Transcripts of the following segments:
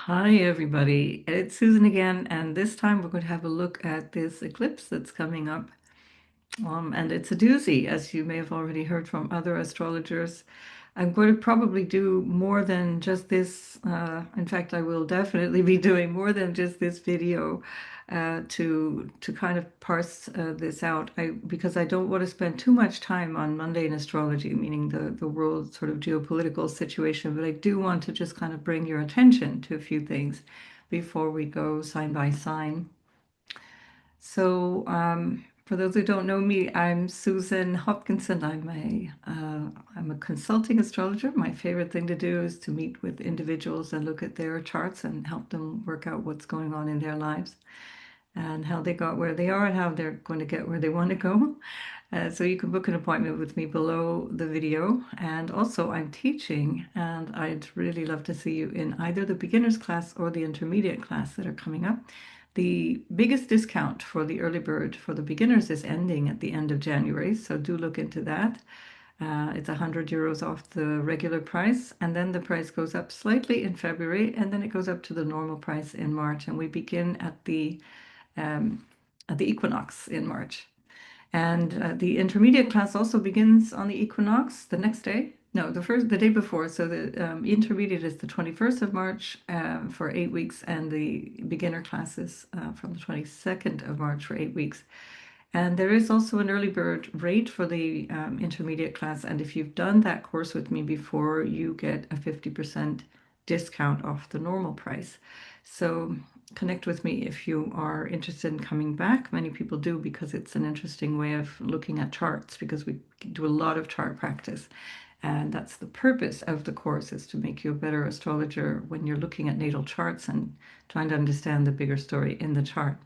Hi, everybody. It's Susan again, and this time we're going to have a look at this eclipse that's coming up. And it's a doozy, as you may have already heard from other astrologers. I'm going to probably do more than just this. In fact, I will definitely be doing more than just this video to kind of parse this out. Because I don't want to spend too much time on mundane astrology, meaning the world sort of geopolitical situation, but I do want to just kind of bring your attention to a few things before we go sign by sign. For those who don't know me, I'm Susan Hopkinson. I'm a consulting astrologer. My favorite thing to do is to meet with individuals and look at their charts and help them work out what's going on in their lives and how they got where they are and how they're going to get where they want to go. So you can book an appointment with me below the video. And also, I'm teaching, and I'd really love to see you in either the beginner's class or the intermediate class that are coming up. The biggest discount for the early bird for the beginners is ending at the end of January, so do look into that. It's €100 off the regular price, and then the price goes up slightly in February, and then it goes up to the normal price in March, and we begin um, at the equinox in March. And the intermediate class also begins on the equinox the next day. No, the day before. So the intermediate is the 21st of March for 8 weeks, and the beginner classes from the 22nd of March for 8 weeks. And there is also an early bird rate for the intermediate class. And if you've done that course with me before, you get a 50% discount off the normal price. So connect with me if you are interested in coming back. Many people do because it's an interesting way of looking at charts because we do a lot of chart practice. And that's the purpose of the course is to make you a better astrologer when you're looking at natal charts and trying to understand the bigger story in the chart.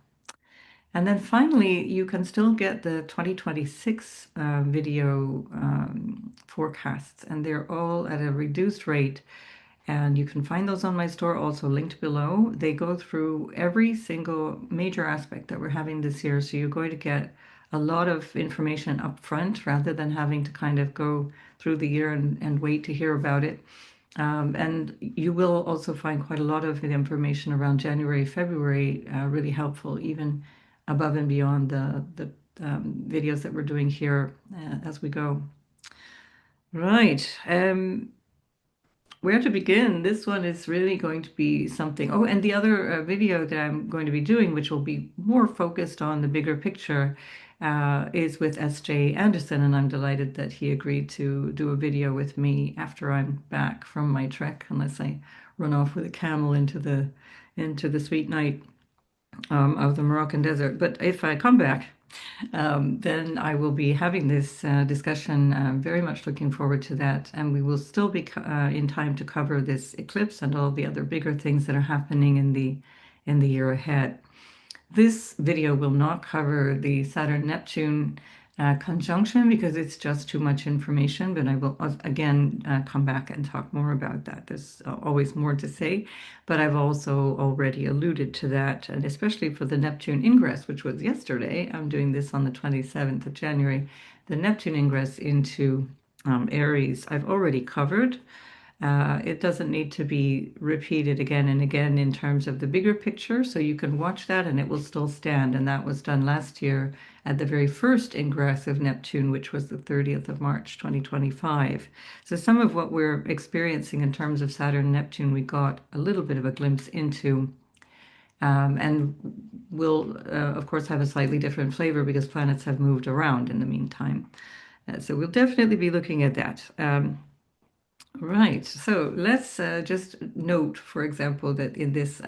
And then finally, you can still get the 2026 video forecasts, and they're all at a reduced rate. And you can find those on my store, also linked below. They go through every single major aspect that we're having this year. So you're going to get a lot of information up front rather than having to kind of go through the year and wait to hear about it. And you will also find quite a lot of the information around January, February, really helpful, even above and beyond the videos that we're doing here as we go. Right. Where to begin? This one is really going to be something. Oh, and the other video that I'm going to be doing, which will be more focused on the bigger picture, is with S.J. Anderson, and I'm delighted that he agreed to do a video with me after I'm back from my trek, unless I run off with a camel into the sweet night of the Moroccan desert. But if I come back, then I will be having this discussion. Very much looking forward to that. And we will still be in time to cover this eclipse and all the other bigger things that are happening in the year ahead. This video will not cover the Saturn-Neptune conjunction because it's just too much information, but I will again come back and talk more about that. There's always more to say, but I've also already alluded to that, and especially for the Neptune ingress, which was yesterday. I'm doing this on the 27th of January. The Neptune ingress into Aries, I've already covered. It doesn't need to be repeated again and again in terms of the bigger picture, so you can watch that and it will still stand. And that was done last year at the very first ingress of Neptune, which was the 30th of March, 2025. So some of what we're experiencing in terms of Saturn and Neptune, we got a little bit of a glimpse into. And will, of course, have a slightly different flavor because planets have moved around in the meantime. So we'll definitely be looking at that. Right. So let's just note, for example, that in this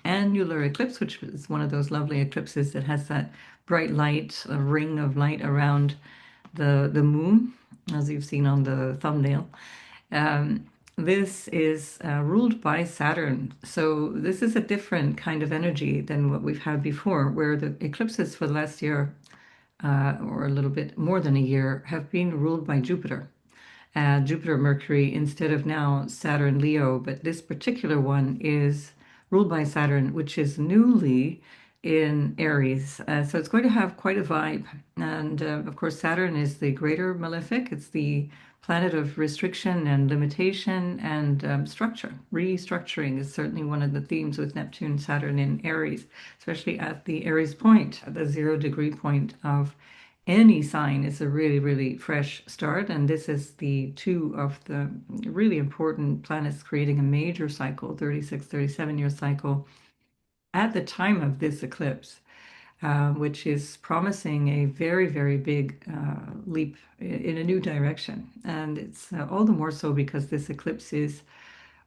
annular eclipse, which is one of those lovely eclipses that has that bright light, a ring of light around the moon, as you've seen on the thumbnail, this is ruled by Saturn. So this is a different kind of energy than what we've had before, where the eclipses for the last year, or a little bit more than a year, have been ruled by Jupiter. Jupiter, Mercury, instead of now Saturn, Leo, but this particular one is ruled by Saturn, which is newly in Aries. So it's going to have quite a vibe. And of course, Saturn is the greater malefic. It's the planet of restriction and limitation and structure. Restructuring is certainly one of the themes with Neptune, Saturn in Aries, especially at the Aries point, at the 0 degree point of any sign. Is a really, really fresh start. And this is the two of the really important planets creating a major cycle, 36, 37-year cycle at the time of this eclipse, which is promising a very, very big leap in a new direction. And it's all the more so because this eclipse is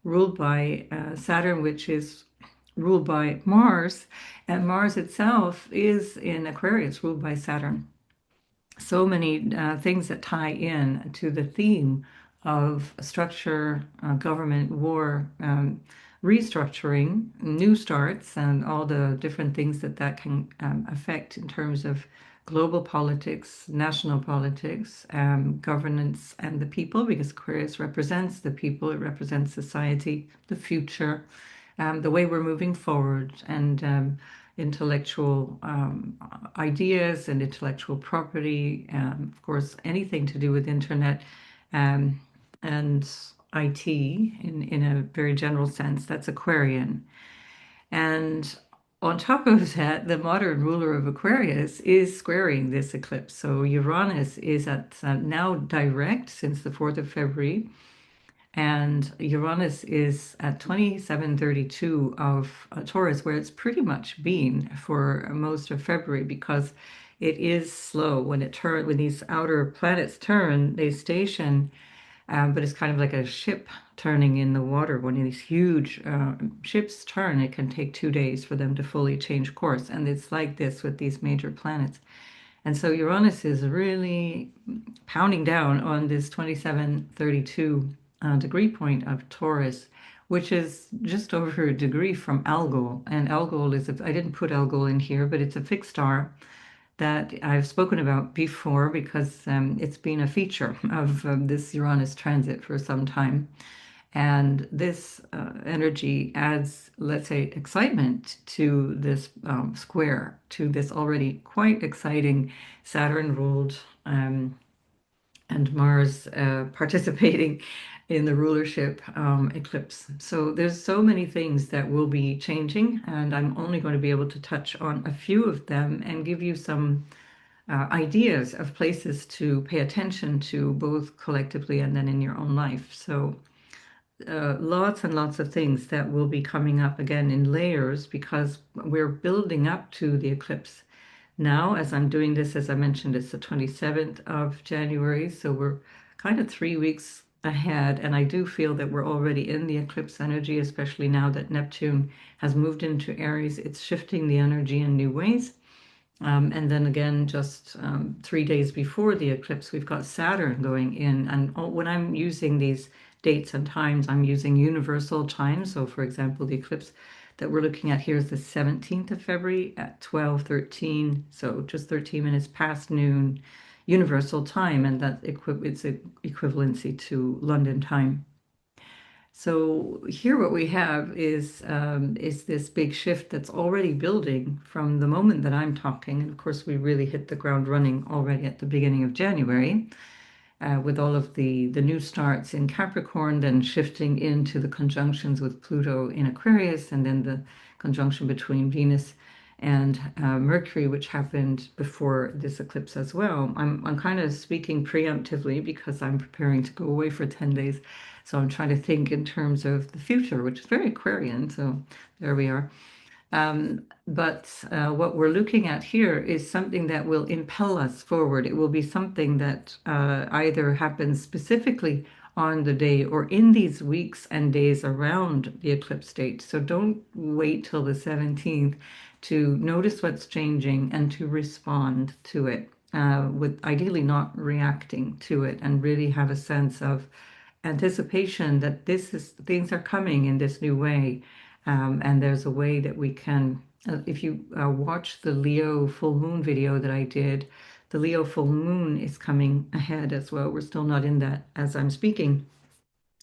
ruled by Saturn, which is ruled by Mars, and Mars itself is in Aquarius, ruled by Saturn. So many things that tie in to the theme of structure, government, war, restructuring, new starts, and all the different things that that can affect in terms of global politics, national politics, governance, and the people, because Aquarius represents the people, it represents society, the future, the way we're moving forward, and intellectual ideas and intellectual property, of course, anything to do with internet um, and IT in a very general sense, that's Aquarian. And on top of that, the modern ruler of Aquarius is squaring this eclipse. So Uranus is at now direct since the 4th of February, and Uranus is at 2732 of Taurus, where it's pretty much been for most of February because it is slow. When these outer planets turn, they station, but it's kind of like a ship turning in the water. When these huge ships turn, it can take 2 days for them to fully change course. And it's like this with these major planets. And so Uranus is really pounding down on this 2732 degree point of Taurus, which is just over a degree from Algol. And Algol is, I didn't put Algol in here, but it's a fixed star that I've spoken about before because it's been a feature of this Uranus transit for some time. And this energy adds, let's say, excitement to this square, to this already quite exciting Saturn ruled and Mars participating in the rulership eclipse. So there's so many things that will be changing, and I'm only going to be able to touch on a few of them and give you some ideas of places to pay attention to, both collectively and then in your own life. So lots and lots of things that will be coming up again in layers because we're building up to the eclipse. Now, as I'm doing this, as I mentioned, it's the 27th of January, so we're kind of 3 weeks ahead, and I do feel that we're already in the eclipse energy, especially now that Neptune has moved into Aries. It's shifting the energy in new ways. And then again, just 3 days before the eclipse, we've got Saturn going in. And when I'm using these dates and times, I'm using universal time. So, for example, the eclipse that we're looking at here is the 17th of February at 12:13. So just 13 minutes past noon, universal time. And it's an equivalency to London time. So here what we have is this big shift that's already building from the moment that I'm talking. And of course, we really hit the ground running already at the beginning of January with all of the new starts in Capricorn, then shifting into the conjunctions with Pluto in Aquarius, and then the conjunction between Venus and Mercury, which happened before this eclipse as well. I'm kind of speaking preemptively because I'm preparing to go away for 10 days. So I'm trying to think in terms of the future, which is very Aquarian. So there we are. But what we're looking at here is something that will impel us forward. It will be something that either happens specifically on the day or in these weeks and days around the eclipse date. So don't wait till the 17th to notice what's changing and to respond to it, with ideally not reacting to it, and really have a sense of anticipation that things are coming in this new way. And there's a way that we can, if you watch the Leo full moon video that I did, the Leo full moon is coming ahead as well. We're still not in that as I'm speaking.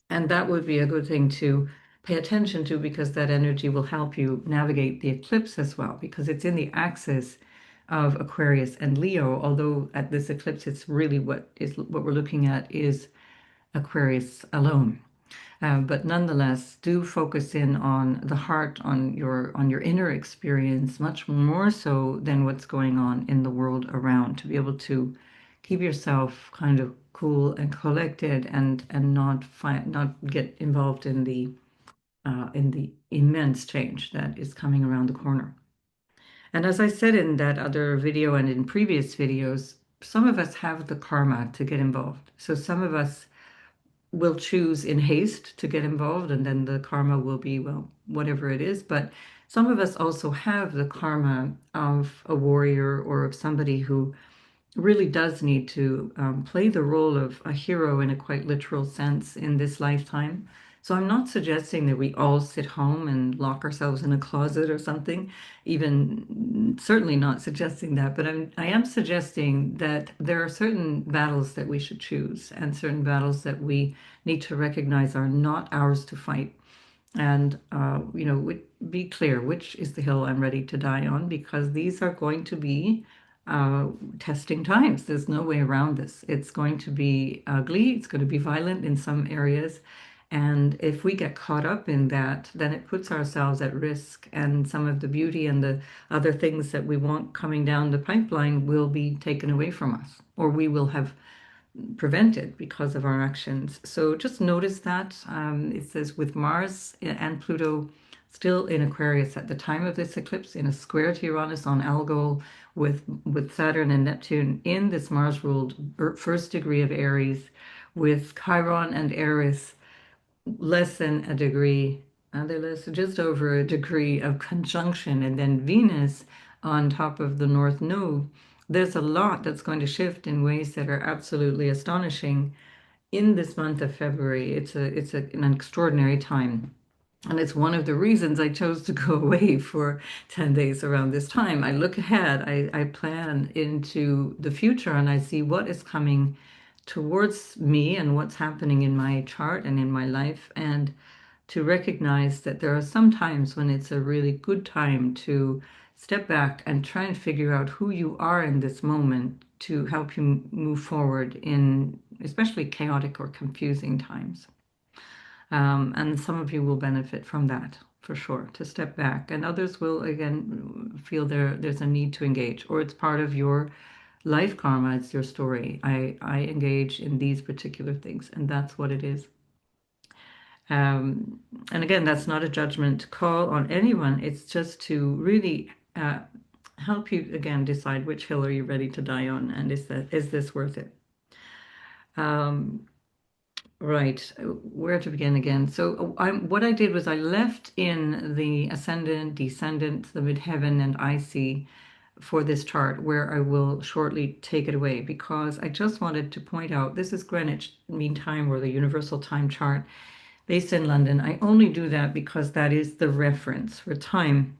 And that would be a good thing to pay attention to because that energy will help you navigate the eclipse as well, because it's in the axis of Aquarius and Leo. Although at this eclipse, it's really what we're looking at is Aquarius alone. But nonetheless, do focus in on the heart, on your inner experience, much more so than what's going on in the world around, to be able to keep yourself kind of cool and collected and not get involved in the immense change that is coming around the corner. And as I said in that other video and in previous videos, some of us have the karma to get involved. So some of us will choose in haste to get involved, and then the karma will be, well, whatever it is. But some of us also have the karma of a warrior or of somebody who really does need to play the role of a hero in a quite literal sense in this lifetime. So I'm not suggesting that we all sit home and lock ourselves in a closet or something, even certainly not suggesting that, but I am suggesting that there are certain battles that we should choose and certain battles that we need to recognize are not ours to fight. And, be clear, which is the hill I'm ready to die on, because these are going to be uh, testing times. There's no way around this. It's going to be ugly, it's going to be violent in some areas. And if we get caught up in that, then it puts ourselves at risk. And some of the beauty and the other things that we want coming down the pipeline will be taken away from us, or we will have prevented because of our actions. So just notice that. It says with Mars and Pluto still in Aquarius at the time of this eclipse, in a square to Uranus on Algol, with Saturn and Neptune in this Mars-ruled first degree of Aries, with Chiron and Aries less than a degree, they're less, just over a degree of conjunction, and then Venus on top of the North Node. There's a lot that's going to shift in ways that are absolutely astonishing in this month of February. An extraordinary time. And it's one of the reasons I chose to go away for 10 days around this time. I look ahead, I plan into the future, and I see what is coming towards me and what's happening in my chart and in my life, and to recognize that there are some times when it's a really good time to step back and try and figure out who you are in this moment to help you move forward in especially chaotic or confusing times. And some of you will benefit from that for sure, to step back, and others will again feel there's a need to engage, or it's part of your life karma, it's your story. I engage in these particular things, and that's what it is. Um, and again, that's not a judgment call on anyone. It's just to really help you again decide which hill are you ready to die on, and is this worth it? Um, right, where to begin again? So what I did was I left in the ascendant, descendant, the midheaven, and IC for this chart, where I will shortly take it away, because I just wanted to point out this is Greenwich Mean Time, or the Universal Time chart based in London. I only do that because that is the reference for time,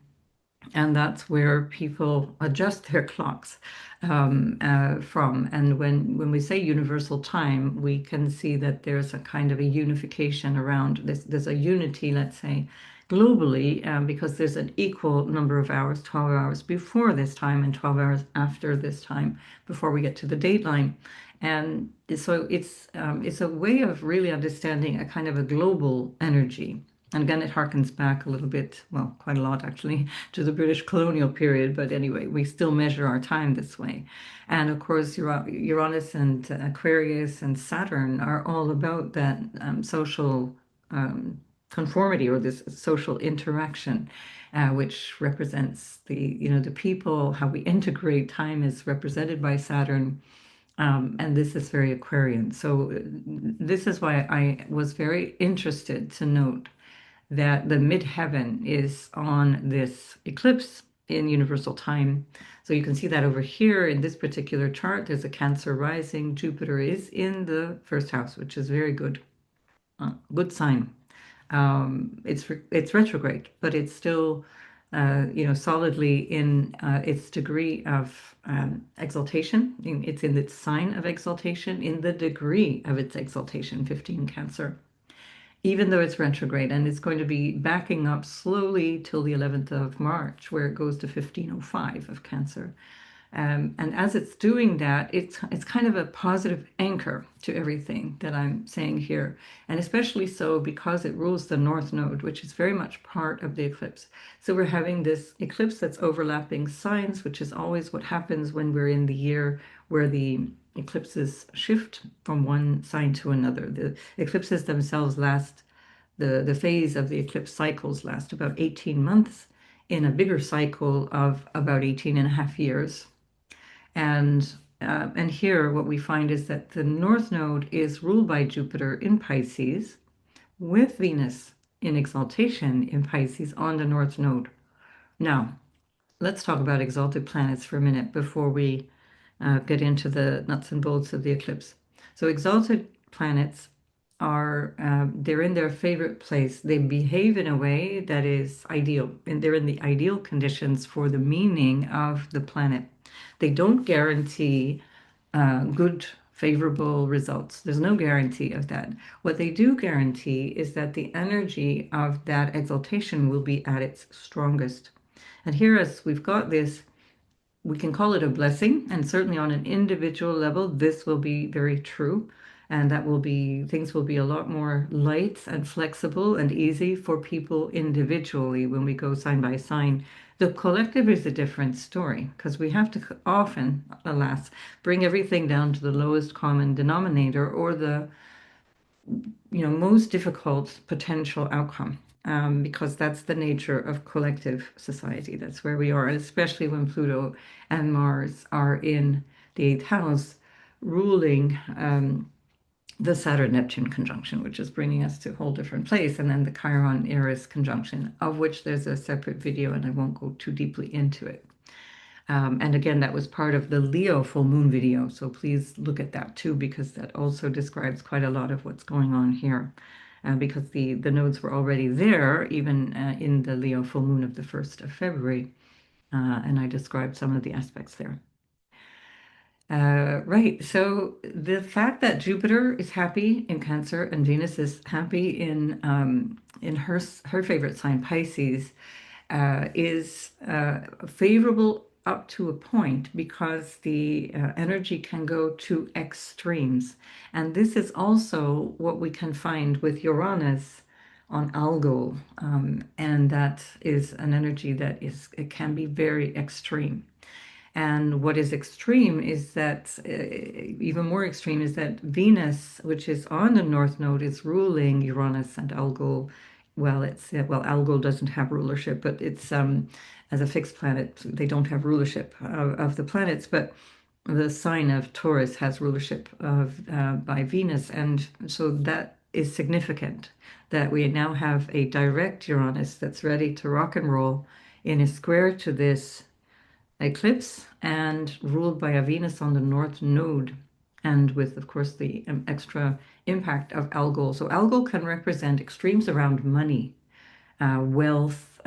and that's where people adjust their clocks from. And when we say universal time, we can see that there's a kind of a unification around this. There's a unity, let's say, globally, because there's an equal number of hours, 12 hours before this time and 12 hours after this time, before we get to the dateline. And so it's a way of really understanding a kind of a global energy. And again, it harkens back a little bit, well, quite a lot actually, to the British colonial period. But anyway, we still measure our time this way. And of course, Uranus and Aquarius and Saturn are all about that social um, conformity, or this social interaction, which represents the people. How we integrate time is represented by Saturn. And this is very Aquarian. So this is why I was very interested to note that the midheaven is on this eclipse in universal time. So you can see that over here in this particular chart, there's a Cancer rising. Jupiter is in the first house, which is very good, good sign. It's retrograde, but it's still, solidly in its degree of exaltation. It's in its sign of exaltation, in the degree of its exaltation, 15 Cancer, even though it's retrograde, and it's going to be backing up slowly till the 11th of March, where it goes to 1505 of Cancer. And as it's doing that, it's kind of a positive anchor to everything that I'm saying here, and especially so because it rules the North Node, which is very much part of the eclipse. So we're having this eclipse that's overlapping signs, which is always what happens when we're in the year where the eclipses shift from one sign to another. The eclipses themselves last, the phase of the eclipse cycles last about 18 months in a bigger cycle of about 18 and a half years. And here, what we find is that the North Node is ruled by Jupiter in Pisces, with Venus in exaltation in Pisces on the North Node. Now, let's talk about exalted planets for a minute before we get into the nuts and bolts of the eclipse. So, exalted planets are they're in their favorite place. They behave in a way that is ideal, and they're in the ideal conditions for the meaning of the planet. They don't guarantee good, favorable results. There's no guarantee of that. What they do guarantee is that the energy of that exaltation will be at its strongest. And here, as we've got this, we can call it a blessing, and certainly on an individual level, this will be very true. And that will be, things will be a lot more light and flexible and easy for people individually when we go sign by sign. The collective is a different story because we have to often, alas, bring everything down to the lowest common denominator or the most difficult potential outcome, because that's the nature of collective society. That's where we are, and especially when Pluto and Mars are in the eighth house, ruling the Saturn-Neptune conjunction, which is bringing us to a whole different place, and then the Chiron-Eris conjunction, of which there's a separate video, and I won't go too deeply into it. And again, that was part of the Leo full moon video. So please look at that too, because that also describes quite a lot of what's going on here. Because the nodes were already there, even in the Leo full moon of the 1st of February. And I described some of the aspects there. Right. So the fact that Jupiter is happy in Cancer and Venus is happy in her favorite sign, Pisces, is favorable up to a point because the energy can go to extremes. And this is also what we can find with Uranus on Algol. And that is an energy that it can be very extreme. And what is extreme is that, even more extreme, is that Venus, which is on the North Node, is ruling Uranus and Algol. Well, Algol doesn't have rulership, but it's as a fixed planet, they don't have rulership of the planets. But the sign of Taurus has rulership of by Venus, and so that is significant that we now have a direct Uranus that's ready to rock and roll in a square to this eclipse and ruled by a Venus on the North Node, and with, of course, the extra impact of Algol. So Algol can represent extremes around money, wealth.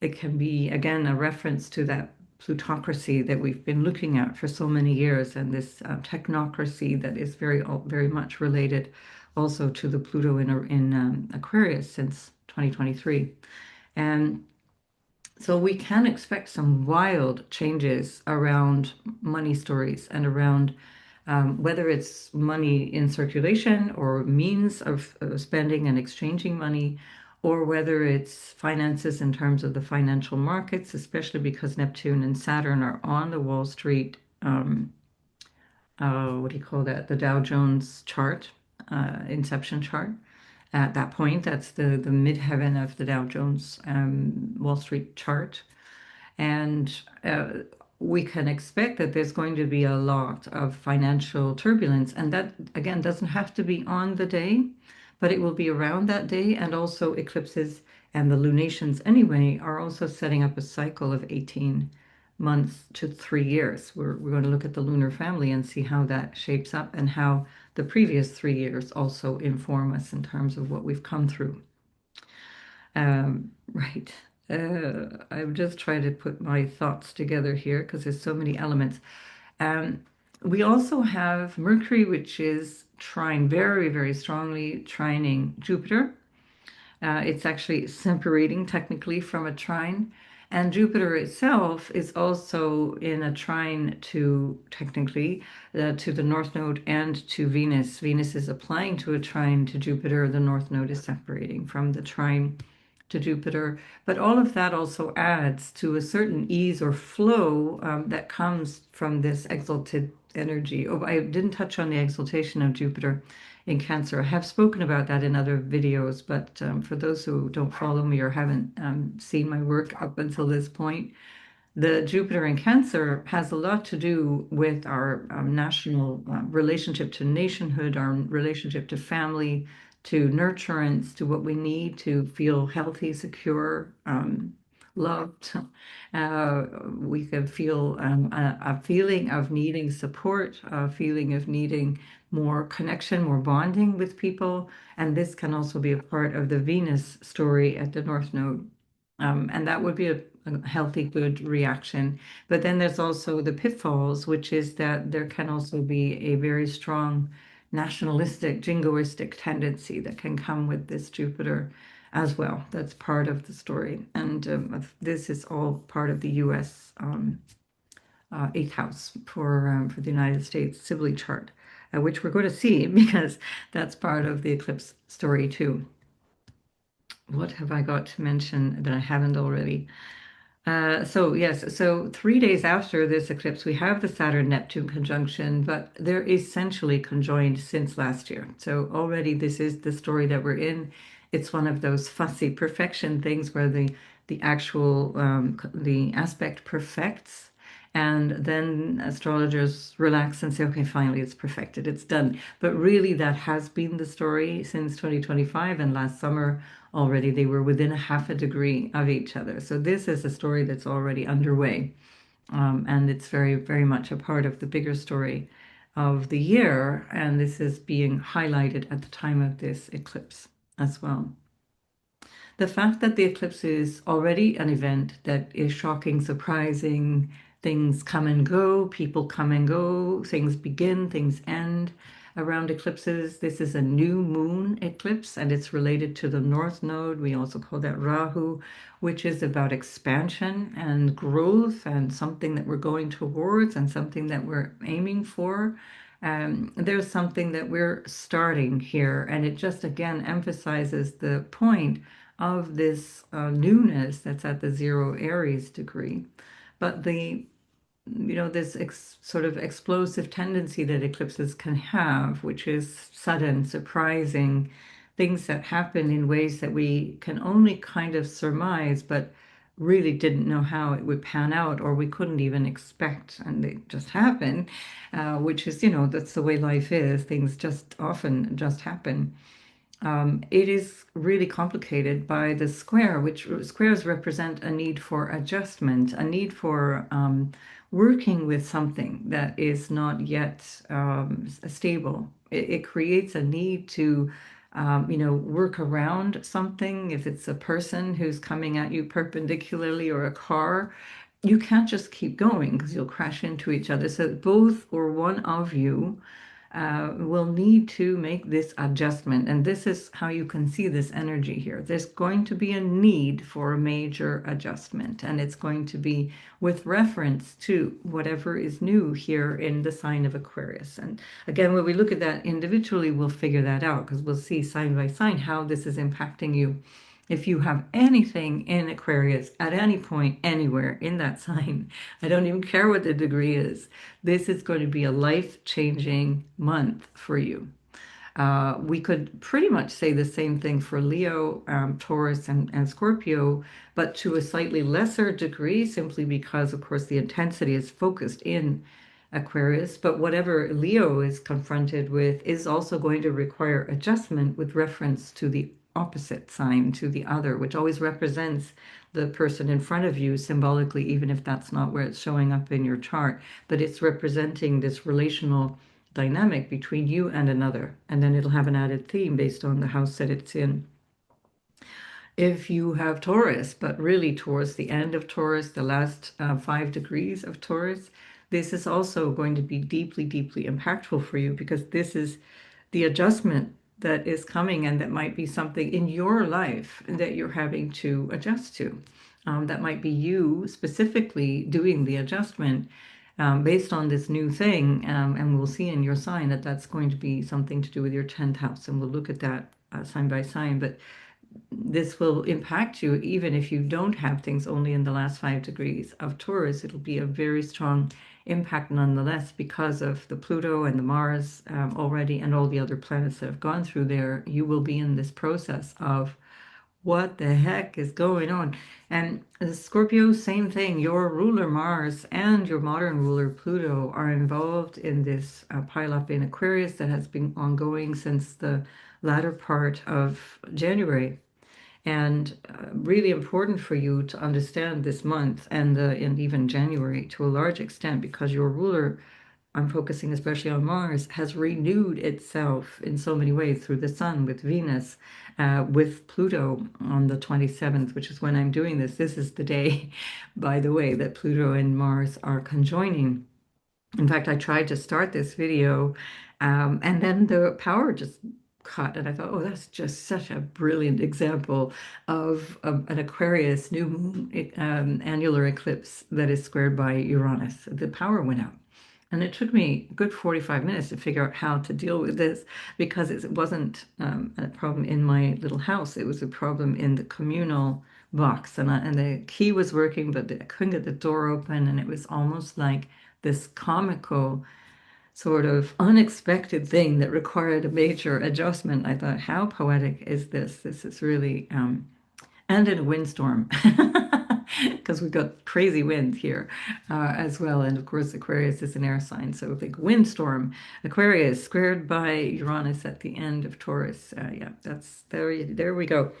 It can be, again, a reference to that plutocracy that we've been looking at for so many years, and this technocracy that is very much related also to the Pluto in Aquarius since 2023. And so we can expect some wild changes around money stories and around whether it's money in circulation or means of spending and exchanging money, or whether it's finances in terms of the financial markets, especially because Neptune and Saturn are on the Wall Street, what do you call that? The Dow Jones chart, inception chart. At that point, that's the midheaven of the Dow Jones Wall Street chart. And we can expect that there's going to be a lot of financial turbulence. And that, again, doesn't have to be on the day, but it will be around that day. And also eclipses and the lunations anyway are also setting up a cycle of 18 months to 3 years. We're going to look at the lunar family and see how that shapes up and how the previous 3 years also inform us in terms of what we've come through. Right. I've just tried to put my thoughts together here because there's so many elements. We also have Mercury, which is very strongly trining Jupiter. It's actually separating technically from a trine. And Jupiter itself is also in a trine to, technically, to the North Node and to Venus. Venus is applying to a trine to Jupiter. The North Node is separating from the trine to Jupiter. But all of that also adds to a certain ease or flow that comes from this exalted energy. Oh, I didn't touch on the exaltation of Jupiter in Cancer. I have spoken about that in other videos, but for those who don't follow me or haven't seen my work up until this point, the Jupiter in Cancer has a lot to do with our national relationship to nationhood, our relationship to family, to nurturance, to what we need to feel healthy, secure, loved. We can feel a feeling of needing support, a feeling of needing more connection, more bonding with people. And this can also be a part of the Venus story at the North Node. And that would be a healthy, good reaction. But then there's also the pitfalls, which is that there can also be a very strong nationalistic, jingoistic tendency that can come with this Jupiter as well. That's part of the story. And this is all part of the US eighth house for the United States Sibley chart, which we're going to see because that's part of the eclipse story too. What have I got to mention that I haven't already? So yes, so 3 days after this eclipse, we have the Saturn-Neptune conjunction, but they're essentially conjoined since last year. So already this is the story that we're in. It's one of those fussy perfection things where the actual the aspect perfects, and then astrologers relax and say, okay, finally it's perfected, it's done. But really, that has been the story since 2025, and last summer already they were within a half a degree of each other. So this is a story that's already underway, and it's very, very much a part of the bigger story of the year. And this is being highlighted at the time of this eclipse as well. The fact that the eclipse is already an event that is shocking, surprising, things come and go, people come and go, things begin, things end around eclipses. This is a new moon eclipse and it's related to the North Node. We also call that Rahu, which is about expansion and growth and something that we're going towards and something that we're aiming for. There's something that we're starting here, and it just again emphasizes the point of this newness that's at the zero Aries degree. But this sort of explosive tendency that eclipses can have, which is sudden, surprising things that happen in ways that we can only kind of surmise, but really didn't know how it would pan out, or we couldn't even expect, and they just happen, which is, that's the way life is. Things just often just happen. It is really complicated by the square, which squares represent a need for adjustment, a need for working with something that is not yet stable. It creates a need to, work around something. If it's a person who's coming at you perpendicularly or a car, you can't just keep going because you'll crash into each other. So both or one of you will need to make this adjustment. And this is how you can see this energy here. There's going to be a need for a major adjustment, and it's going to be with reference to whatever is new here in the sign of Aquarius. And again, when we look at that individually, we'll figure that out because we'll see sign by sign how this is impacting you. If you have anything in Aquarius at any point, anywhere in that sign, I don't even care what the degree is, this is going to be a life-changing month for you. We could pretty much say the same thing for Leo, Taurus, and Scorpio, but to a slightly lesser degree, simply because, of course, the intensity is focused in Aquarius. But whatever Leo is confronted with is also going to require adjustment with reference to the opposite sign, to the other, which always represents the person in front of you symbolically, even if that's not where it's showing up in your chart. But it's representing this relational dynamic between you and another. And then it'll have an added theme based on the house that it's in. If you have Taurus, but really towards the end of Taurus, the last 5 degrees of Taurus, this is also going to be deeply, deeply impactful for you because this is the adjustment that is coming and that might be something in your life that you're having to adjust to. that might be you specifically doing the adjustment based on this new thing. And we'll see in your sign that that's going to be something to do with your 10th house. And we'll look at that sign by sign. But this will impact you even if you don't have things only in the last 5 degrees of Taurus. It'll be a very strong impact nonetheless because of the Pluto and the Mars already and all the other planets that have gone through there. You will be in this process of what the heck is going on? And Scorpio, same thing. Your ruler Mars and your modern ruler Pluto are involved in this pileup in Aquarius that has been ongoing since the latter part of January. And really important for you to understand this month and even January to a large extent because your ruler, I'm focusing especially on Mars, has renewed itself in so many ways through the Sun, with Venus, with Pluto on the 27th, which is when I'm doing this. This is the day, by the way, that Pluto and Mars are conjoining. In fact, I tried to start this video, and then the power just cut, and I thought, oh, that's just such a brilliant example of an Aquarius new moon annular eclipse that is squared by Uranus. The power went out. And it took me a good 45 minutes to figure out how to deal with this because it wasn't a problem in my little house. It was a problem in the communal box. And the key was working, but I couldn't get the door open. And it was almost like this comical, sort of unexpected thing that required a major adjustment. I thought, how poetic is this? This is really, and in a windstorm, because we've got crazy wind here as well. And of course, Aquarius is an air sign, so a big windstorm. Aquarius squared by Uranus at the end of Taurus. Yeah, that's there we go.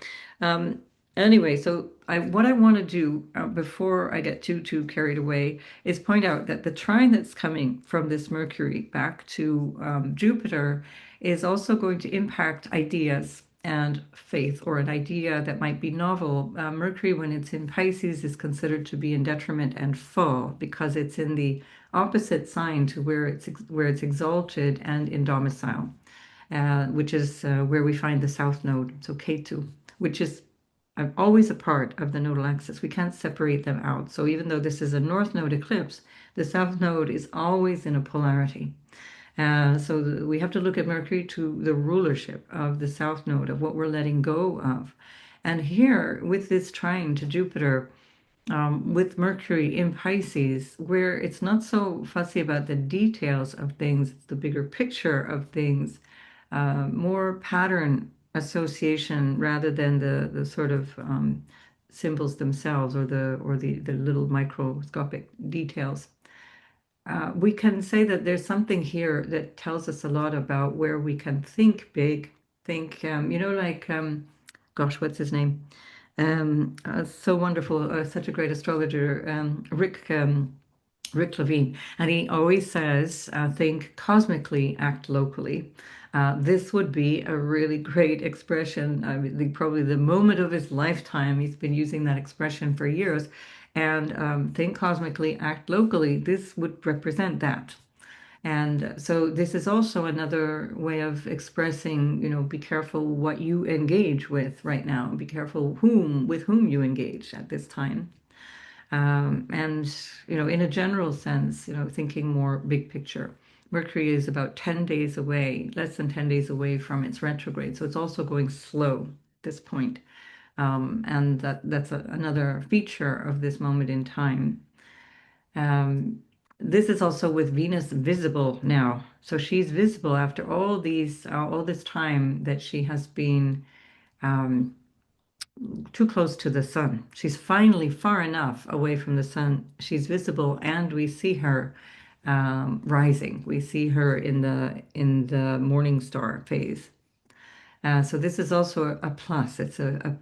Anyway, so what I want to do before I get too carried away is point out that the trine that's coming from this Mercury back to Jupiter is also going to impact ideas and faith, or an idea that might be novel. Mercury, when it's in Pisces, is considered to be in detriment and fall because it's in the opposite sign to where it's exalted and in domicile, which is where we find the South Node, so Ketu, which is always a part of the nodal axis. We can't separate them out. So even though this is a North Node eclipse, the South Node is always in a polarity. So we have to look at Mercury to the rulership of the South Node, of what we're letting go of. And here, with this trine to Jupiter, with Mercury in Pisces, where it's not so fussy about the details of things, it's the bigger picture of things, more pattern association rather than the sort of symbols themselves or the little microscopic details. We can say that there's something here that tells us a lot about where we can think big, think, gosh, what's his name? So wonderful, such a great astrologer, Rick Levine, and he always says, think cosmically, act locally. This would be a really great expression. I mean, probably the moment of his lifetime. He's been using that expression for years. And think cosmically, act locally. This would represent that. And so this is also another way of expressing, be careful what you engage with right now. Be careful with whom you engage at this time. And, in a general sense, thinking more big picture. Mercury is about 10 days away, less than 10 days away from its retrograde. So it's also going slow at this point. And that's another feature of this moment in time. This is also with Venus visible now. So she's visible after all this time that she has been too close to the sun. She's finally far enough away from the sun. She's visible, and we see her rising. We see her in the morning star phase. So this is also a plus. It's a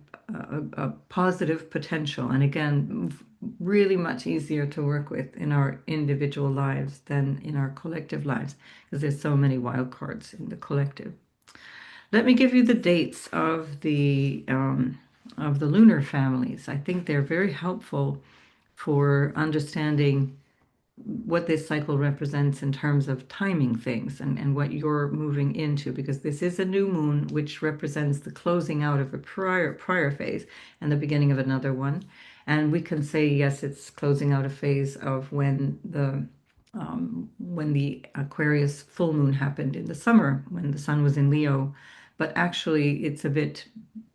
positive potential, and again, really much easier to work with in our individual lives than in our collective lives, because there's so many wild cards in the collective. Let me give you the dates of the lunar families. I think they're very helpful for understanding what this cycle represents in terms of timing things and what you're moving into, because this is a new moon, which represents the closing out of a prior phase and the beginning of another one. And we can say, yes, it's closing out a phase of when the Aquarius full moon happened in the summer, when the sun was in Leo. But actually, it's a bit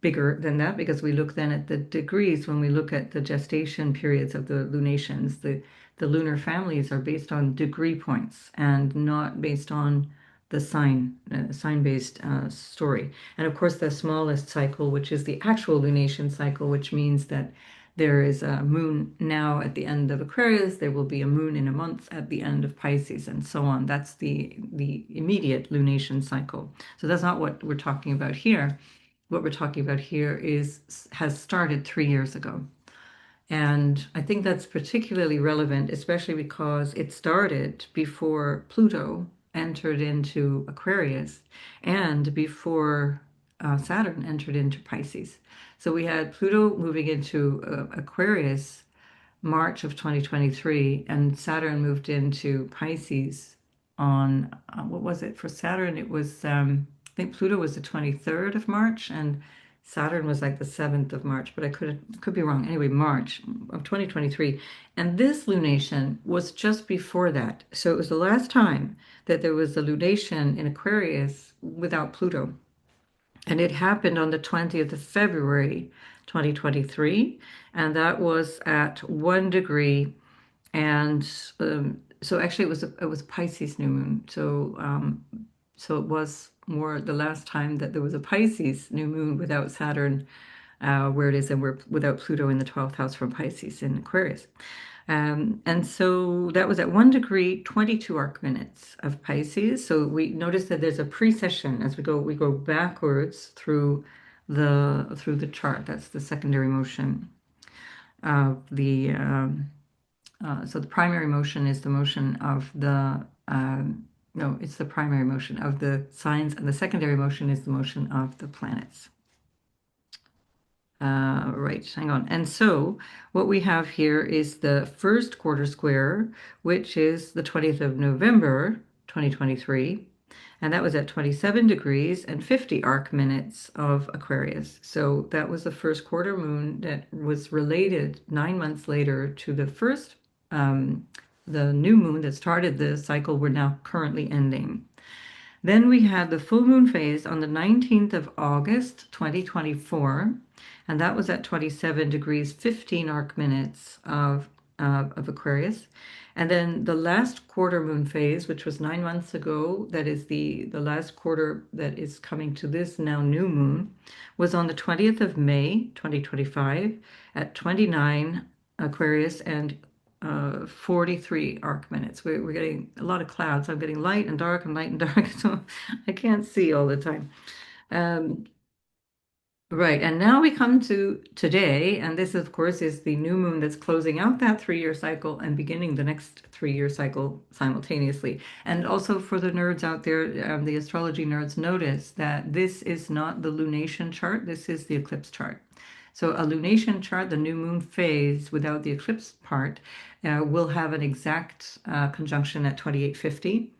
bigger than that because we look then at the degrees when we look at the gestation periods of the lunations. The lunar families are based on degree points and not based on the sign-based story. And of course, the smallest cycle, which is the actual lunation cycle, which means that there is a moon now at the end of Aquarius, there will be a moon in a month at the end of Pisces, and so on. That's the immediate lunation cycle. So that's not what we're talking about here. What we're talking about here has started 3 years ago. And I think that's particularly relevant, especially because it started before Pluto entered into Aquarius and before Saturn entered into Pisces. So we had Pluto moving into Aquarius March of 2023, and Saturn moved into Pisces on what was it for Saturn? It was I think Pluto was the 23rd of March, and Saturn was like the 7th of March, but I could be wrong. Anyway, March of 2023, and this lunation was just before that, so it was the last time that there was a lunation in Aquarius without Pluto. And it happened on the 20th of February, 2023, and that was at 1 degree. And so actually it was a Pisces new moon. So it was more the last time that there was a Pisces new moon without Saturn where it is, and we're without Pluto in the 12th house from Pisces in Aquarius. And so that was at 1 degree, 22 arc minutes of Pisces. So we notice that there's a precession as we go backwards through the chart. That's the secondary motion of so the primary motion is the motion of no, it's the primary motion of the signs, and the secondary motion is the motion of the planets. Right, hang on. And so what we have here is the first quarter square, which is the 20th of November, 2023. And that was at 27 degrees and 50 arc minutes of Aquarius. So that was the first quarter moon that was related 9 months later to the new moon that started the cycle we're now currently ending. Then we had the full moon phase on the 19th of August, 2024, and that was at 27 degrees, 15 arc minutes of Aquarius. And then the last quarter moon phase, which was 9 months ago, that is the last quarter that is coming to this now new moon, was on the 20th of May, 2025, at 29 Aquarius and 43 arc minutes. We're getting a lot of clouds. I'm getting light and dark and light and dark, so I can't see all the time. Right, and now we come to today, and this, of course, is the new moon that's closing out that 3 year cycle and beginning the next 3 year cycle simultaneously. And also for the nerds out there, the astrology nerds, notice that this is not the lunation chart, this is the eclipse chart. So a lunation chart, the new moon phase without the eclipse part, will have an exact conjunction at 2850.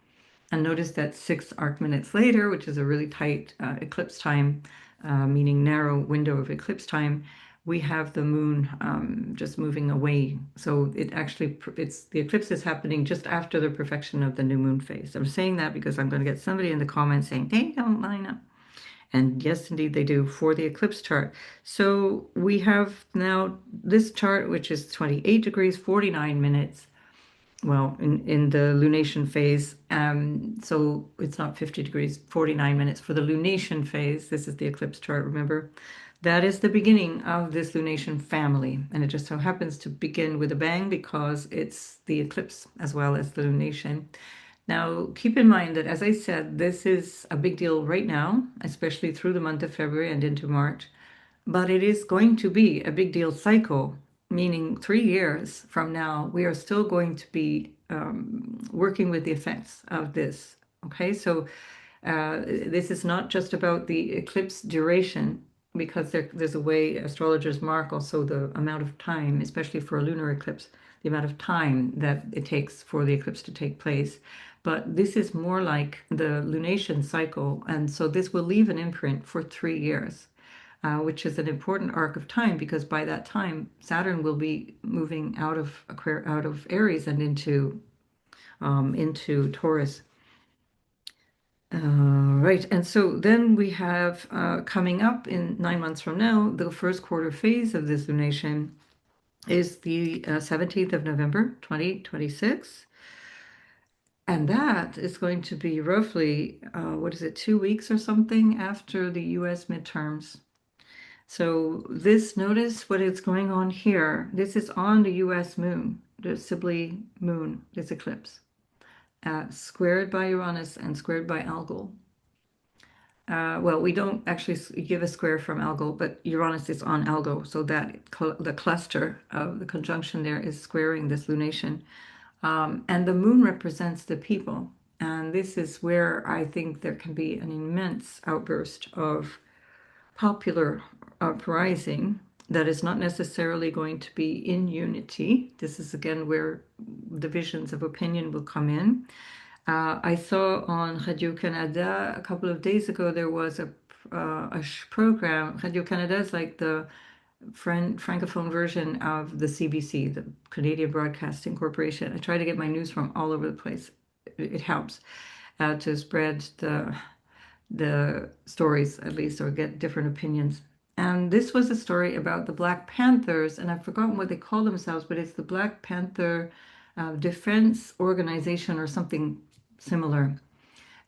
And notice that 6 arc minutes later, which is a really tight eclipse time, meaning narrow window of eclipse time, we have the moon just moving away. So the eclipse is happening just after the perfection of the new moon phase. I'm saying that because I'm going to get somebody in the comments saying they don't line up. And yes, indeed, they do for the eclipse chart. So we have now this chart, which is 28 degrees, 49 minutes. Well, in the lunation phase. So it's not 50 degrees, 49 minutes for the lunation phase. This is the eclipse chart, remember? That is the beginning of this lunation family. And it just so happens to begin with a bang because it's the eclipse as well as the lunation. Now, keep in mind that, as I said, this is a big deal right now, especially through the month of February and into March. But it is going to be a big deal cycle, meaning 3 years from now, we are still going to be working with the effects of this. Okay, so this is not just about the eclipse duration, because there's a way astrologers mark also the amount of time, especially for a lunar eclipse, the amount of time that it takes for the eclipse to take place. But this is more like the lunation cycle, and so this will leave an imprint for 3 years. which is an important arc of time because by that time Saturn will be moving out of Aries and into Taurus. Right, and so then we have coming up in 9 months from now, the first quarter phase of this lunation is the 17th of November, 2026. And that is going to be roughly, what is it, 2 weeks or something after the US midterms. So this, notice what is going on here. This is on the US moon, the Sibley moon, this eclipse, squared by Uranus and squared by Algol. Well, we don't actually give a square from Algol, but Uranus is on Algol, so that the cluster of the conjunction there is squaring this lunation. And the moon represents the people. And this is where I think there can be an immense outburst of popular uprising that is not necessarily going to be in unity. This is again where divisions of opinion will come in. I saw on Radio Canada a couple of days ago there was a program. Radio Canada is like the francophone version of the CBC, the Canadian Broadcasting Corporation. I try to get my news from all over the place. It helps to spread the stories at least, or get different opinions. And this was a story about the Black Panthers, and I've forgotten what they call themselves, but it's the Black Panther Defense Organization or something similar.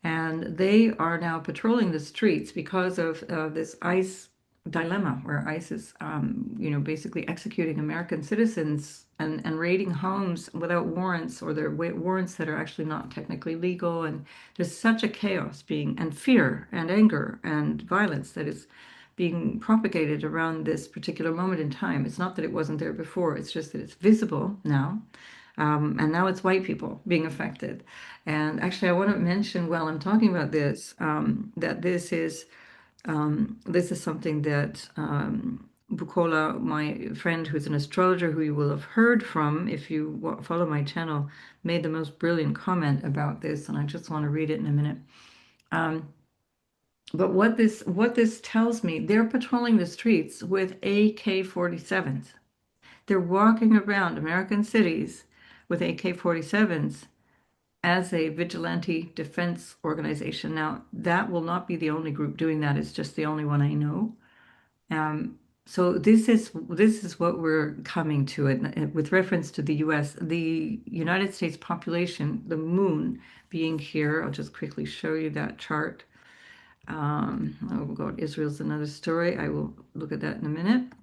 And they are now patrolling the streets because of this ICE dilemma, where ICE is, basically executing American citizens and raiding homes without warrants, or their warrants that are actually not technically legal. And there's such a chaos and fear and anger and violence that is being propagated around this particular moment in time. It's not that it wasn't there before, it's just that it's visible now. And now it's white people being affected. And actually, I want to mention while I'm talking about this, that this is something that Bukola, my friend who's an astrologer who you will have heard from if you follow my channel, made the most brilliant comment about this, and I just want to read it in a minute. But what this tells me, they're patrolling the streets with AK-47s. They're walking around American cities with AK-47s as a vigilante defense organization. Now, that will not be the only group doing that. It's just the only one I know. So this is what we're coming to it with reference to the U.S. The United States population, the moon being here. I'll just quickly show you that chart. Oh God, Israel's another story. I will look at that in a minute.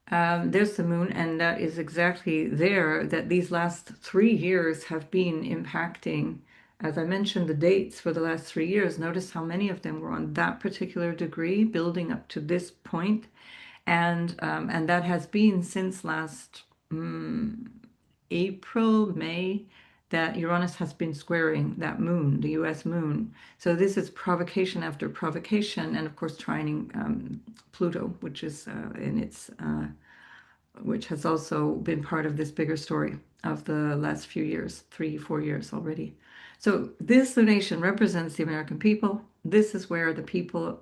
There's the moon, and that is exactly there that these last 3 years have been impacting. As I mentioned, the dates for the last 3 years, notice how many of them were on that particular degree, building up to this point. And that has been since last April, May, that Uranus has been squaring that moon, the US moon. So this is provocation after provocation, and of course trining Pluto, which is which has also been part of this bigger story of the last few years, 3, 4 years already. So this lunation represents the American people. This is where the people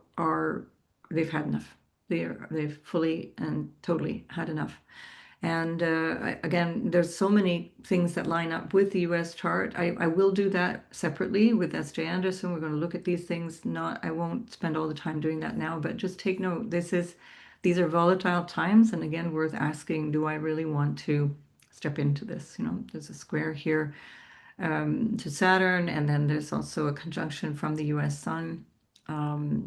they've had enough. They've fully and totally had enough. And again, there's so many things that line up with the US chart. I will do that separately with S.J. Anderson. We're going to look at these things. I won't spend all the time doing that now, but just take note. These are volatile times, and again, worth asking, do I really want to step into this? There's a square here to Saturn, and then there's also a conjunction from the US Sun.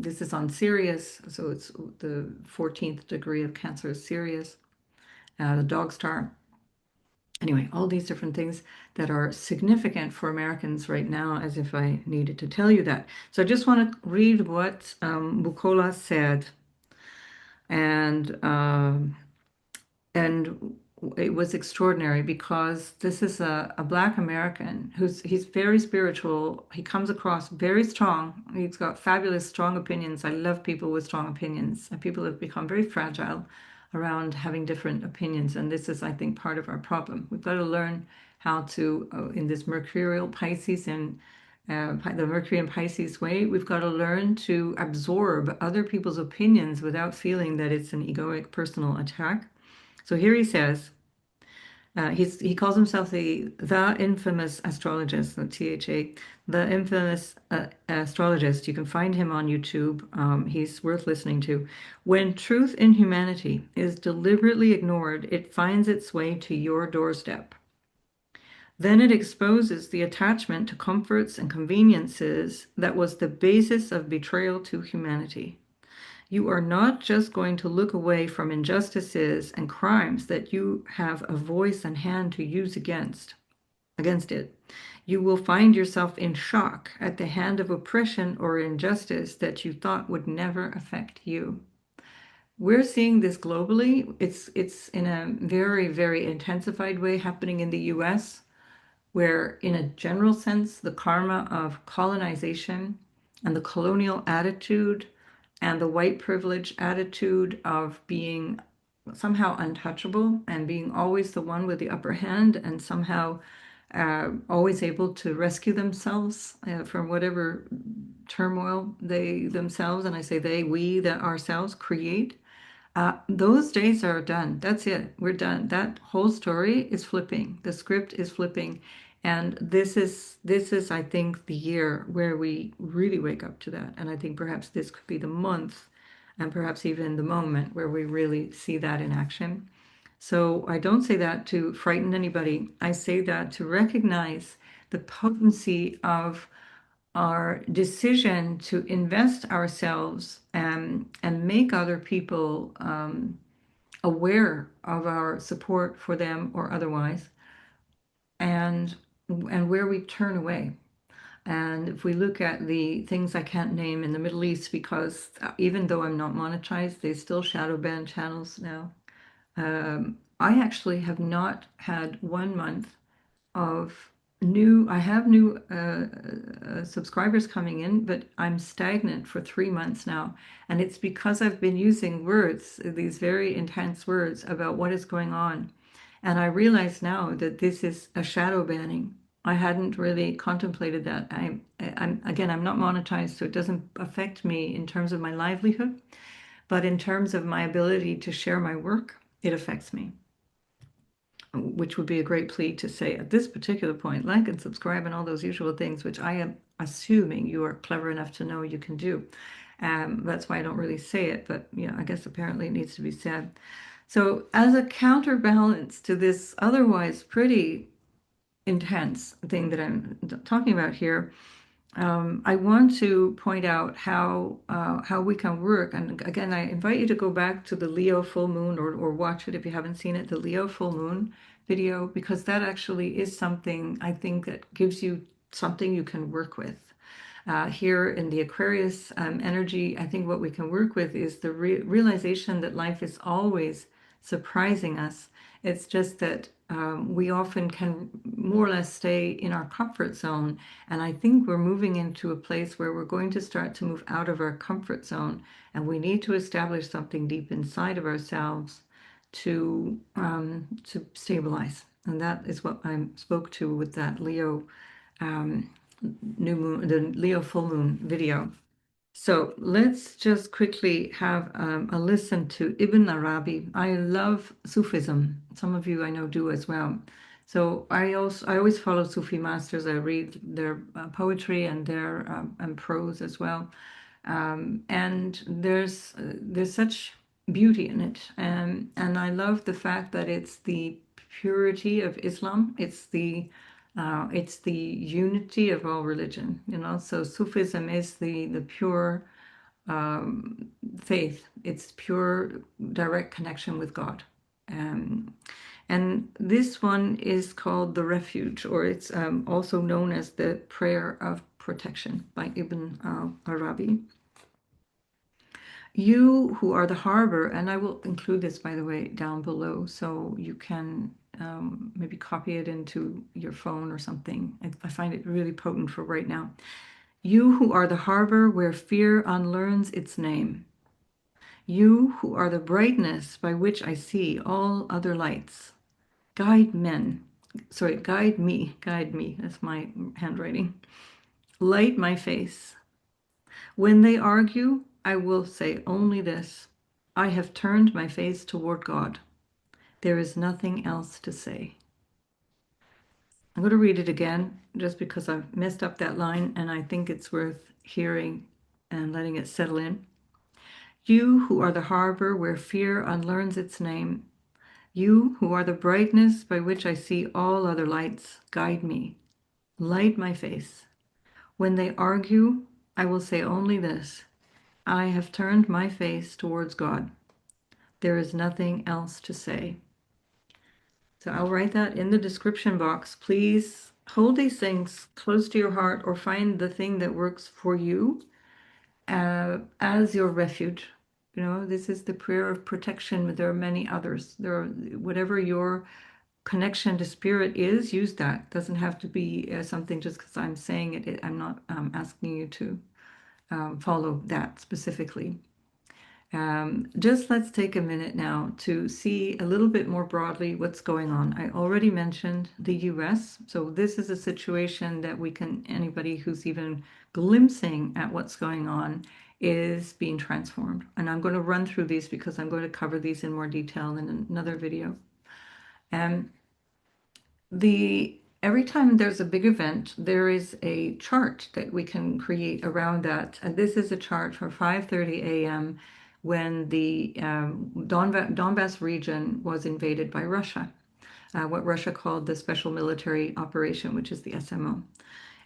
This is on Sirius, so it's the 14th degree of Cancer is Sirius, the dog star. Anyway, all these different things that are significant for Americans right now, as if I needed to tell you that. So I just want to read what Bukola said. And it was extraordinary because this is a Black American he's very spiritual. He comes across very strong. He's got fabulous, strong opinions. I love people with strong opinions. And people have become very fragile around having different opinions. And this is, I think, part of our problem. We've got to learn how to, in this mercurial Pisces and the Mercury in Pisces way, we've got to learn to absorb other people's opinions without feeling that it's an egoic personal attack. So here he says, he calls himself the infamous astrologist, the THA, the infamous astrologist. You can find him on YouTube. He's worth listening to. When truth in humanity is deliberately ignored, it finds its way to your doorstep. Then it exposes the attachment to comforts and conveniences that was the basis of betrayal to humanity. You are not just going to look away from injustices and crimes that you have a voice and hand to use against it. You will find yourself in shock at the hand of oppression or injustice that you thought would never affect you. We're seeing this globally. It's in a very, very intensified way happening in the US, where in a general sense, the karma of colonization and the colonial attitude and the white privilege attitude of being somehow untouchable and being always the one with the upper hand and somehow always able to rescue themselves from whatever turmoil they themselves, and I say they, we, that ourselves create. Those days are done. That's it. We're done. That whole story is flipping. The script is flipping. And this is, I think, the year where we really wake up to that. And I think perhaps this could be the month and perhaps even the moment where we really see that in action. So I don't say that to frighten anybody. I say that to recognize the potency of our decision to invest ourselves and make other people aware of our support for them or otherwise, and where we turn away. And if we look at the things I can't name in the Middle East, because even though I'm not monetized, they still shadow ban channels now. I actually have not had 1 month of I have new subscribers coming in, but I'm stagnant for 3 months now. And it's because I've been using words, these very intense words about what is going on. And I realize now that this is a shadow banning. I hadn't really contemplated that. I'm not monetized, so it doesn't affect me in terms of my livelihood, but in terms of my ability to share my work, it affects me, which would be a great plea to say at this particular point, like and subscribe and all those usual things, which I am assuming you are clever enough to know you can do. That's why I don't really say it, but I guess apparently it needs to be said. So as a counterbalance to this otherwise pretty intense thing that I'm talking about here, I want to point out how we can work. And again, I invite you to go back to the Leo full moon or watch it if you haven't seen it, the Leo full moon video, because that actually is something I think that gives you something you can work with. Here in the Aquarius energy, I think what we can work with is the realization that life is always surprising us. It's just that we often can more or less stay in our comfort zone. And I think we're moving into a place where we're going to start to move out of our comfort zone. And we need to establish something deep inside of ourselves to stabilize. And that is what I spoke to with that Leo new moon, the Leo full moon video. So let's just quickly have a listen to Ibn Arabi. I love Sufism. Some of you I know do as well. So I always follow Sufi masters. I read their poetry and their and prose as well. And there's such beauty in it. And I love the fact that it's the purity of Islam. It's the unity of all religion, So Sufism is the pure faith. It's pure direct connection with God. And this one is called the Refuge, or it's also known as the Prayer of Protection by Ibn Arabi. You who are the harbor, and I will include this, by the way, down below, so you can maybe copy it into your phone or something. I find it really potent for right now. You who are the harbor where fear unlearns its name. You who are the brightness by which I see all other lights. Guide me. That's my handwriting. Light my face. When they argue, I will say only this: I have turned my face toward God. There is nothing else to say. I'm going to read it again just because I've messed up that line and I think it's worth hearing and letting it settle in. You who are the harbor where fear unlearns its name, you who are the brightness by which I see all other lights, guide me. Light my face. When they argue, I will say only this: I have turned my face towards God. There is nothing else to say. So I'll write that in the description box. Please hold these things close to your heart or find the thing that works for you as your refuge. You know, this is the prayer of protection, but there are many others. There are, whatever your connection to spirit is, use that. Doesn't have to be something just because I'm saying it. I'm not asking you to follow that specifically. Just let's take a minute now to see a little bit more broadly what's going on. I already mentioned the US. So this is a situation that we can, anybody who's even glimpsing at what's going on is being transformed. And I'm going to run through these because I'm going to cover these in more detail in another video. Um, every time there's a big event, there is a chart that we can create around that. And this is a chart for 5:30 a.m. when the Donbass region was invaded by Russia, what Russia called the Special Military Operation, which is the SMO.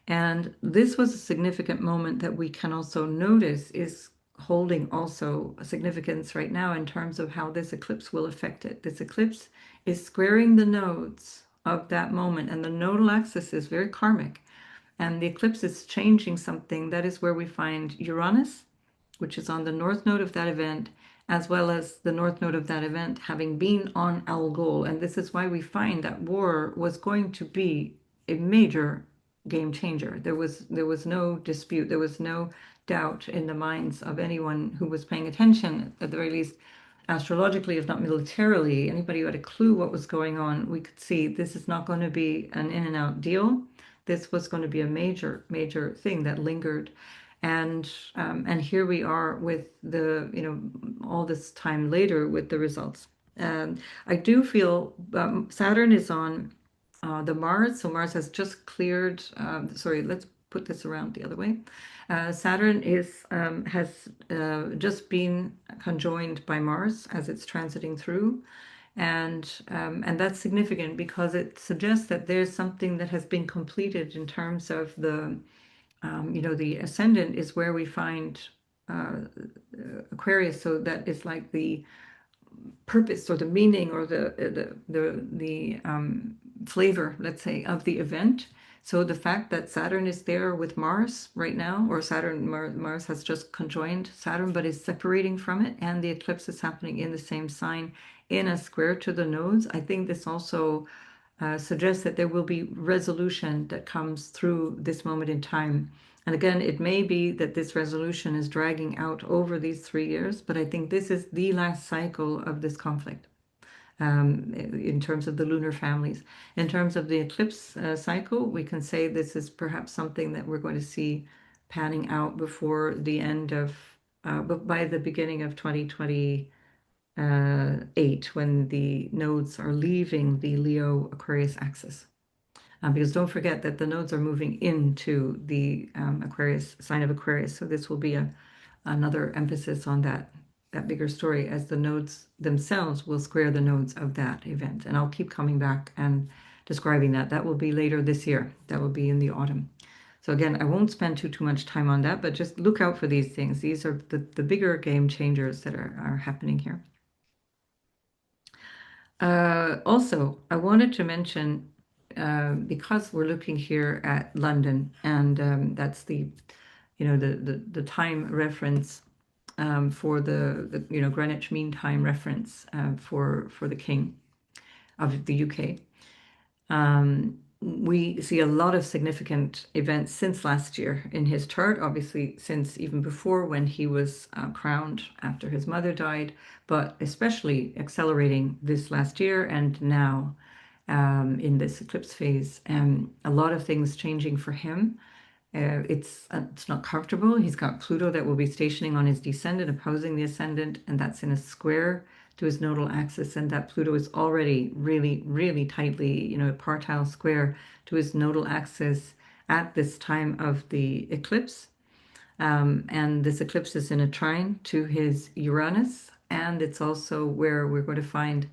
And this was a significant moment that we can also notice is holding also a significance right now in terms of how this eclipse will affect it. This eclipse is squaring the nodes of that moment, and the nodal axis is very karmic. And the eclipse is changing something. That is where we find Uranus, which is on the north node of that event, as well as the north node of that event having been on Algol. And this is why we find that war was going to be a major game changer. There was no dispute, there was no doubt in the minds of anyone who was paying attention, at the very least astrologically, if not militarily. Anybody who had a clue what was going on, we could see this is not going to be an in and out deal. This was going to be a major, major thing that lingered. And here we are with the, all this time later with the results. I do feel Saturn is on the Mars. So Mars has just cleared, sorry, let's put this around the other way. Saturn has just been conjoined by Mars as it's transiting through. And that's significant because it suggests that there's something that has been completed in terms of the ascendant is where we find uh, Aquarius. So that is like the purpose or the meaning or the flavor, let's say, of the event. So the fact that Saturn is there with Mars right now, or Mars has just conjoined Saturn, but is separating from it, and the eclipse is happening in the same sign in a square to the nodes. I think this also suggests that there will be resolution that comes through this moment in time. And again, it may be that this resolution is dragging out over these 3 years, but I think this is the last cycle of this conflict in terms of the lunar families. In terms of the eclipse cycle, we can say this is perhaps something that we're going to see panning out before the end of, but by the beginning of 2028, when the nodes are leaving the Leo Aquarius axis. Because don't forget that the nodes are moving into the Aquarius sign of Aquarius. So this will be another emphasis on that bigger story, as the nodes themselves will square the nodes of that event. And I'll keep coming back and describing that. That will be later this year. That will be in the autumn. So again, I won't spend too much time on that, but just look out for these things. These are the bigger game changers that are happening here. Also, I wanted to mention, because we're looking here at London, and that's the time reference for the Greenwich Mean Time reference for the King of the UK. We see a lot of significant events since last year in his chart, obviously since even before when he was crowned after his mother died, but especially accelerating this last year and now in this eclipse phase. A lot of things changing for him. It's not comfortable. He's got Pluto that will be stationing on his descendant, opposing the ascendant, and that's in a square to his nodal axis. And that Pluto is already really, really tightly, a partile square to his nodal axis at this time of the eclipse. And this eclipse is in a trine to his Uranus, and it's also where we're going to find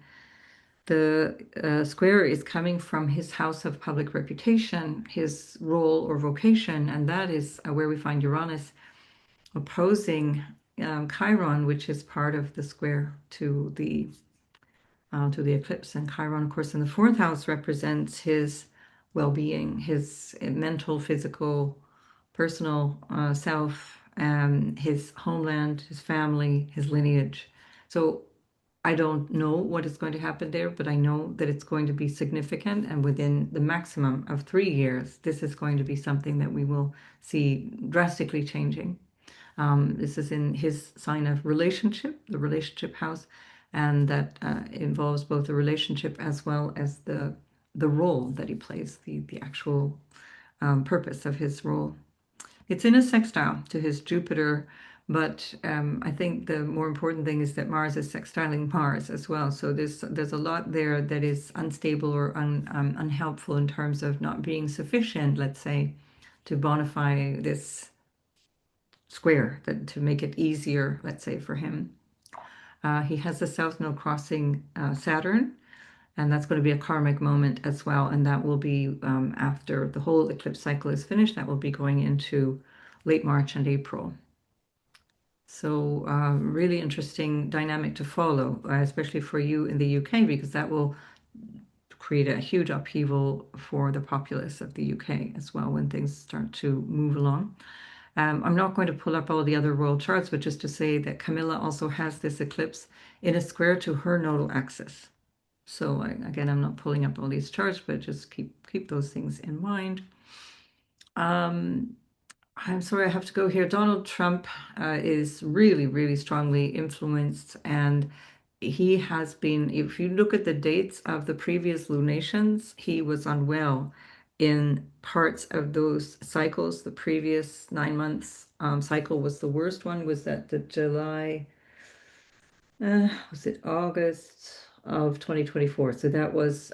the square is coming from his house of public reputation, his role or vocation, and that is where we find Uranus opposing Chiron, which is part of the square to the eclipse. And Chiron, of course, in the fourth house represents his well-being, his mental, physical, personal self, his homeland, his family, his lineage. So I don't know what is going to happen there, but I know that it's going to be significant. And within the maximum of 3 years, this is going to be something that we will see drastically changing. This is in his sign of relationship, the relationship house, and that involves both the relationship as well as the role that he plays, the actual purpose of his role. It's in a sextile to his Jupiter, but I think the more important thing is that Mars is sextiling Mars as well. So there's a lot there that is unstable or unhelpful in terms of not being sufficient, let's say, to bonify this square, that to make it easier, let's say, for him. He has the South Node crossing Saturn, and that's going to be a karmic moment as well. And that will be after the whole eclipse cycle is finished. That will be going into late March and April. So really interesting dynamic to follow, especially for you in the UK, because that will create a huge upheaval for the populace of the UK as well when things start to move along. I'm not going to pull up all the other world charts, but just to say that Camilla also has this eclipse in a square to her nodal axis. So again, I'm not pulling up all these charts, but just keep those things in mind. I'm sorry, I have to go here. Donald Trump is really, really strongly influenced, and he has been, if you look at the dates of the previous lunations, he was unwell in parts of those cycles. The previous 9 months cycle was the worst one, was that the July, was it August of 2024? So that was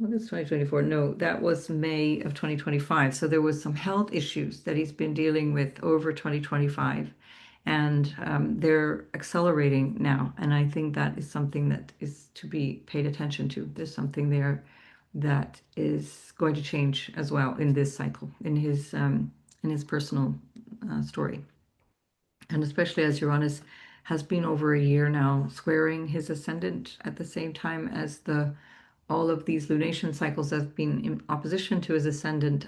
August 2024. No, that was May of 2025. So there was some health issues that he's been dealing with over 2025, and they're accelerating now. And I think that is something that is to be paid attention to. There's something there that is going to change as well in this cycle, in his personal story, and especially as Uranus has been over a year now squaring his ascendant at the same time as the all of these lunation cycles have been in opposition to his ascendant,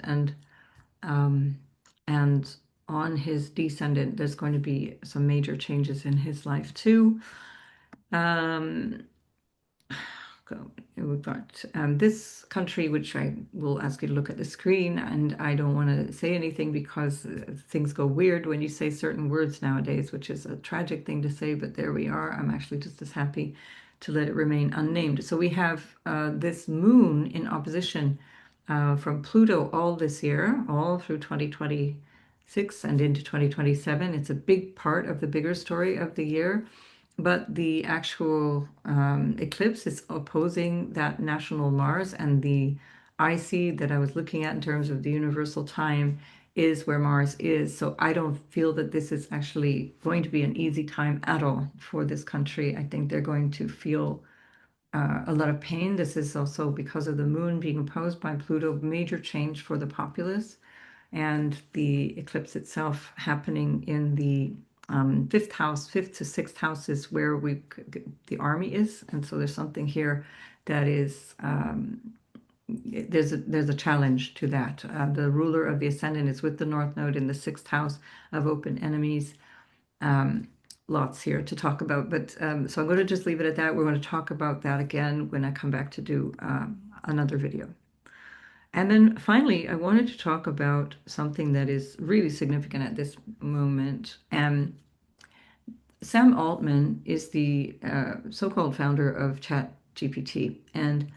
um, and on his descendant, there's going to be some major changes in his life too. Um, We've got this country, which I will ask you to look at the screen, and I don't want to say anything because things go weird when you say certain words nowadays, which is a tragic thing to say, but there we are. I'm actually just as happy to let it remain unnamed. So we have this moon in opposition from Pluto all this year, all through 2026 and into 2027. It's a big part of the bigger story of the year. But the actual eclipse is opposing that national Mars, and the IC that I was looking at in terms of the universal time is where Mars is. So I don't feel that this is actually going to be an easy time at all for this country. I think they're going to feel a lot of pain. This is also because of the moon being opposed by Pluto, major change for the populace, and the eclipse itself happening in the fifth house, fifth to sixth house is where the army is, and so there's something here that is there's a challenge to that. The ruler of the ascendant is with the North Node in the sixth house of open enemies. Lots here to talk about, but so I'm going to just leave it at that. We're going to talk about that again when I come back to do another video. And then finally, I wanted to talk about something that is really significant at this moment. Sam Altman is the so-called founder of ChatGPT, and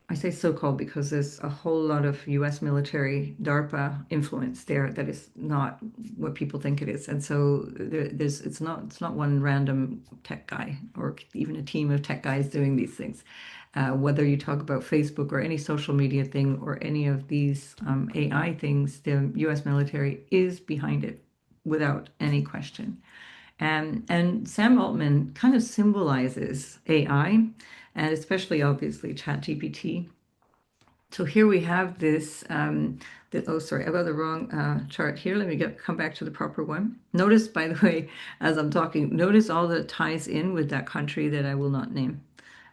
I say so-called because there's a whole lot of US military DARPA influence there that is not what people think it is. And so there's it's not one random tech guy or even a team of tech guys doing these things. Whether you talk about Facebook or any social media thing or any of these AI things, the US military is behind it without any question. And Sam Altman kind of symbolizes AI, and especially obviously ChatGPT. So here we have this, oh, sorry, I got the wrong chart here. Let me come back to the proper one. Notice, by the way, as I'm talking, notice all that ties in with that country that I will not name.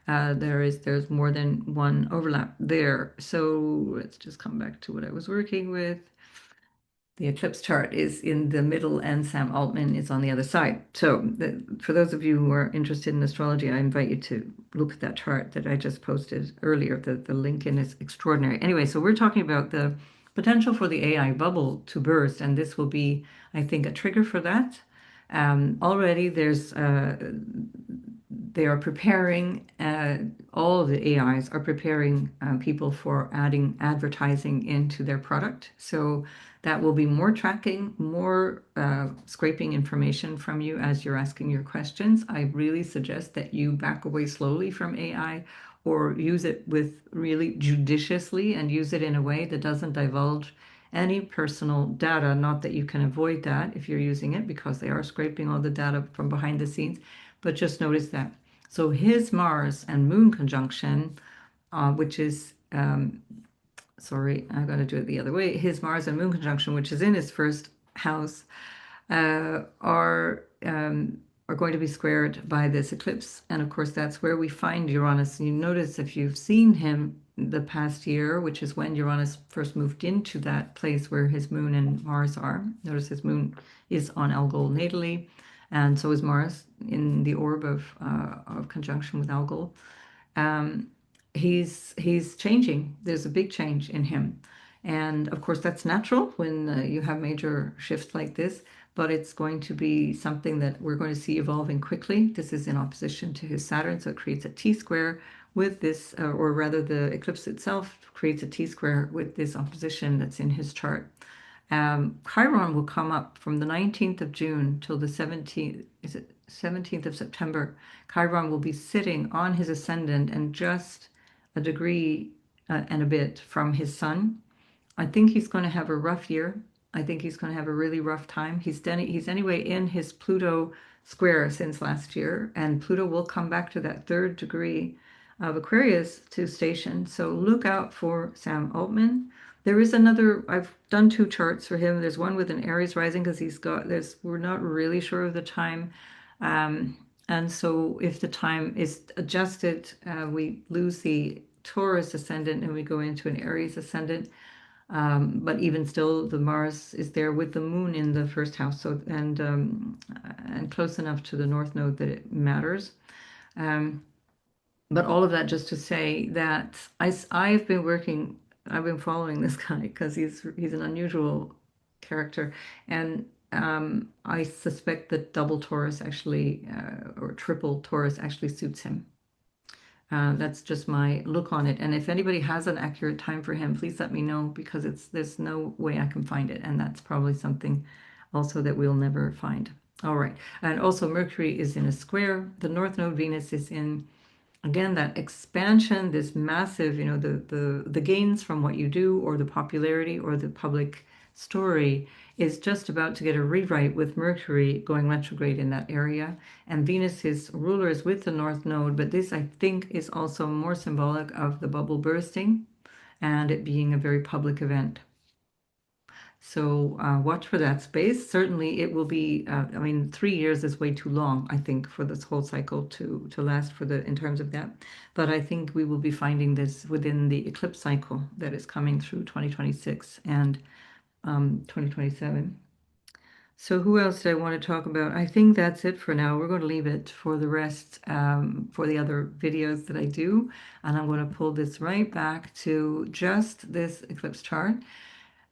There's more than one overlap there. So let's just come back to what I was working with. The eclipse chart is in the middle and Sam Altman is on the other side. So for those of you who are interested in astrology, I invite you to look at that chart that I just posted earlier. The link in is extraordinary. Anyway, so we're talking about the potential for the AI bubble to burst, and this will be, I think, a trigger for that. Already they are preparing, all of the AIs are preparing people for adding advertising into their product. So that will be more tracking, more scraping information from you as you're asking your questions. I really suggest that you back away slowly from AI or use it with really judiciously and use it in a way that doesn't divulge any personal data. Not that you can avoid that if you're using it because they are scraping all the data from behind the scenes, but just notice that. So his Mars and Moon conjunction, which is sorry, I got to do it the other way. His Mars and Moon conjunction, which is in his first house, uh, are um, are going to be squared by this eclipse, and of course that's where we find Uranus. And you notice if you've seen him the past year, which is when Uranus first moved into that place where his Moon and Mars are. Notice his Moon is on Algol natally, and so is Mars in the orb of conjunction with Algol. um, he's changing. There's a big change in him, and of course that's natural when you have major shifts like this. But it's going to be something that we're going to see evolving quickly. This is in opposition to his Saturn, so it creates a T square with this, or rather, the eclipse itself creates a T square with this opposition that's in his chart. Chiron will come up from the 19th of June till the 17th, is it 17th of September? Chiron will be sitting on his ascendant and just a degree and a bit from his sun. I think he's going to have a rough year. I think he's going to have a really rough time. He's anyway in his Pluto square since last year, and Pluto will come back to that third degree of Aquarius to station. So look out for Sam Altman. There is another, I've done two charts for him. There's one with an Aries rising because we're not really sure of the time. And so if the time is adjusted, we lose the Taurus ascendant and we go into an Aries ascendant. But even still, the Mars is there with the Moon in the first house, so and close enough to the North Node that it matters. Um, but all of that just to say that I've been following this guy because he's an unusual character, and I suspect that double Taurus actually or triple Taurus actually suits him. That's just my look on it. And if anybody has an accurate time for him, please let me know because there's no way I can find it. And that's probably something also that we'll never find. All right. And also Mercury is in a square. The North Node Venus is in, again, that expansion, this massive, the gains from what you do or the popularity or the public story is just about to get a rewrite with Mercury going retrograde in that area. And Venus is ruler is with the North Node, but this I think is also more symbolic of the bubble bursting and it being a very public event. So watch for that space. Certainly, it will be. I mean, 3 years is way too long, I think, for this whole cycle to last in terms of that. But I think we will be finding this within the eclipse cycle that is coming through 2026 and 2027. So who else did I want to talk about? I think that's it for now. We're going to leave it for the rest for the other videos that I do, and I'm going to pull this right back to just this eclipse chart.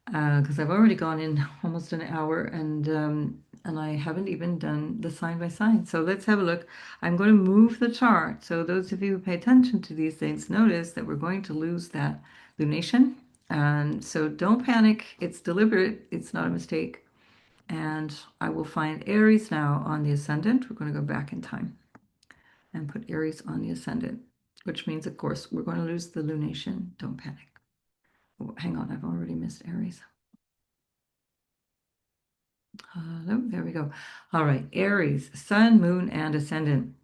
because I've already gone in almost an hour and I haven't even done the sign by sign. So let's have a look. I'm going to move the chart. So those of you who pay attention to these things notice that we're going to lose that lunation. And so don't panic. It's deliberate. It's not a mistake. And I will find Aries now on the ascendant. We're going to go back in time and put Aries on the ascendant, which means, of course, we're going to lose the lunation. Don't panic. Oh, hang on, I've already missed Aries. Hello, there we go. All right, Aries, Sun, Moon, and Ascendant.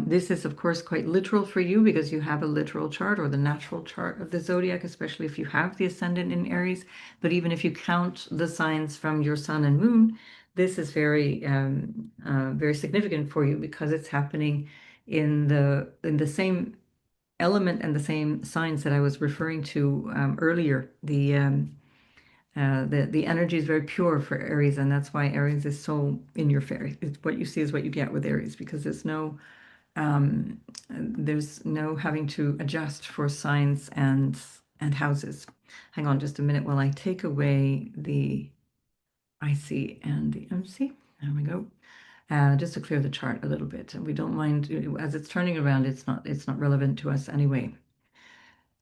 This is, of course, quite literal for you because you have a literal chart or the natural chart of the zodiac, especially if you have the ascendant in Aries. But even if you count the signs from your Sun and Moon, this is very significant for you because it's happening in the same element and the same signs that I was referring to earlier. The energy is very pure for Aries, and that's why Aries is so in your face. It's what you see is what you get with Aries because there's no having to adjust for signs and houses. Hang on just a minute while I take away the IC and the MC. There we go. Just to clear the chart a little bit, and we don't mind as it's turning around. It's not relevant to us anyway.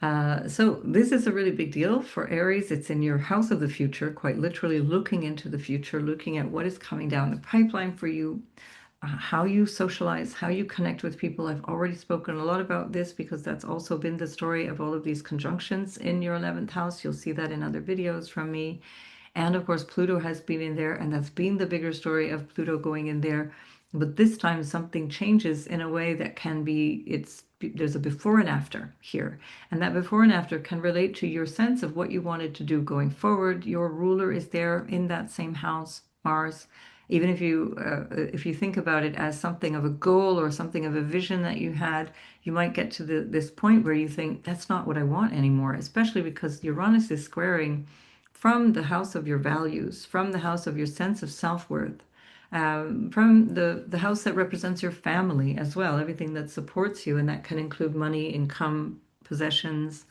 So this is a really big deal for Aries. It's in your house of the future, quite literally looking into the future, looking at what is coming down the pipeline for you, how you socialize, how you connect with people. I've already spoken a lot about this because that's also been the story of all of these conjunctions in your 11th house. You'll see that in other videos from me. And of course, Pluto has been in there, and that's been the bigger story of Pluto going in there. But this time, something changes in a way that can be, there's a before and after here. And that before and after can relate to your sense of what you wanted to do going forward. Your ruler is there in that same house, Mars. Even if you think about it as something of a goal or something of a vision that you had, you might get to this point where you think that's not what I want anymore, especially because Uranus is squaring from the house of your values, from the house of your sense of self-worth, from the house that represents your family as well, everything that supports you, and that can include money, income, possessions,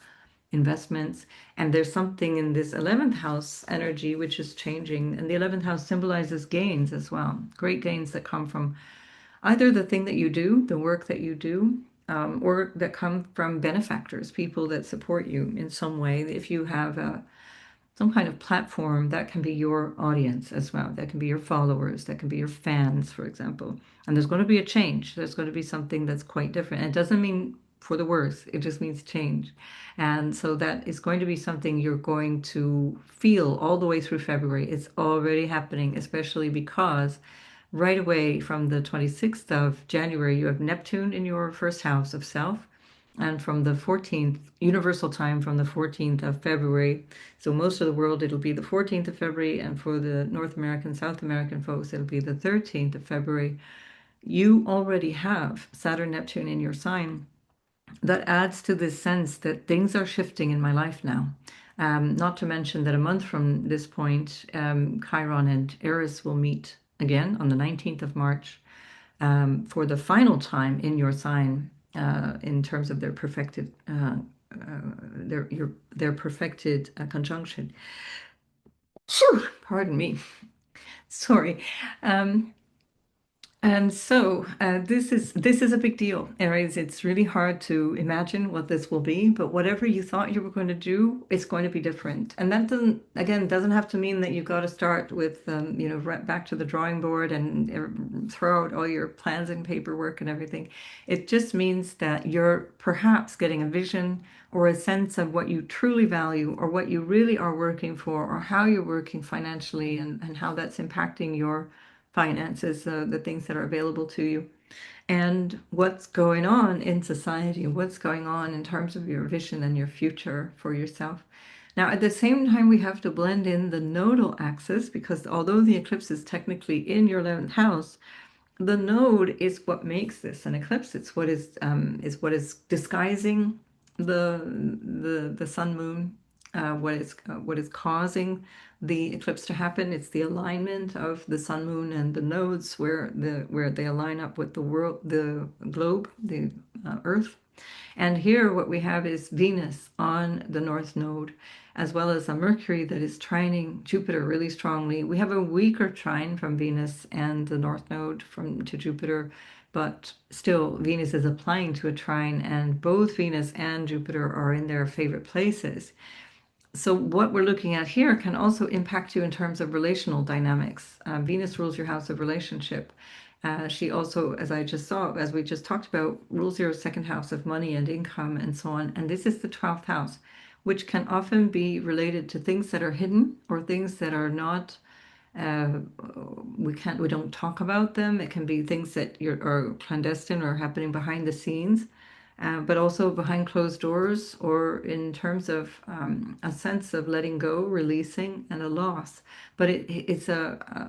investments. And there's something in this 11th house energy which is changing. And the 11th house symbolizes gains as well, great gains that come from either the thing that you do, the work that you do, or that come from benefactors, people that support you in some way. If you have some kind of platform, that can be your audience as well. That can be your followers, that can be your fans, for example. And there's going to be a change. There's going to be something that's quite different. And it doesn't mean for the worse, it just means change. And so that is going to be something you're going to feel all the way through February. It's already happening, especially because right away from the 26th of January, you have Neptune in your first house of self. And from the 14th, universal time from the 14th of February. So most of the world, it'll be the 14th of February. And for the North American, South American folks, it'll be the 13th of February. You already have Saturn, Neptune in your sign. That adds to this sense that things are shifting in my life now. Not to mention that a month from this point, Chiron and Eris will meet again on the 19th of March for the final time in your sign in terms of their perfected their perfected conjunction. Pardon me. Sorry. Um, and so this is a big deal, Aries. It's really hard to imagine what this will be, but whatever you thought you were going to do, it's going to be different. And that doesn't have to mean that you've got to start with right back to the drawing board and throw out all your plans and paperwork and everything. It just means that you're perhaps getting a vision or a sense of what you truly value or what you really are working for or how you're working financially and how that's impacting your finances, the things that are available to you, and what's going on in society, what's going on in terms of your vision and your future for yourself. Now, at the same time, we have to blend in the nodal axis because although the eclipse is technically in your 11th house, the node is what makes this an eclipse. It's what is disguising the sun moon, what is causing the eclipse to happen. It's the alignment of the sun moon and the nodes where they align up with the world, the globe, the Earth. And here, what we have is Venus on the North Node, as well as a Mercury that is trining Jupiter really strongly. We have a weaker trine from Venus and the North Node from to Jupiter, but still, Venus is applying to a trine, and both Venus and Jupiter are in their favorite places. So what we're looking at here can also impact you in terms of relational dynamics. Venus rules your house of relationship. She also, as I just saw, as we just talked about, rules your second house of money and income and so on. And this is the 12th house, which can often be related to things that are hidden or things that are not, uh, we don't talk about them. It can be things that are clandestine or happening behind the scenes, but also behind closed doors, or in terms of a sense of letting go, releasing, and a loss. But it's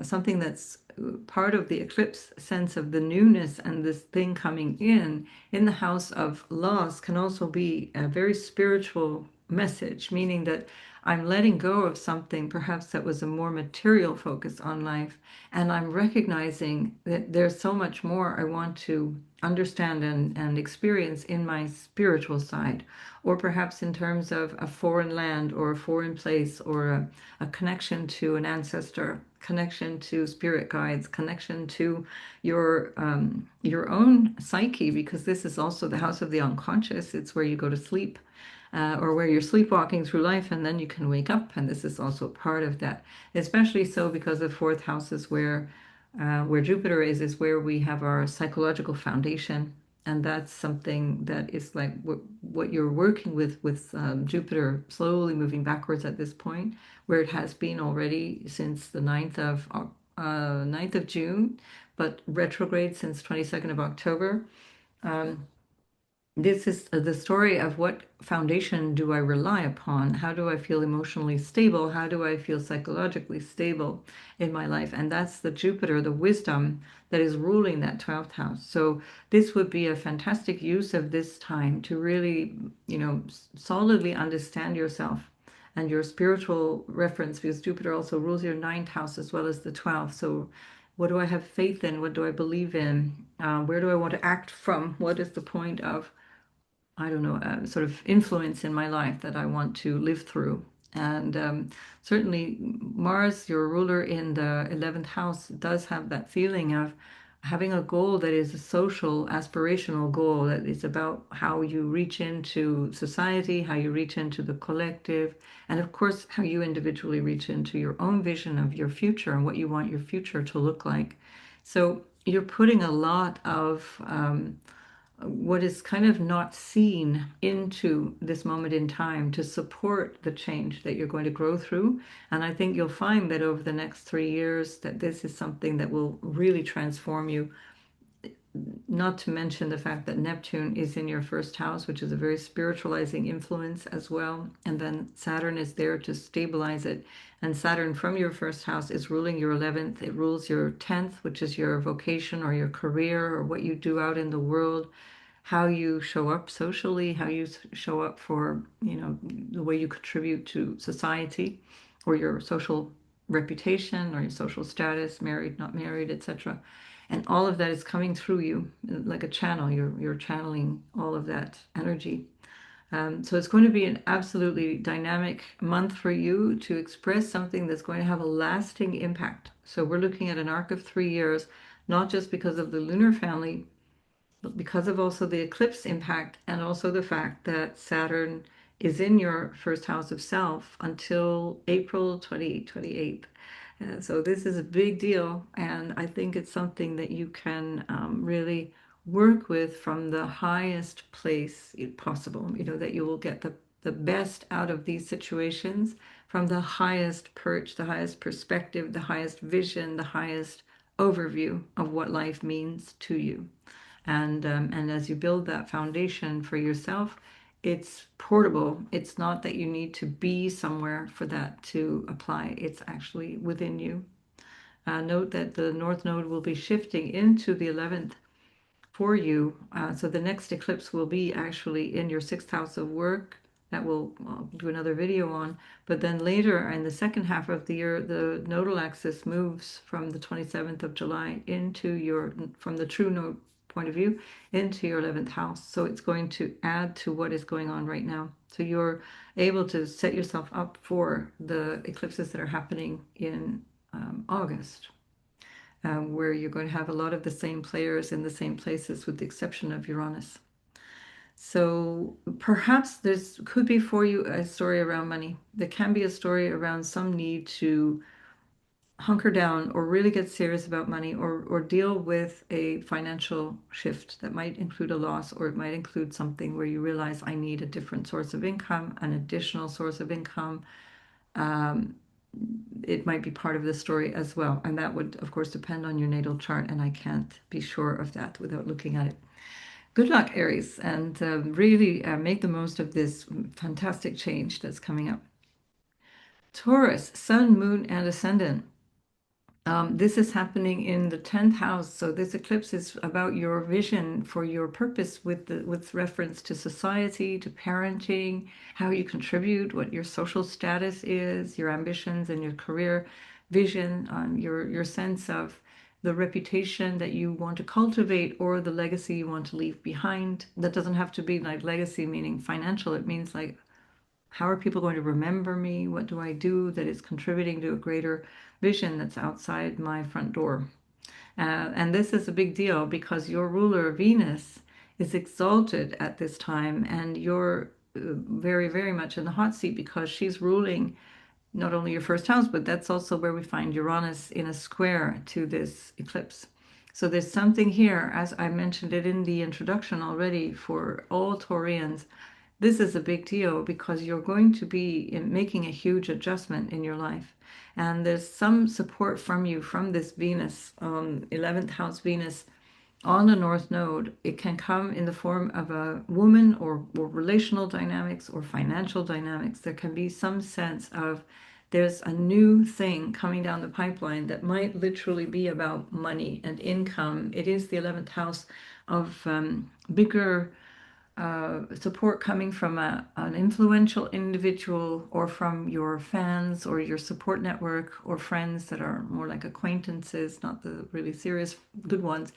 something that's part of the eclipse sense of the newness, and this thing coming in the house of loss can also be a very spiritual message, meaning that I'm letting go of something perhaps that was a more material focus on life, and I'm recognizing that there's so much more I want to understand and experience in my spiritual side, or perhaps in terms of a foreign land or a foreign place, or a connection to an ancestor, connection to spirit guides, connection to your own psyche, because this is also the house of the unconscious. It's where you go to sleep, or where you're sleepwalking through life, and then you can wake up. And this is also part of that, especially so because the fourth house is where Jupiter is where we have our psychological foundation. And that's something that is like what you're working with Jupiter slowly moving backwards at this point, where it has been already since the 9th of June, but retrograde since 22nd of October. Um, this is the story of what foundation do I rely upon? How do I feel emotionally stable? How do I feel psychologically stable in my life? And that's the Jupiter, the wisdom that is ruling that 12th house. So this would be a fantastic use of this time to really, solidly understand yourself and your spiritual reference, because Jupiter also rules your ninth house as well as the 12th. So what do I have faith in? What do I believe in? Where do I want to act from? What is the point of, I don't know, sort of influence in my life that I want to live through? And certainly, Mars, your ruler in the 11th house, does have that feeling of having a goal that is a social, aspirational goal, that is about how you reach into society, how you reach into the collective, and of course, how you individually reach into your own vision of your future and what you want your future to look like. So you're putting a lot of what is kind of not seen into this moment in time to support the change that you're going to grow through. And I think you'll find that over the next 3 years that this is something that will really transform you, not to mention the fact that Neptune is in your first house, which is a very spiritualizing influence as well. And then Saturn is there to stabilize it. And Saturn from your first house is ruling your 11th. It rules your 10th, which is your vocation or your career or what you do out in the world, how you show up socially, how you show up for, the way you contribute to society, or your social reputation or your social status, married, not married, etc. And all of that is coming through you like a channel. You're channeling all of that energy. So it's going to be an absolutely dynamic month for you to express something that's going to have a lasting impact. So we're looking at an arc of 3 years, not just because of the lunar family, but because of also the eclipse impact, and also the fact that Saturn is in your first house of self until April 2028. So this is a big deal, and I think it's something that you can really work with from the highest place possible, that you will get the best out of these situations from the highest perch, the highest perspective, the highest vision, the highest overview of what life means to you. And as you build that foundation for yourself, it's portable. It's not that you need to be somewhere for that to apply. It's actually within you. Note that the North Node will be shifting into the 11th for you. So the next eclipse will be actually in your sixth house of work. That I'll do another video on. But then later in the second half of the year, the nodal axis moves from the 27th of July from the true node point of view into your 11th house. So it's going to add to what is going on right now. So you're able to set yourself up for the eclipses that are happening in August, where you're going to have a lot of the same players in the same places, with the exception of Uranus. So perhaps this could be for you a story around money. There can be a story around some need to hunker down or really get serious about money, or deal with a financial shift that might include a loss, or it might include something where you realize I need a different source of income, an additional source of income. Um, it might be part of the story as well. And that would, of course, depend on your natal chart, and I can't be sure of that without looking at it. Good luck, Aries, and really make the most of this fantastic change that's coming up. Taurus, Sun, Moon, and Ascendant. This is happening in the 10th house. So this eclipse is about your vision for your purpose with reference to society, to parenting, how you contribute, what your social status is, your ambitions and your career vision, your sense of the reputation that you want to cultivate, or the legacy you want to leave behind. That doesn't have to be like legacy meaning financial. It means like, how are people going to remember me? What do I do that is contributing to a greater vision that's outside my front door? And this is a big deal because your ruler, Venus, is exalted at this time, and you're very, very much in the hot seat because she's ruling not only your first house, but that's also where we find Uranus in a square to this eclipse. So there's something here, as I mentioned it in the introduction already, for all Taurians. This is a big deal because you're going to be making a huge adjustment in your life. And there's some support from you from this Venus, 11th house Venus on the North Node. It can come in the form of a woman, or relational dynamics, or financial dynamics. There can be some sense of there's a new thing coming down the pipeline that might literally be about money and income. It is the 11th house of bigger support coming from an influential individual, or from your fans, or your support network, or friends that are more like acquaintances, not the really serious good ones.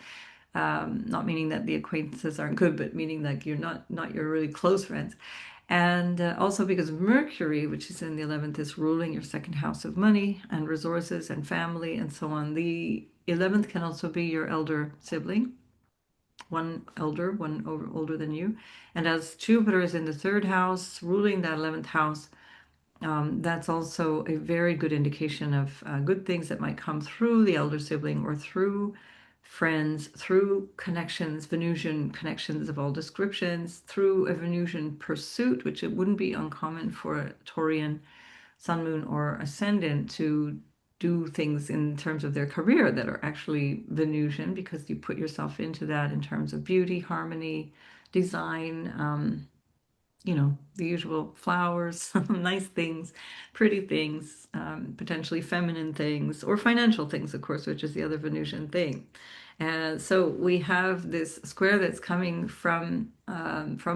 Not meaning that the acquaintances aren't good, but meaning like you're not your really close friends. And also because Mercury, which is in the 11th, is ruling your second house of money and resources and family and so on. The 11th can also be your elder sibling, one elder, one older than you. And as Jupiter is in the third house, ruling that 11th house, that's also a very good indication of good things that might come through the elder sibling, or through friends, through connections, Venusian connections of all descriptions, through a Venusian pursuit, which it wouldn't be uncommon for a Taurian sun, moon, or ascendant to do things in terms of their career that are actually Venusian, because you put yourself into that in terms of beauty, harmony, design, the usual flowers, nice things, pretty things, potentially feminine things, or financial things, of course, which is the other Venusian thing. And so we have this square that's coming from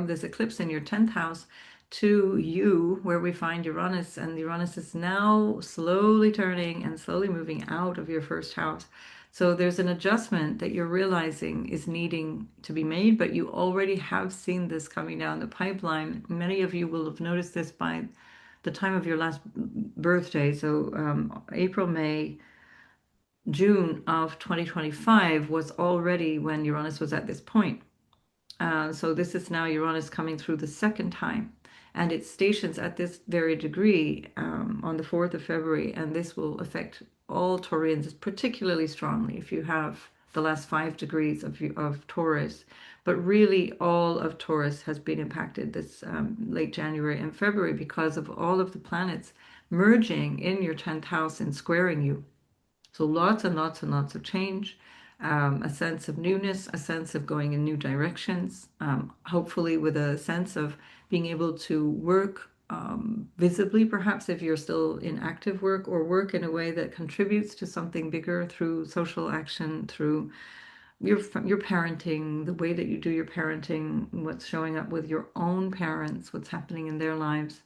this eclipse in your 10th house to you, where we find Uranus, and Uranus is now slowly turning and slowly moving out of your first house. So there's an adjustment that you're realizing is needing to be made, but you already have seen this coming down the pipeline. Many of you will have noticed this by the time of your last birthday. So April, May, June of 2025 was already when Uranus was at this point. So this is now Uranus coming through the second time, and it stations at this very degree on the 4th of February, and this will affect all Taurians particularly strongly if you have the last 5 degrees of Taurus. But really, all of Taurus has been impacted this late January and February because of all of the planets merging in your 10th house and squaring you. So lots and lots and lots of change, a sense of newness, a sense of going in new directions, hopefully with a sense of being able to work visibly, perhaps if you're still in active work, or work in a way that contributes to something bigger through social action, through your parenting, the way that you do your parenting, what's showing up with your own parents, what's happening in their lives.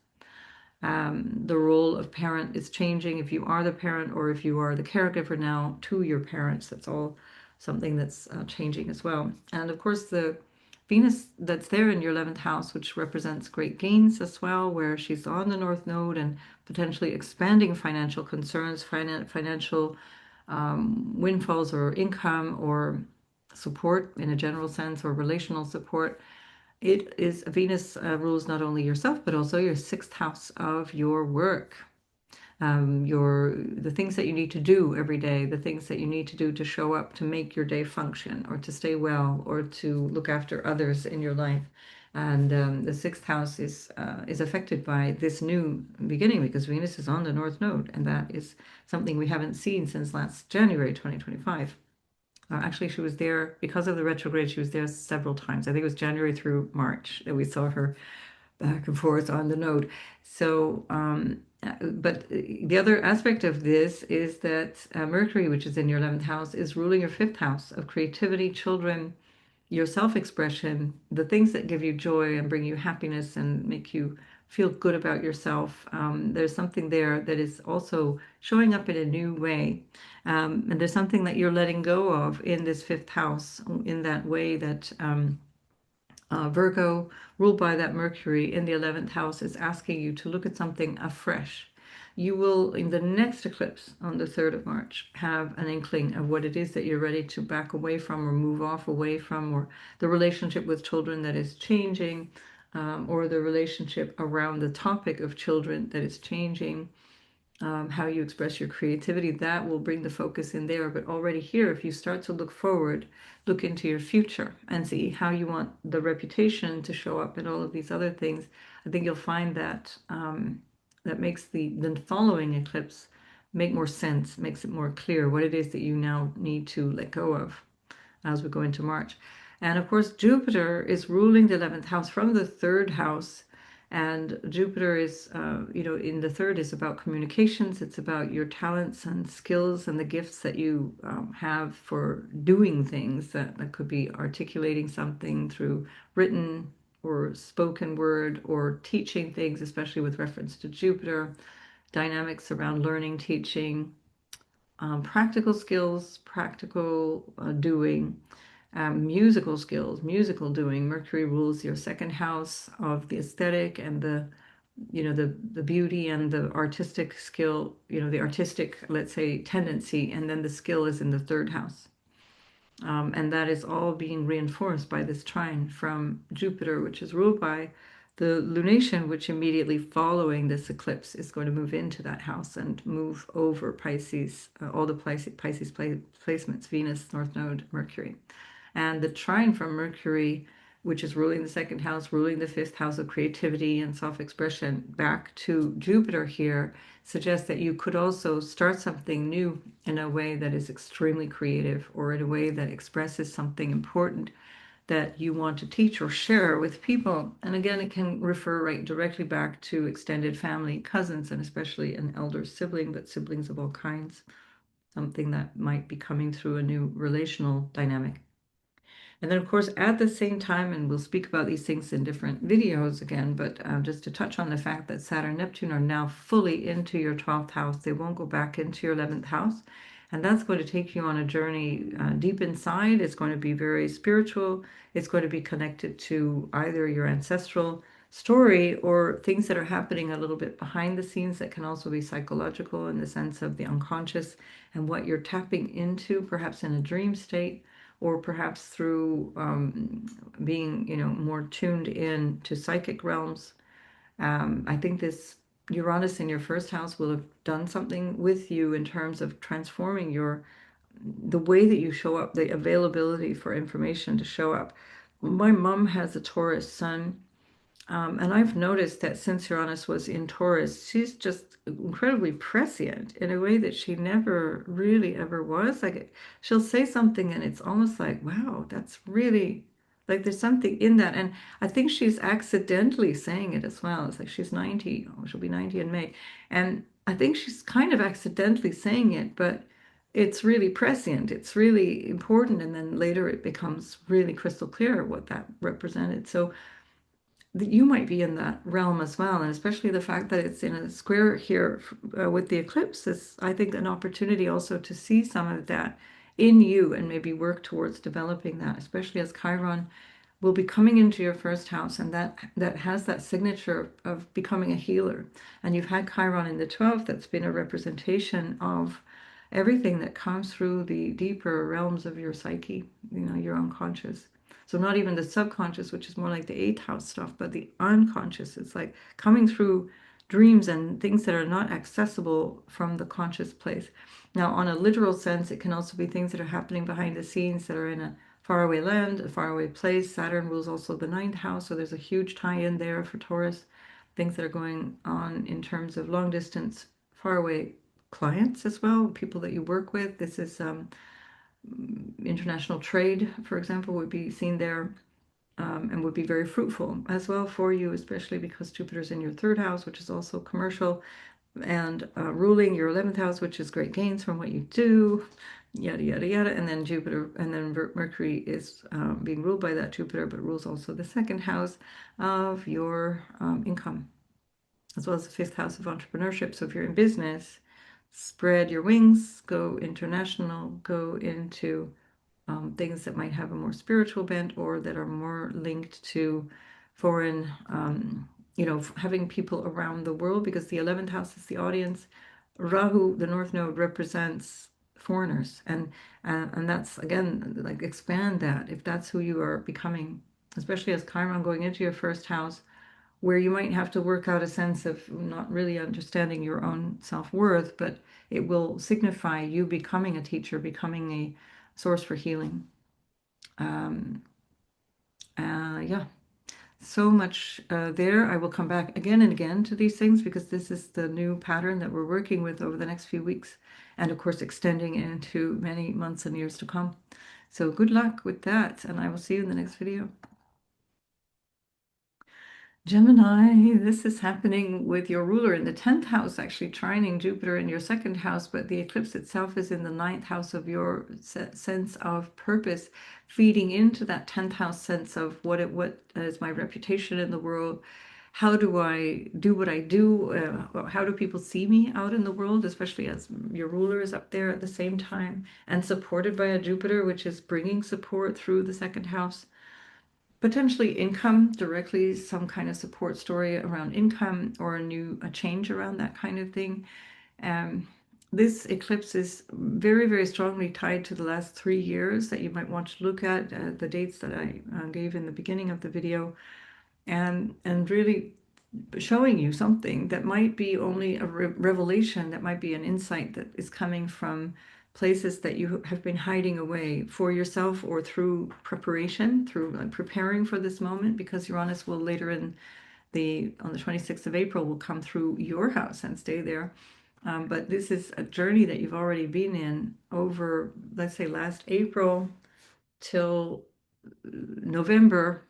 The role of parent is changing if you are the parent, or if you are the caregiver now to your parents. That's all something that's changing as well. And of course, the Venus that's there in your 11th house, which represents great gains as well, where she's on the North Node and potentially expanding financial concerns, financial windfalls or income or support in a general sense or relational support. It is Venus rules not only yourself, but also your sixth house of your work, the things that you need to do every day, the things that you need to do to show up to make your day function or to stay well or to look after others in your life. And the sixth house is affected by this new beginning because Venus is on the North Node, and that is something we haven't seen since last January 2025. Actually, she was there because of the retrograde. She was there several times. I think it was January through March that we saw her back and forth on the node. So, but the other aspect of this is that Mercury, which is in your 11th house, is ruling your fifth house of creativity, children, your self-expression, the things that give you joy and bring you happiness and make you feel good about yourself. There's something there that is also showing up in a new way. And there's something that you're letting go of in this fifth house in that way that Virgo, ruled by that Mercury in the 11th house, is asking you to look at something afresh. You will, in the next eclipse on the 3rd of March, have an inkling of what it is that you're ready to back away from or move off away from, or the relationship with children that is changing, or the relationship around the topic of children that is changing. How you express your creativity, that will bring the focus in there. But already here, if you start to look forward, look into your future and see how you want the reputation to show up and all of these other things, I think you'll find that that makes the following eclipse make more sense, makes it more clear what it is that you now need to let go of as we go into March. And of course, Jupiter is ruling the 11th house from the 3rd house. And Jupiter is, in the 3rd is about communications. It's about your talents and skills and the gifts that you have for doing things. That could be articulating something through written or spoken word or teaching things, especially with reference to Jupiter, dynamics around learning, teaching, practical skills, practical doing, musical skills, musical doing. Mercury rules your 2nd house of the aesthetic and the beauty and the artistic skill, the artistic, let's say, tendency, and then the skill is in the 3rd house. And that is all being reinforced by this trine from Jupiter, which is ruled by the lunation, which immediately following this eclipse is going to move into that house and move over Pisces, all the Pisces placements, Venus, North Node, Mercury. And the trine from Mercury, which is ruling the 2nd house, ruling the 5th house of creativity and self-expression, back to Jupiter here, suggests that you could also start something new in a way that is extremely creative or in a way that expresses something important that you want to teach or share with people. And again, it can refer right directly back to extended family, cousins, and especially an elder sibling, but siblings of all kinds, something that might be coming through a new relational dynamic. And then, of course, at the same time, and we'll speak about these things in different videos again, but just to touch on the fact that Saturn and Neptune are now fully into your 12th house. They won't go back into your 11th house. And that's going to take you on a journey deep inside. It's going to be very spiritual. It's going to be connected to either your ancestral story or things that are happening a little bit behind the scenes that can also be psychological in the sense of the unconscious and what you're tapping into, perhaps in a dream state or perhaps through being, more tuned in to psychic realms. I think this Uranus in your 1st house will have done something with you in terms of transforming the way that you show up, the availability for information to show up. My mom has a Taurus sun, and I've noticed that since Uranus was in Taurus, she's just incredibly prescient in a way that she never really ever was. Like she'll say something and it's almost like, wow, that's really like there's something in that. And I think she's accidentally saying it as well. It's like she's 90, she'll be 90 in May. And I think she's kind of accidentally saying it, but it's really prescient. It's really important. And then later it becomes really crystal clear what that represented. So you might be in that realm as well, and especially the fact that it's in a square here with the eclipse is, I think, an opportunity also to see some of that in you and maybe work towards developing that, especially as Chiron will be coming into your first house, and that has that signature of becoming a healer. And you've had Chiron in the 12th, that's been a representation of everything that comes through the deeper realms of your psyche, your unconscious. So not even the subconscious, which is more like the eighth house stuff, but the unconscious. It's like coming through dreams and things that are not accessible from the conscious place. Now, on a literal sense, it can also be things that are happening behind the scenes that are in a faraway land, a faraway place. Saturn rules also the ninth house, so there's a huge tie-in there for Taurus. Things that are going on in terms of long distance, faraway clients as well, people that you work with. This is international trade, for example, would be seen there, and would be very fruitful as well for you, especially because Jupiter's in your third house, which is also commercial, and ruling your 11th house, which is great gains from what you do, yada, yada, yada. And then Jupiter, and then Mercury is being ruled by that Jupiter, but rules also the second house of your income, as well as the fifth house of entrepreneurship. So if you're in business, spread your wings, go international, go into things that might have a more spiritual bent or that are more linked to foreign, having people around the world, because the 11th house is the audience. Rahu, the North Node, represents foreigners, and that's again like expand that if that's who you are becoming, especially as Chiron going into your first house, where you might have to work out a sense of not really understanding your own self-worth, but it will signify you becoming a teacher, becoming a source for healing. Um, yeah, so much there. I will come back again and again to these things because this is the new pattern that we're working with over the next few weeks, and of course extending into many months and years to come. So good luck with that, and I will see you in the next video. Gemini, this is happening with your ruler in the 10th house, actually trining Jupiter in your second house, but the eclipse itself is in the ninth house of your sense of purpose, feeding into that 10th house sense of what is my reputation in the world? How do I do what I do? How do people see me out in the world, especially as your ruler is up there at the same time and supported by a Jupiter, which is bringing support through the second house? Potentially income directly, some kind of support story around income or a change around that kind of thing. Um, this eclipse is very, very strongly tied to the last 3 years that you might want to look at, the dates that I gave in the beginning of the video, and really showing you something that might be only a revelation, that might be an insight that is coming from places that you have been hiding away for yourself or through preparation, through like preparing for this moment, because Uranus will later on the 26th of April will come through your house and stay there. But this is a journey that you've already been in over, let's say, last April till November,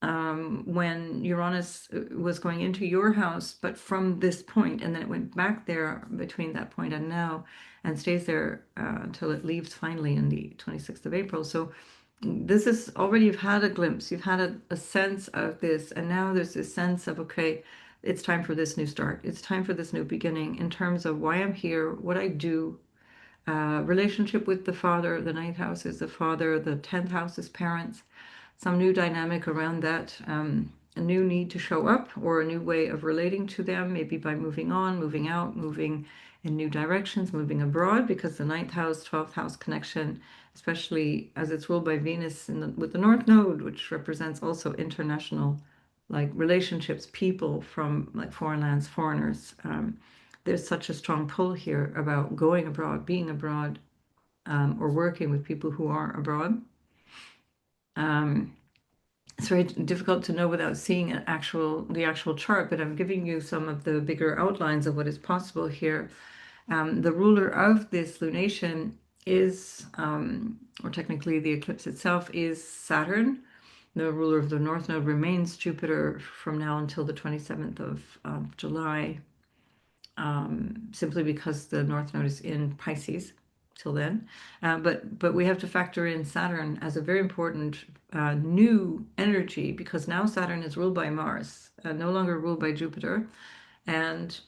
when Uranus was going into your house, but from this point, and then it went back there between that point and now, and stays there until it leaves finally in the 26th of April. So this is already, you've had a glimpse, you've had a sense of this, and now there's this sense of, okay, it's time for this new start. It's time for this new beginning in terms of why I'm here, what I do. Relationship with the father, the ninth house is the father, the 10th house is parents, some new dynamic around that, a new need to show up or a new way of relating to them, maybe by moving on, moving out, moving in new directions, moving abroad, because the ninth house, 12th house connection, especially as it's ruled by Venus with the North Node, which represents also international like relationships, people from like foreign lands, foreigners. There's such a strong pull here about going abroad, being abroad, or working with people who are abroad. It's very difficult to know without seeing the actual chart, but I'm giving you some of the bigger outlines of what is possible here. The ruler of this lunation is, or technically the eclipse itself is Saturn. The ruler of the North Node remains Jupiter from now until the 27th of July, simply because the North Node is in Pisces till then. But we have to factor in Saturn as a very important new energy, because now Saturn is ruled by Mars, no longer ruled by Jupiter. And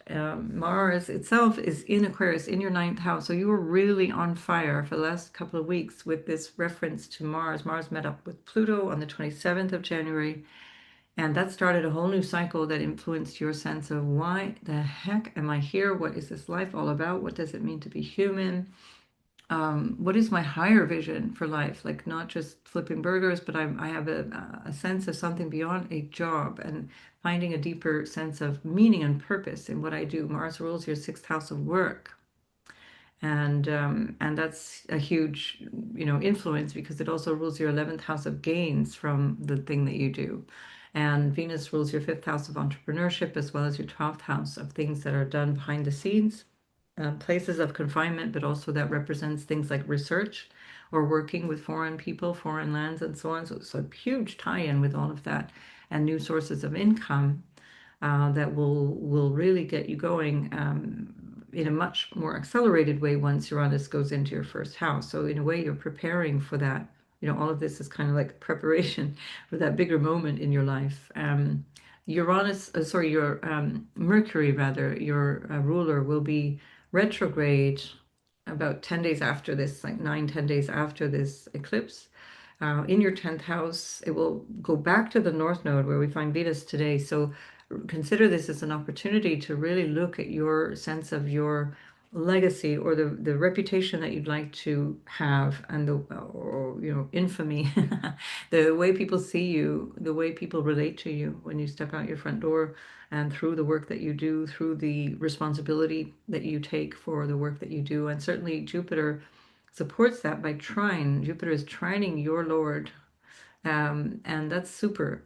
Mars itself is in Aquarius in your ninth house. So you were really on fire for the last couple of weeks with this reference to Mars. Mars met up with Pluto on the 27th of January. And that started a whole new cycle that influenced your sense of why the heck am I here? What is this life all about? What does it mean to be human? What is my higher vision for life? Like not just flipping burgers, but I have a sense of something beyond a job and finding a deeper sense of meaning and purpose in what I do. Mars rules your sixth house of work. And that's a huge, influence because it also rules your 11th house of gains from the thing that you do. And Venus rules your fifth house of entrepreneurship as well as your 12th house of things that are done behind the scenes, places of confinement, but also that represents things like research or working with foreign people, foreign lands, and so on. So it's a huge tie-in with all of that and new sources of income that will really get you going in a much more accelerated way once Uranus goes into your first house. So in a way, you're preparing for that. All of this is kind of like preparation for that bigger moment in your life. Your Mercury rather, your ruler will be retrograde about 10 days after this, like 9, 10 days after this eclipse. In your 10th house, it will go back to the North Node where we find Venus today. So consider this as an opportunity to really look at your sense of your legacy or the reputation that you'd like to have and the or infamy, the way people see you, the way people relate to you when you step out your front door and through the work that you do, through the responsibility that you take for the work that you do. And certainly Jupiter supports that by trine. Jupiter is trining your Lord, and that's super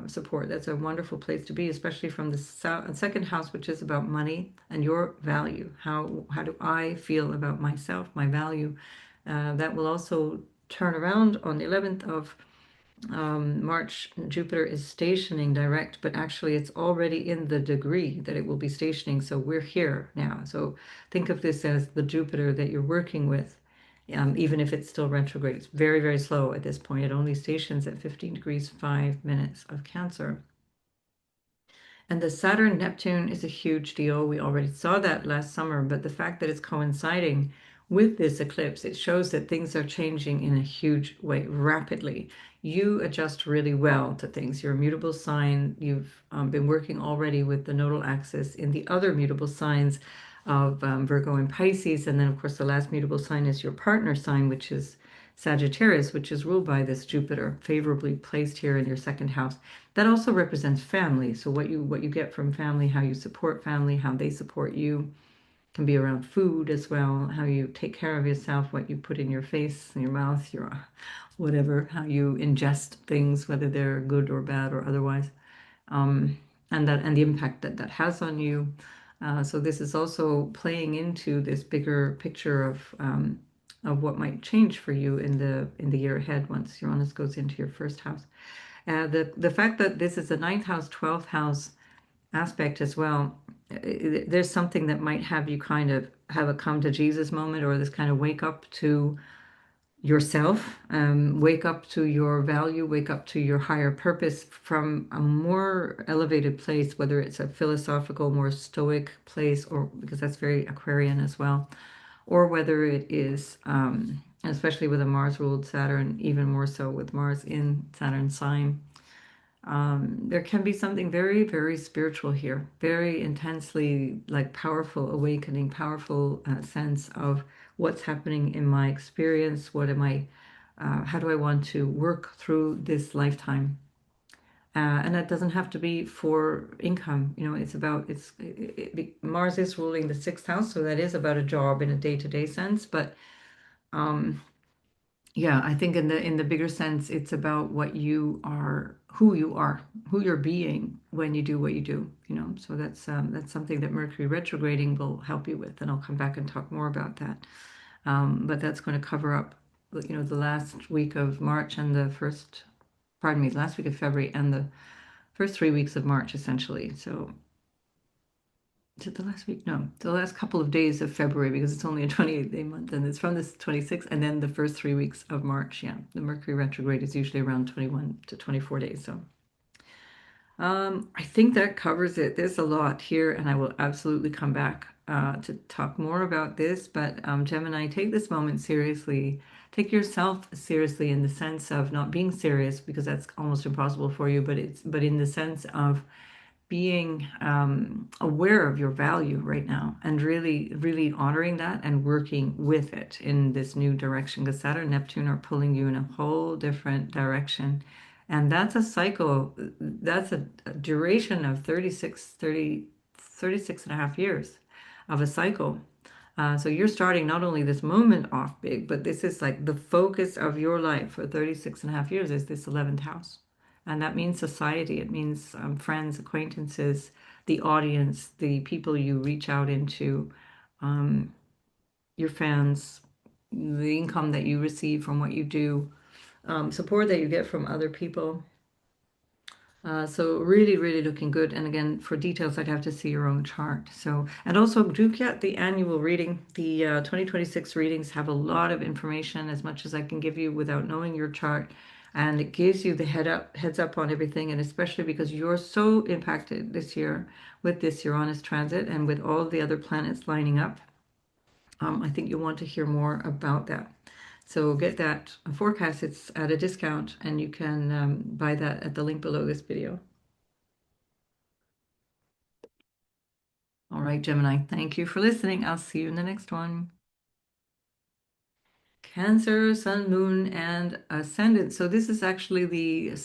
support. That's a wonderful place to be, especially from the second house, which is about money and your value. How do I feel about myself, my value? That will also turn around on the 11th of March. Jupiter is stationing direct, but actually it's already in the degree that it will be stationing. So we're here now. So think of this as the Jupiter that you're working with. Even if it's still retrograde, it's very, very slow at this point. It only stations at 15 degrees 5 minutes of Cancer. And the Saturn Neptune is a huge deal. We already saw that last summer, but the fact that it's coinciding with this eclipse, it shows that things are changing in a huge way, rapidly. You adjust really well to things. You're a mutable sign. You've been working already with the nodal axis in the other mutable signs of Virgo and Pisces. And then, of course, the last mutable sign is your partner sign, which is Sagittarius, which is ruled by this Jupiter, favorably placed here in your second house. That also represents family. So what you get from family, how you support family, how they support you, can be around food as well, how you take care of yourself, what you put in your face, in your mouth, your whatever, how you ingest things, whether they're good or bad or otherwise, um, and the impact that that has on you. So this is also playing into this bigger picture of what might change for you in the year ahead once Uranus goes into your first house. The fact that this is a ninth house, 12th house aspect as well, there's something that might have you kind of have a come to Jesus moment or this kind of wake up to yourself, wake up to your value, wake up to your higher purpose from a more elevated place, whether it's a philosophical, more stoic place, or because that's very Aquarian as well, or whether it is, especially with a Mars ruled Saturn, even more so with Mars in Saturn sign. There can be something very, very spiritual here, very intensely like powerful awakening, powerful sense of what's happening in my experience. How do I want to work through this lifetime? And that doesn't have to be for income. Mars is ruling the sixth house, so that is about a job in a day-to-day sense. But um, yeah, I think in the bigger sense, it's about what you are, who you're being when you do what you do. So that's something that Mercury retrograding will help you with, and I'll come back and talk more about that. But that's going to cover up, the last week of March and the last week of February and the first 3 weeks of March, essentially. So is it the last week? No, the last couple of days of February because it's only a 28-day month and it's from this 26th and then the first 3 weeks of March. Yeah, the Mercury retrograde is usually around 21 to 24 days. So I think that covers it. There's a lot here, and I will absolutely come back to talk more about this. But Gemini, take this moment seriously. Take yourself seriously in the sense of not being serious, because that's almost impossible for you, but in the sense of being aware of your value right now and really, really honoring that and working with it in this new direction, because Saturn and Neptune are pulling you in a whole different direction. And that's a cycle, that's a duration of 36.5 years of a cycle. So you're starting not only this moment off big, but this is like the focus of your life for 36.5 years is this 11th house. And that means society. It means friends, acquaintances, the audience, the people you reach out into, um, your fans, the income that you receive from what you do, support that you get from other people. So really, really looking good. And again, for details, I'd have to see your own chart. So, and also do get the annual reading. The 2026 readings have a lot of information, as much as I can give you without knowing your chart. And it gives you the heads up on everything. And especially because you're so impacted this year with this Uranus transit and with all the other planets lining up. I think you'll want to hear more about that. So get that forecast. It's at a discount, and you can buy that at the link below this video. All right, Gemini, thank you for listening. I'll see you in the next one. Cancer, Sun, Moon, and Ascendant. So this is actually the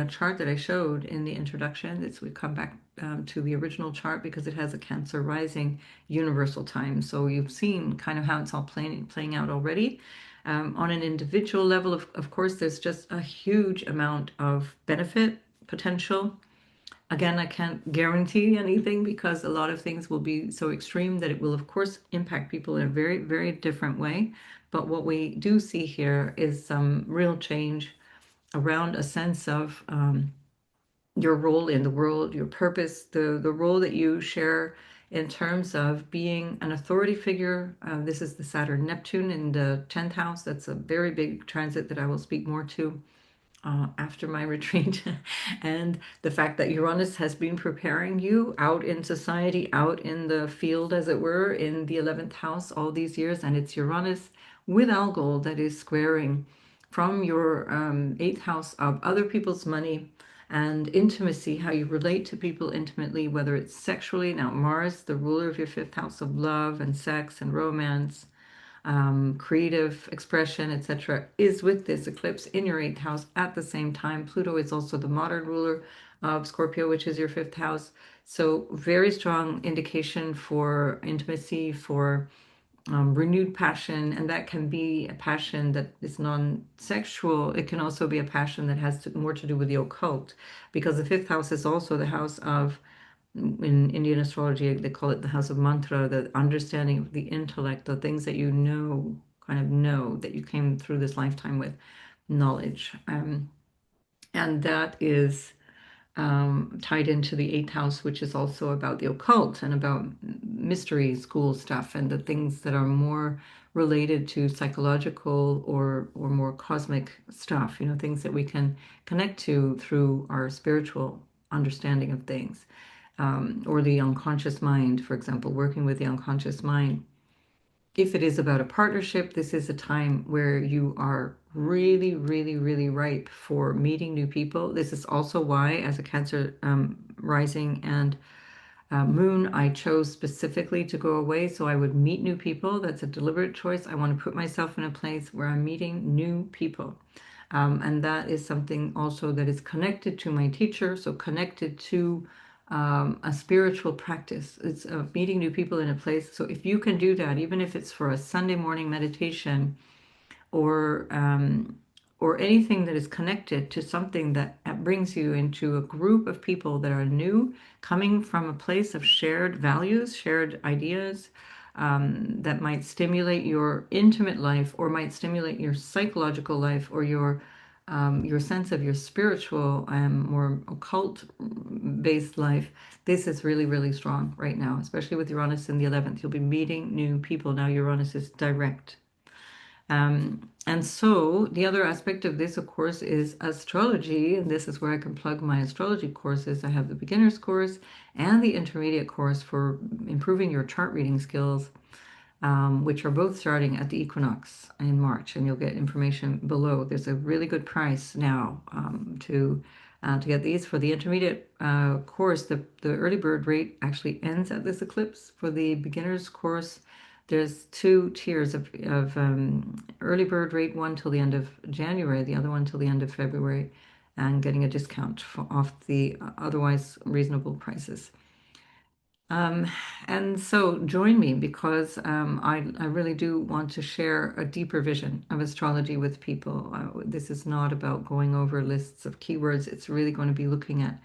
chart that I showed in the introduction. We come back to the original chart because it has a Cancer rising universal time. So you've seen kind of how it's all playing out already. On an individual level, of course, there's just a huge amount of benefit potential. Again, I can't guarantee anything because a lot of things will be so extreme that it will, of course, impact people in a very, very different way. But what we do see here is some real change around a sense of your role in the world, your purpose, the role that you share in terms of being an authority figure. This is the Saturn Neptune in the 10th house. That's a very big transit that I will speak more to after my retreat. And the fact that Uranus has been preparing you out in society, out in the field, as it were, in the 11th house all these years. And it's Uranus with Algol that is squaring from your 8th house of other people's money and intimacy, how you relate to people intimately, whether it's sexually. Now, Mars, the ruler of your 5th house of love and sex and romance, creative expression, etc., is with this eclipse in your 8th house at the same time. Pluto is also the modern ruler of Scorpio, which is your 5th house. So, very strong indication for intimacy, for renewed passion, and that can be a passion that is non-sexual. It can also be a passion that has more to do with the occult, because the 5th house is also the house of, in Indian astrology, they call it the house of mantra, the understanding of the intellect, the things that you know, kind of know, that you came through this lifetime with knowledge. And that is tied into the 8th house, which is also about the occult and about mystery school stuff and the things that are more related to psychological or more cosmic stuff, things that we can connect to through our spiritual understanding of things, or the unconscious mind, for example, working with the unconscious mind. If it is about a partnership, this is a time where you are really, really, really ripe for meeting new people. This is also why, as a Cancer rising and moon, I chose specifically to go away so I would meet new people. That's a deliberate choice. I want to put myself in a place where I'm meeting new people. And that is something also that is connected to my teacher, so connected to a spiritual practice. It's meeting new people in a place. So if you can do that, even if it's for a Sunday morning meditation, or or anything that is connected to something that brings you into a group of people that are new, coming from a place of shared values, shared ideas, that might stimulate your intimate life or might stimulate your psychological life or your sense of your spiritual and more occult based life. This is really, really strong right now, especially with Uranus in the 11th. You'll be meeting new people. Now Uranus is direct. And so the other aspect of this, of course, is astrology. And this is where I can plug my astrology courses. I have the beginner's course and the intermediate course for improving your chart reading skills, which are both starting at the equinox in March. And you'll get information below. There's a really good price now to get these. For the intermediate course, the early bird rate actually ends at this eclipse. For the beginner's course, there's two tiers of early bird rate, one till the end of January, the other one till the end of February, and getting a discount off the otherwise reasonable prices. Um, and so join me because I really do want to share a deeper vision of astrology with people. This is not about going over lists of keywords. It's really going to be looking at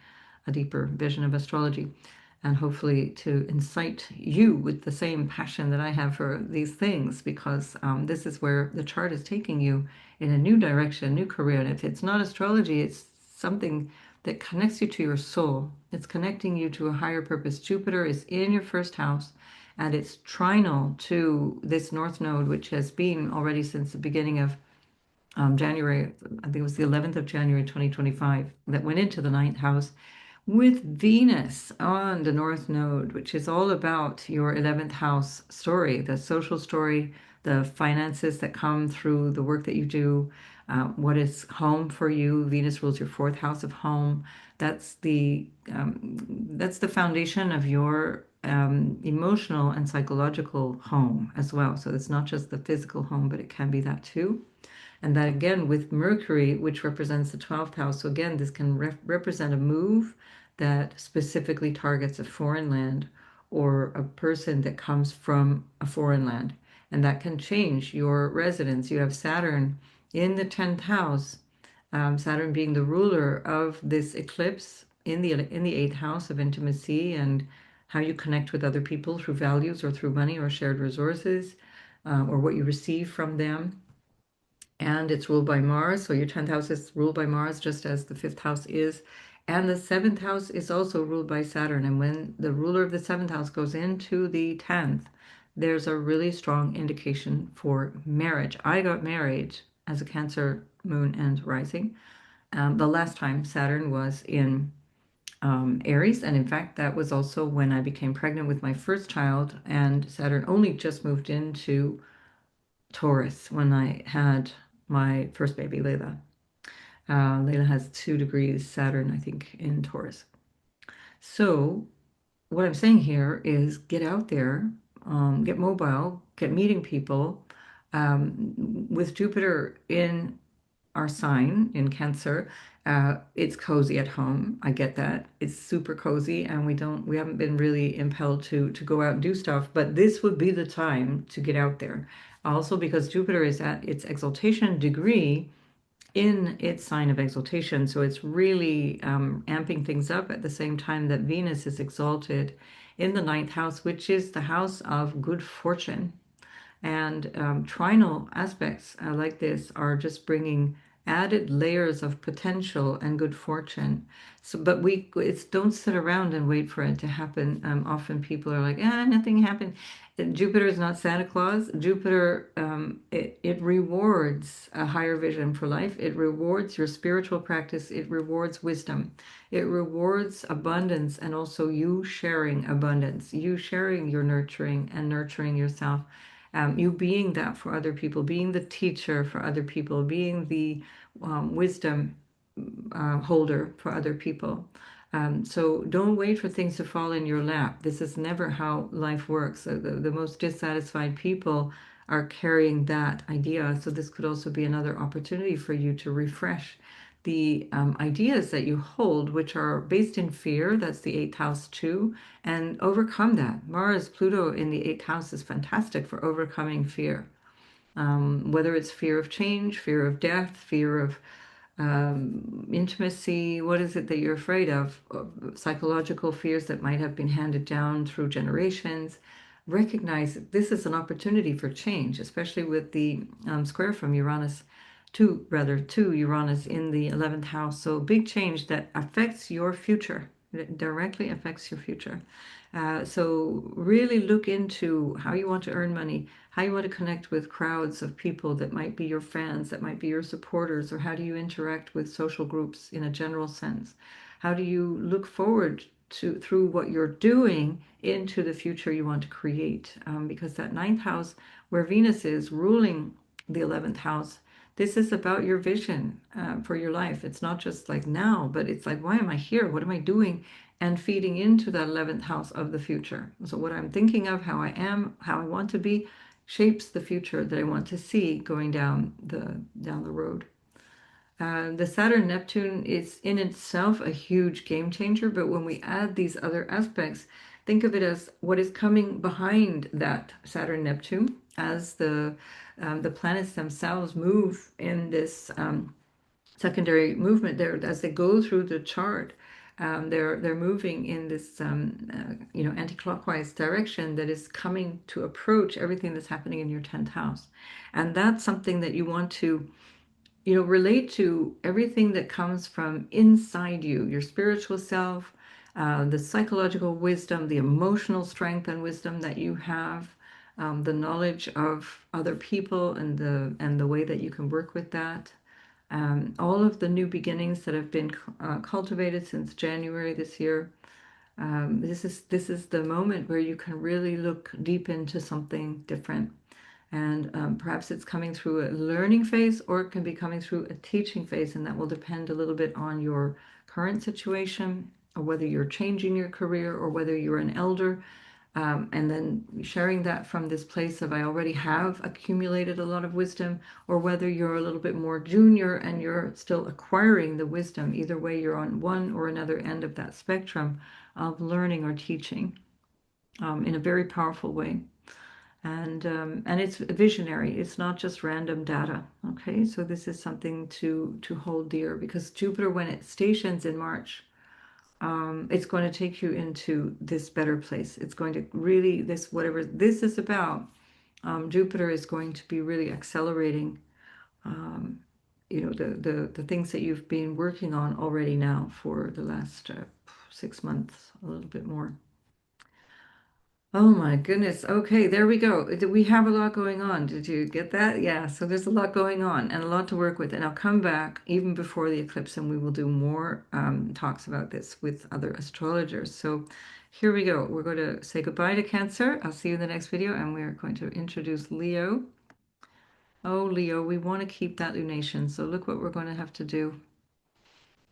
a deeper vision of astrology and hopefully to incite you with the same passion that I have for these things because this is where the chart is taking you in a new direction, new career. And if it's not astrology, it's something that connects you to your soul. It's connecting you to a higher purpose. Jupiter is in your first house and it's trinal to this North Node, which has been already since the beginning of January, I think it was the 11th of January 2025, that went into the ninth house with Venus on the North Node, which is all about your 11th house story, the social story, the finances that come through the work that you do, what is home for you. Venus rules your fourth house of home. That's that's the foundation of your emotional and psychological home as well. So it's not just the physical home, but it can be that too. And that again with Mercury, which represents the 12th house. So again, this can represent a move that specifically targets a foreign land or a person that comes from a foreign land. And that can change your residence. You have Saturn in the 10th house, Saturn being the ruler of this eclipse in the 8th house of intimacy and how you connect with other people through values or through money or shared resources, or what you receive from them, and it's ruled by Mars. So your 10th house is ruled by Mars, just as the fifth house is. And the seventh house is also ruled by Saturn. And when the ruler of the seventh house goes into the 10th, there's a really strong indication for marriage. I got married as a Cancer moon and rising. The last time Saturn was in Aries. And in fact, that was also when I became pregnant with my first child. And Saturn only just moved into Taurus when I had my first baby, Layla. Layla has 2 degrees Saturn, I think, in Taurus. So, what I'm saying here is get out there, get mobile, get meeting people. With Jupiter in our sign in Cancer, it's cozy at home. I get that. It's super cozy, and we haven't been really impelled to go out and do stuff, but this would be the time to get out there. Also, because Jupiter is at its exaltation degree in its sign of exaltation, so it's really amping things up at the same time that Venus is exalted in the ninth house, which is the house of good fortune. And trinal aspects like this are just bringing added layers of potential and good fortune. So, but it's don't sit around and wait for it to happen. Often people are like, ah, nothing happened. Jupiter is not Santa Claus. Jupiter, it rewards a higher vision for life. It rewards your spiritual practice. It rewards wisdom. It rewards abundance and also you sharing abundance, you sharing your nurturing and nurturing yourself, you being that for other people, being the teacher for other people, being the wisdom holder for other people. So don't wait for things to fall in your lap. This is never how life works. The most dissatisfied people are carrying that idea. So this could also be another opportunity for you to refresh the ideas that you hold, which are based in fear. That's the eighth house too, and overcome that. Mars, Pluto in the eighth house is fantastic for overcoming fear. Whether it's fear of change, fear of death, fear of intimacy, what is it that you're afraid of? Psychological fears that might have been handed down through generations. Recognize that this is an opportunity for change, especially with the square from Uranus to Uranus in the 11th house. So big change that affects your future. It directly affects your future. So really look into how you want to earn money, how you want to connect with crowds of people that might be your fans, that might be your supporters, or how do you interact with social groups in a general sense? How do you look forward to through what you're doing into the future you want to create? Because that ninth house, where Venus is ruling the 11th house, this is about your vision for your life. It's not just like now, but it's like, why am I here? What am I doing? And feeding into that 11th house of the future. So what I'm thinking of, how I am, how I want to be, shapes the future that I want to see going down the road. The Saturn Neptune is in itself a huge game changer, but when we add these other aspects, think of it as what is coming behind that Saturn Neptune as the planets themselves move in this secondary movement there as they go through the chart. They're moving in this anti-clockwise direction that is coming to approach everything that's happening in your 10th house, and that's something that you want to relate to everything that comes from inside you, your spiritual self, the psychological wisdom, the emotional strength and wisdom that you have, the knowledge of other people and the way that you can work with that. All of the new beginnings that have been cultivated since January this year. This is the moment where you can really look deep into something different. And perhaps it's coming through a learning phase or it can be coming through a teaching phase, and that will depend a little bit on your current situation or whether you're changing your career or whether you're an elder. And then sharing that from this place of I already have accumulated a lot of wisdom, or whether you're a little bit more junior and you're still acquiring the wisdom. Either way, you're on one or another end of that spectrum of learning or teaching in a very powerful way. And it's visionary. It's not just random data. Okay, so this is something to hold dear because Jupiter, when it stations in March, it's going to take you into this better place. It's going to really this whatever this is about. Jupiter is going to be really accelerating. Um, the things that you've been working on already now for the last 6 months, a little bit more. Oh my goodness. Okay, there we go. We have a lot going on. Did you get that? Yeah, so there's a lot going on and a lot to work with. And I'll come back even before the eclipse and we will do more talks about this with other astrologers. So here we go. We're going to say goodbye to Cancer. I'll see you in the next video and we're going to introduce Leo. Oh, Leo, we want to keep that lunation. So look what we're going to have to do.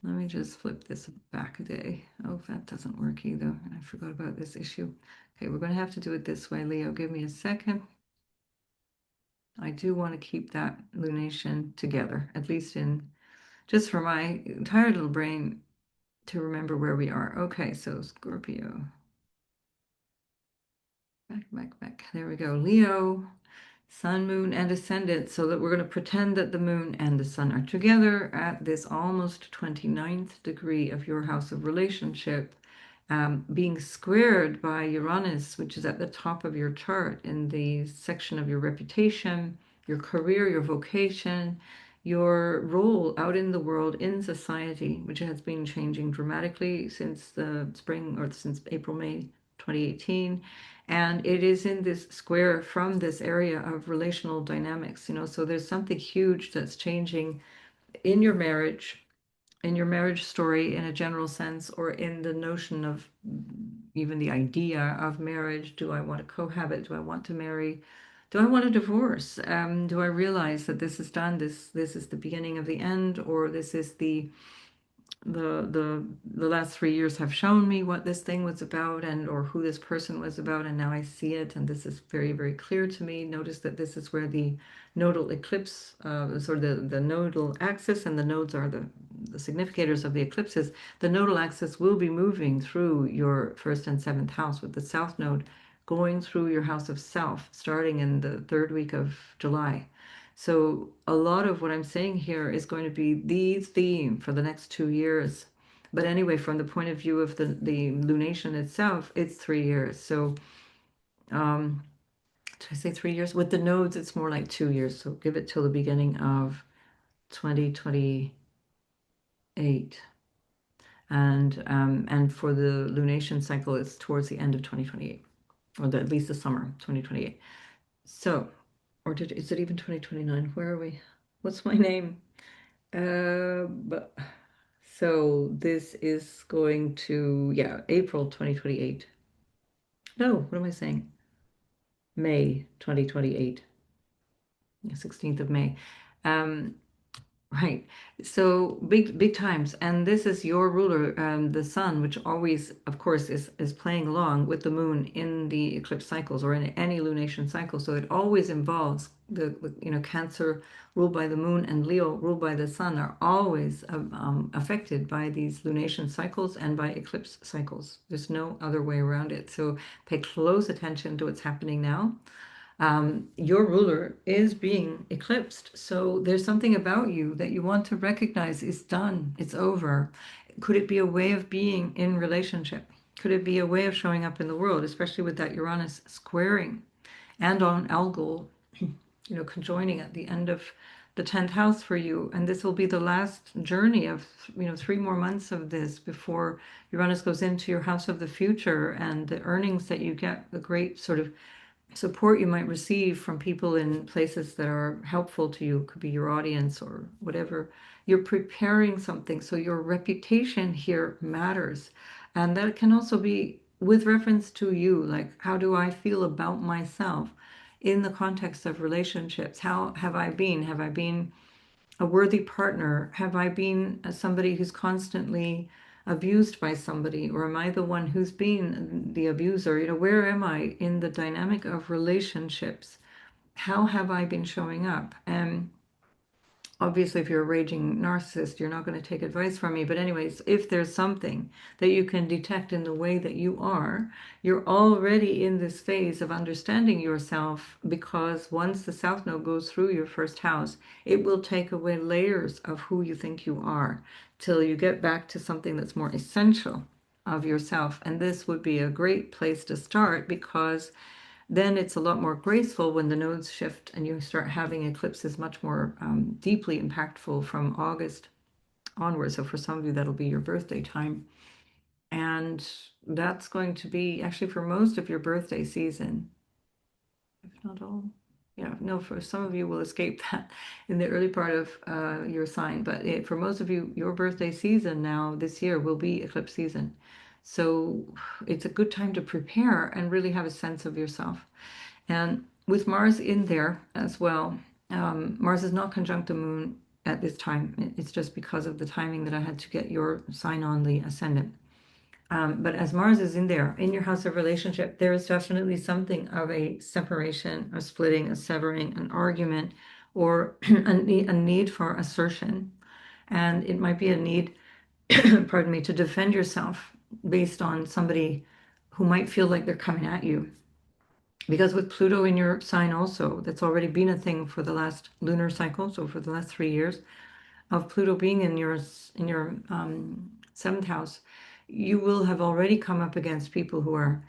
Let me just flip this back a day. Oh, that doesn't work either. I forgot about this issue. Okay, we're going to have to do it this way, Leo. Give me a second. I do want to keep that lunation together, at least in just for my tired little brain to remember where we are. Okay, so Scorpio. Back. There we go. Leo. Sun, moon, and ascendant, so that we're going to pretend that the moon and the sun are together at this almost 29th degree of your house of relationship, being squared by Uranus, which is at the top of your chart in the section of your reputation, your career, your vocation, your role out in the world, in society, which has been changing dramatically since the spring or since April, May 2018. And it is in this square from this area of relational dynamics, so there's something huge that's changing in your marriage, in your marriage story in a general sense, or in the notion of even the idea of marriage. Do I want to cohabit? Do I want to marry? Do I want a divorce? Do I realize that this is done? This is the beginning of the end, or this is the last 3 years have shown me what this thing was about and or who this person was about, and now I see it, and this is very, very clear to me. Notice that this is where the nodal eclipse, sort of the nodal axis, and the nodes are the significators of the eclipses. The nodal axis will be moving through your first and seventh house, with the south node going through your house of self, starting in the third week of July. So a lot of what I'm saying here is going to be the theme for the next 2 years. But anyway, from the point of view of the lunation itself, it's 3 years. So um, did I say 3 years? With the nodes, it's more like 2 years. So give it till the beginning of 2028. And for the lunation cycle, it's towards the end of 2028, or at least the summer 2028. So, is it even 2029? Where are we? What's my name? But so this is going to, yeah, April 2028. No, what am I saying? May 2028, 16th of May. Um, Right. So big times. And this is your ruler, the sun, which always, of course, is playing along with the moon in the eclipse cycles or in any lunation cycle. So it always involves Cancer ruled by the moon and Leo ruled by the sun are always affected by these lunation cycles and by eclipse cycles. There's no other way around it. So pay close attention to what's happening now. Your ruler is being eclipsed. So there's something about you that you want to recognize is done, it's over. Could it be a way of being in relationship? Could it be a way of showing up in the world, especially with that Uranus squaring and on Algol, conjoining at the end of the 10th house for you? And this will be the last journey of, 3 more months of this before Uranus goes into your house of the future, and the earnings that you get, the great sort of support you might receive from people in places that are helpful to you, could be your audience or whatever. You're preparing something, so your reputation here matters. And that can also be with reference to you, like, how do I feel about myself in the context of relationships? How have I been? Have I been a worthy partner? Have I been somebody who's constantly abused by somebody, or am I the one who's been the abuser? Where am I in the dynamic of relationships? How have I been showing up? And obviously, if you're a raging narcissist, you're not going to take advice from me. But anyways, if there's something that you can detect in the way that you are, you're already in this phase of understanding yourself, because once the South Node goes through your first house, it will take away layers of who you think you are till you get back to something that's more essential of yourself. And this would be a great place to start, because then it's a lot more graceful when the nodes shift and you start having eclipses much more deeply impactful from August onwards. So for some of you, that'll be your birthday time. And that's going to be actually for most of your birthday season, if not all. Yeah, no, for some of you will escape that in the early part of your sign. But for most of you, your birthday season now this year will be eclipse season. So it's a good time to prepare and really have a sense of yourself. And with Mars in there as well, Mars is not conjunct the moon at this time. It's just because of the timing that I had to get your sign on the ascendant. But as Mars is in there, in your house of relationship, there is definitely something of a separation, a splitting, a severing, an argument, or a need for assertion. And it might be a need, pardon me, to defend yourself based on somebody who might feel like they're coming at you. Because with Pluto in your sign also, that's already been a thing for the last lunar cycle, so for the last 3 years of Pluto being in your seventh house, you will have already come up against people who are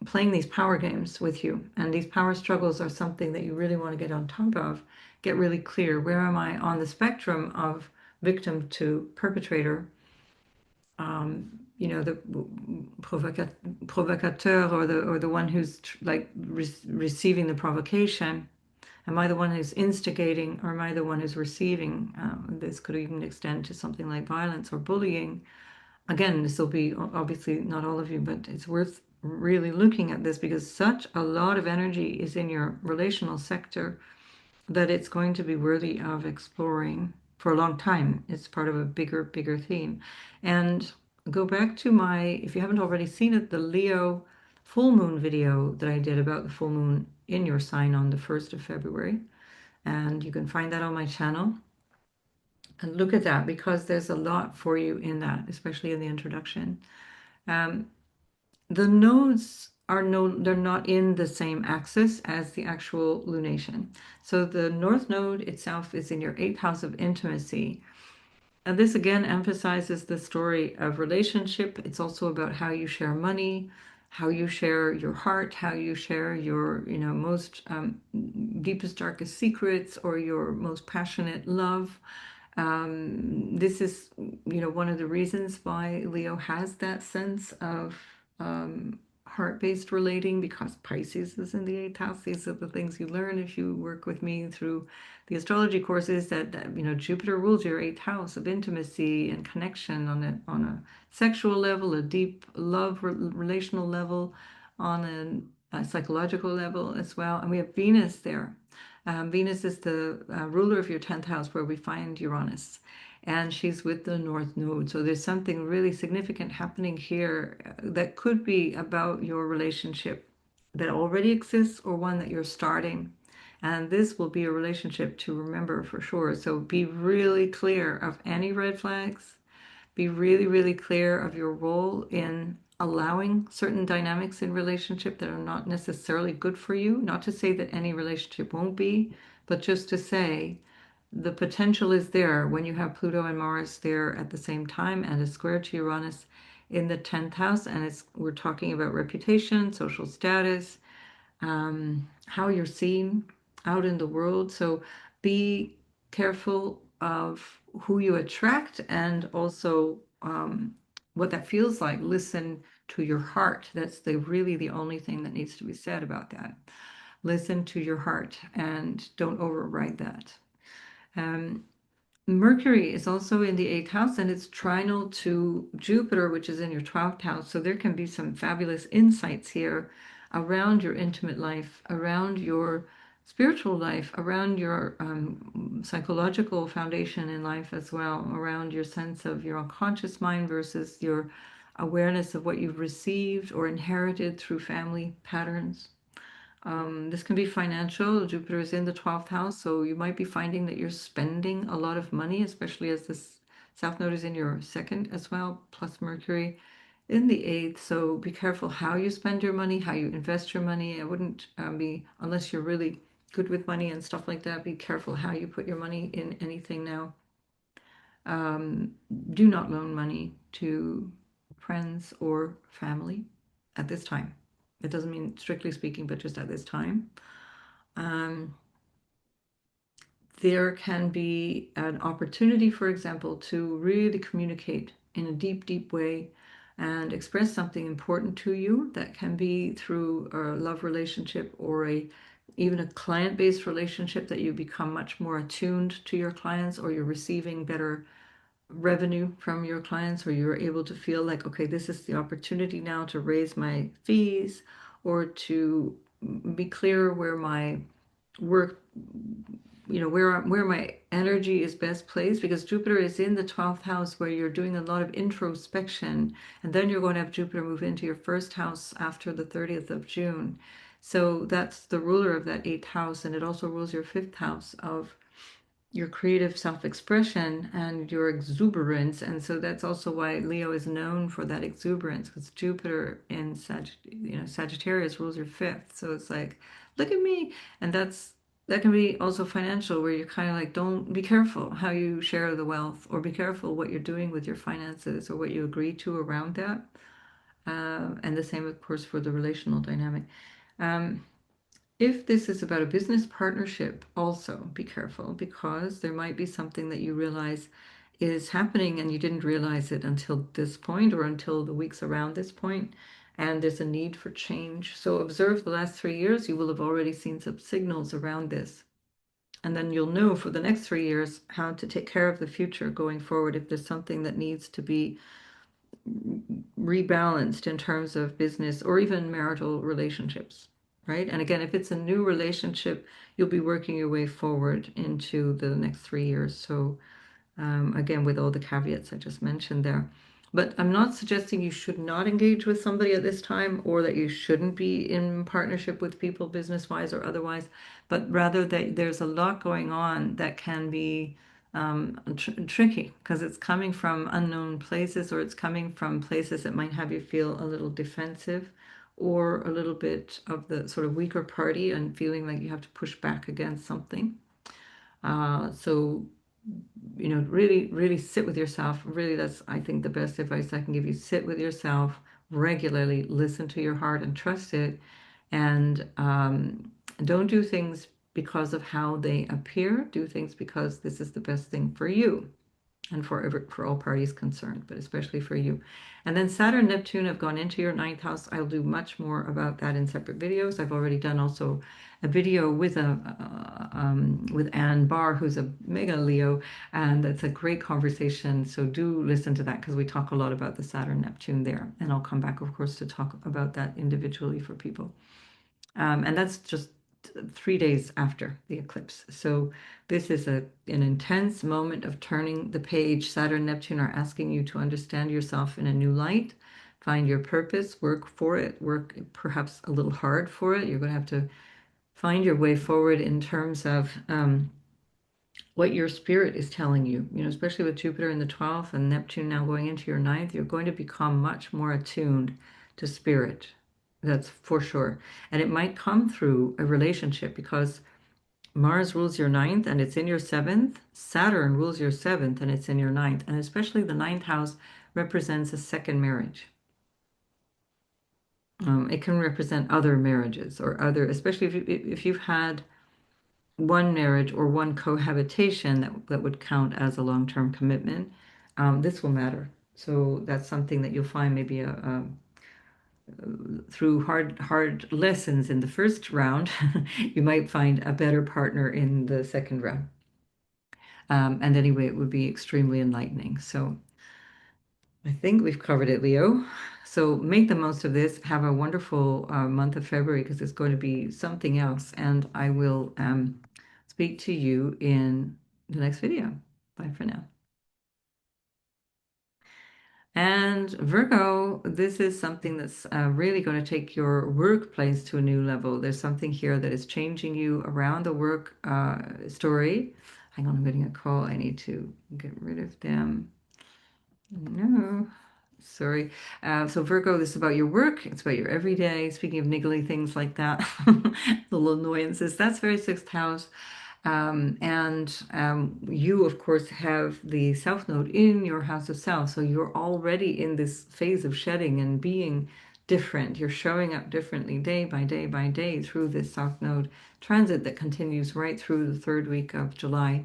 playing these power games with you. And these power struggles are something that you really want to get on top of, get really clear. Where am I on the spectrum of victim to perpetrator? The provocateur, or the one who's like receiving the provocation. Am I the one who's instigating, or am I the one who's receiving? This could even extend to something like violence or bullying. Again, this will be obviously not all of you, but it's worth really looking at this, because such a lot of energy is in your relational sector that it's going to be worthy of exploring for a long time. It's part of a bigger theme. And go back to if you haven't already seen it, the Leo full moon video that I did about the full moon in your sign on the 1st of February. And you can find that on my channel. And look at that, because there's a lot for you in that, especially in the introduction. The nodes they're not in the same axis as the actual lunation. So the North Node itself is in your 8th house of intimacy. And this again emphasizes the story of relationship. It's also about how you share money, how you share your heart, how you share your, most deepest, darkest secrets, or your most passionate love. This is, one of the reasons why Leo has that sense of heart-based relating, because Pisces is in the eighth house. These are the things you learn if you work with me through the astrology courses, that Jupiter rules your eighth house of intimacy and connection on a sexual level, a deep love relational level, on a psychological level as well. And we have Venus there. Venus is the ruler of your 10th house, where we find Uranus, and she's with the North Node. So there's something really significant happening here that could be about your relationship that already exists or one that you're starting. And this will be a relationship to remember for sure. So be really clear of any red flags. Be really, really clear of your role in allowing certain dynamics in relationship that are not necessarily good for you. Not to say that any relationship won't be, but just to say the potential is there when you have Pluto and Mars there at the same time and a square to Uranus in the 10th house. And we're talking about reputation, social status, how you're seen out in the world. So be careful of who you attract, and also what that feels like. Listen to your heart. That's really the only thing that needs to be said about that. Listen to your heart and don't override that. Um, Mercury is also in the eighth house, and it's trinal to Jupiter, which is in your 12th house. So there can be some fabulous insights here around your intimate life, around your spiritual life, around your psychological foundation in life as well, around your sense of your unconscious mind versus your awareness of what you've received or inherited through family patterns. This can be financial. Jupiter is in the 12th house, so you might be finding that you're spending a lot of money, especially as this South Node is in your second as well, plus Mercury in the eighth. So be careful how you spend your money, how you invest your money. I wouldn't unless you're really good with money and stuff like that, be careful how you put your money in anything now. Um, do not loan money to friends or family at this time. It doesn't mean strictly speaking, but just at this time. Um, there can be an opportunity, for example, to really communicate in a deep, deep way and express something important to you. That can be through a love relationship or even a client-based relationship, that you become much more attuned to your clients, or you're receiving better revenue from your clients, or you're able to feel like, okay, this is the opportunity now to raise my fees, or to be clear where my work, where my energy is best placed, because Jupiter is in the 12th house, where you're doing a lot of introspection, and then you're going to have Jupiter move into your first house after the 30th of June. So that's the ruler of that eighth house, and it also rules your fifth house of your creative self-expression and your exuberance. And so that's also why Leo is known for that exuberance, because Jupiter in Sagittarius rules your fifth. So it's like, look at me. And that can be also financial, where you're kind of like, don't be careful how you share the wealth, or be careful what you're doing with your finances, or what you agree to around that. And the same, of course, for the relational dynamic. Um, if this is about a business partnership, also be careful, because there might be something that you realize is happening and you didn't realize it until this point, or until the weeks around this point, and there's a need for change. So observe the last 3 years. You will have already seen some signals around this. And then you'll know for the next 3 years how to take care of the future going forward, if there's something that needs to be rebalanced in terms of business or even marital relationships, right? And again, if it's a new relationship, you'll be working your way forward into the next 3 years. So again, with all the caveats I just mentioned there. But I'm not suggesting you should not engage with somebody at this time, or that you shouldn't be in partnership with people, business-wise or otherwise, but rather that there's a lot going on that can be tricky, because it's coming from unknown places, or it's coming from places that might have you feel a little defensive, or a little bit of the sort of weaker party and feeling like you have to push back against something. So really, really sit with yourself. Really, that's, I think, the best advice I can give you. Sit with yourself regularly, listen to your heart and trust it, and don't do things because of how they appear. Do things because this is the best thing for you and for all parties concerned, but especially for you. And then Saturn, Neptune have gone into your ninth house. I'll do much more about that in separate videos. I've already done also a video with with Anne Barr, who's a mega Leo, and it's a great conversation. So do listen to that because we talk a lot about the Saturn, Neptune there. And I'll come back, of course, to talk about that individually for people. And that's just 3 days after the eclipse. So this is an intense moment of turning the page. Saturn, Neptune are asking you to understand yourself in a new light, find your purpose, work for it, work perhaps a little hard for it. You're going to have to find your way forward in terms of what your spirit is telling you. You know, especially with Jupiter in the 12th and Neptune now going into your ninth, you're going to become much more attuned to spirit. That's for sure. And it might come through a relationship because Mars rules your ninth and it's in your seventh. Saturn rules your seventh and it's in your ninth. And especially the ninth house represents a second marriage. It can represent other marriages or other, especially if you've had one marriage or one cohabitation that would count as a long-term commitment. This will matter. So that's something that you'll find maybe through hard lessons in the first round, you might find a better partner in the second round. And anyway, it would be extremely enlightening. So I think we've covered it, Leo. So make the most of this. Have a wonderful month of February because it's going to be something else. And I will speak to you in the next video. Bye for now. And Virgo, this is something that's really going to take your workplace to a new level. There's something here that is changing you around the work story. Hang on, I'm getting a call. I need to get rid of them. No, sorry. So Virgo, this is about your work. It's about your everyday. Speaking of niggly things like that, little annoyances. That's very sixth house. And you, of course, have the South Node in your house of Self. So you're already in this phase of shedding and being different. You're showing up differently day by day by day through this South Node transit that continues right through the third week of July,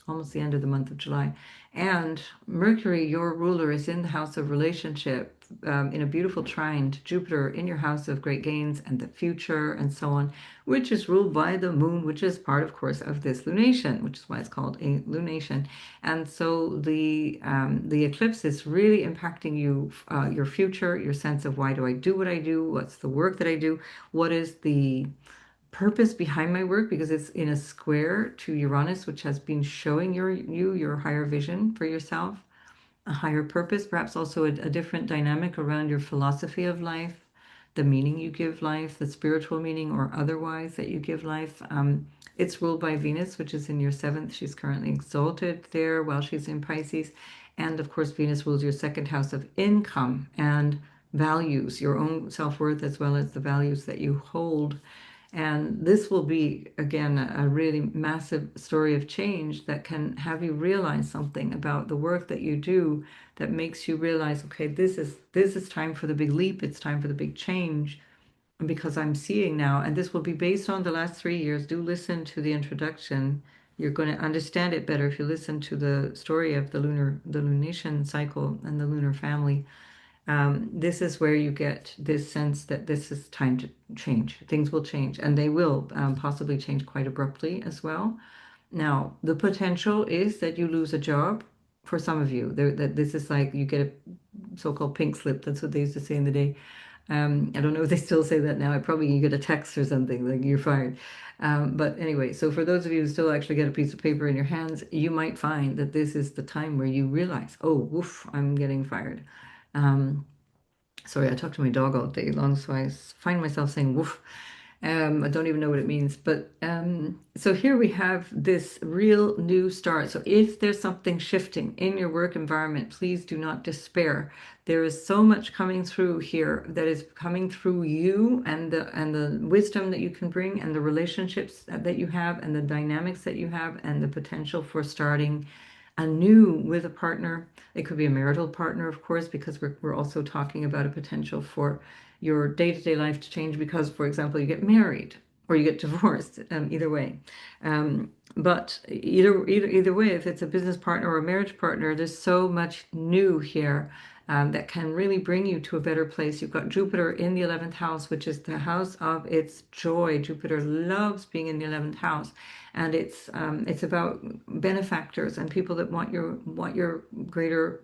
almost the end of the month of July. And Mercury, your ruler, is in the house of relationship, in a beautiful trine to Jupiter in your house of great gains and the future and so on, which is ruled by the moon, which is part, of course, of this lunation, which is why it's called a lunation. And so the eclipse is really impacting you, your future, your sense of why do I do what I do? What's the work that I do? What is the purpose behind my work, because it's in a square to Uranus, which has been showing your higher vision for yourself, a higher purpose, perhaps also a different dynamic around your philosophy of life, the meaning you give life, the spiritual meaning or otherwise that you give life. It's ruled by Venus, which is in your seventh. She's currently exalted there while she's in Pisces. And of course, Venus rules your second house of income and values, your own self-worth, as well as the values that you hold. And this will be, again, a really massive story of change that can have you realize something about the work that you do that makes you realize, okay, this is time for the big leap. It's time for the big change because I'm seeing now, and this will be based on the last 3 years. Do listen to the introduction. You're going to understand it better if you listen to the story of the lunation cycle and the lunar family. This is where you get this sense that this is time to change. Things will change, and they will possibly change quite abruptly as well. Now, the potential is that you lose a job for some of you. That this is like you get a so-called pink slip. That's what they used to say in the day. I don't know if they still say that now. I probably you get a text or something like you're fired. But anyway, so for those of you who still actually get a piece of paper in your hands, you might find that this is the time where you realize, oh, woof, I'm getting fired. Sorry, I talk to my dog all day long, so I find myself saying woof. I don't even know what it means. But so here we have this real new start. So if there's something shifting in your work environment, please do not despair. There is so much coming through here that is coming through you and the wisdom that you can bring and the relationships that you have and the dynamics that you have and the potential for starting anew with a partner. It could be a marital partner, of course, because we're also talking about a potential for your day-to-day life to change because, for example, you get married. or you get divorced, either way. But either way, if it's a business partner or a marriage partner, there's so much new here that can really bring you to a better place. You've got Jupiter in the 11th house, which is the house of its joy. Jupiter loves being in the 11th house, and it's about benefactors and people that want your greater,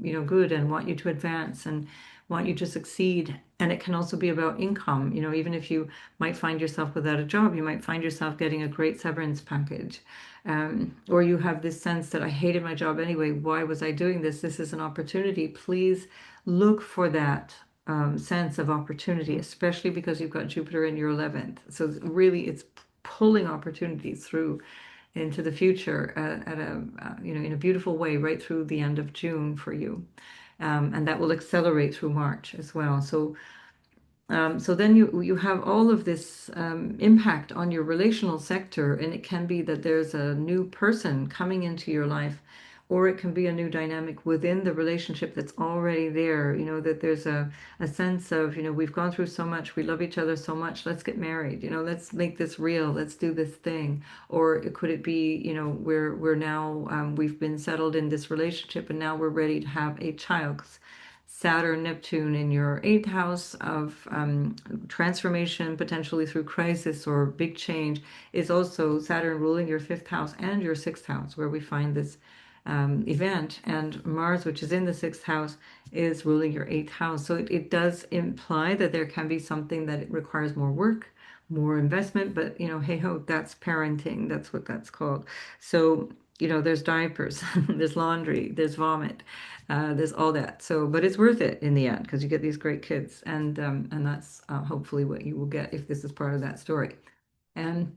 good, and want you to advance and want you to succeed. And it can also be about income. Even if you might find yourself without a job, you might find yourself getting a great severance package. Or you have this sense that I hated my job anyway. Why was I doing this? This is an opportunity. Please look for that sense of opportunity, especially because you've got Jupiter in your 11th. So really, it's pulling opportunities through into the future at a in a beautiful way right through the end of June for you. And that will accelerate through March as well. So then you have all of this impact on your relational sector, and it can be that there's a new person coming into your life, or it can be a new dynamic within the relationship that's already there. That there's a sense of, we've gone through so much, we love each other so much, let's get married, let's make this real, let's do this thing. Or could it be, we're now we've been settled in this relationship, and now we're ready to have a child. 'Cause Saturn, Neptune in your eighth house of transformation, potentially through crisis or big change, is also Saturn ruling your fifth house and your sixth house, where we find this event. And Mars, which is in the sixth house, is ruling your eighth house. So it does imply that there can be something that it requires more work, more investment, but hey ho, that's parenting. That's what that's called. So, there's diapers, there's laundry, there's vomit, there's all that. So, but it's worth it in the end because you get these great kids, and that's hopefully what you will get if this is part of that story. And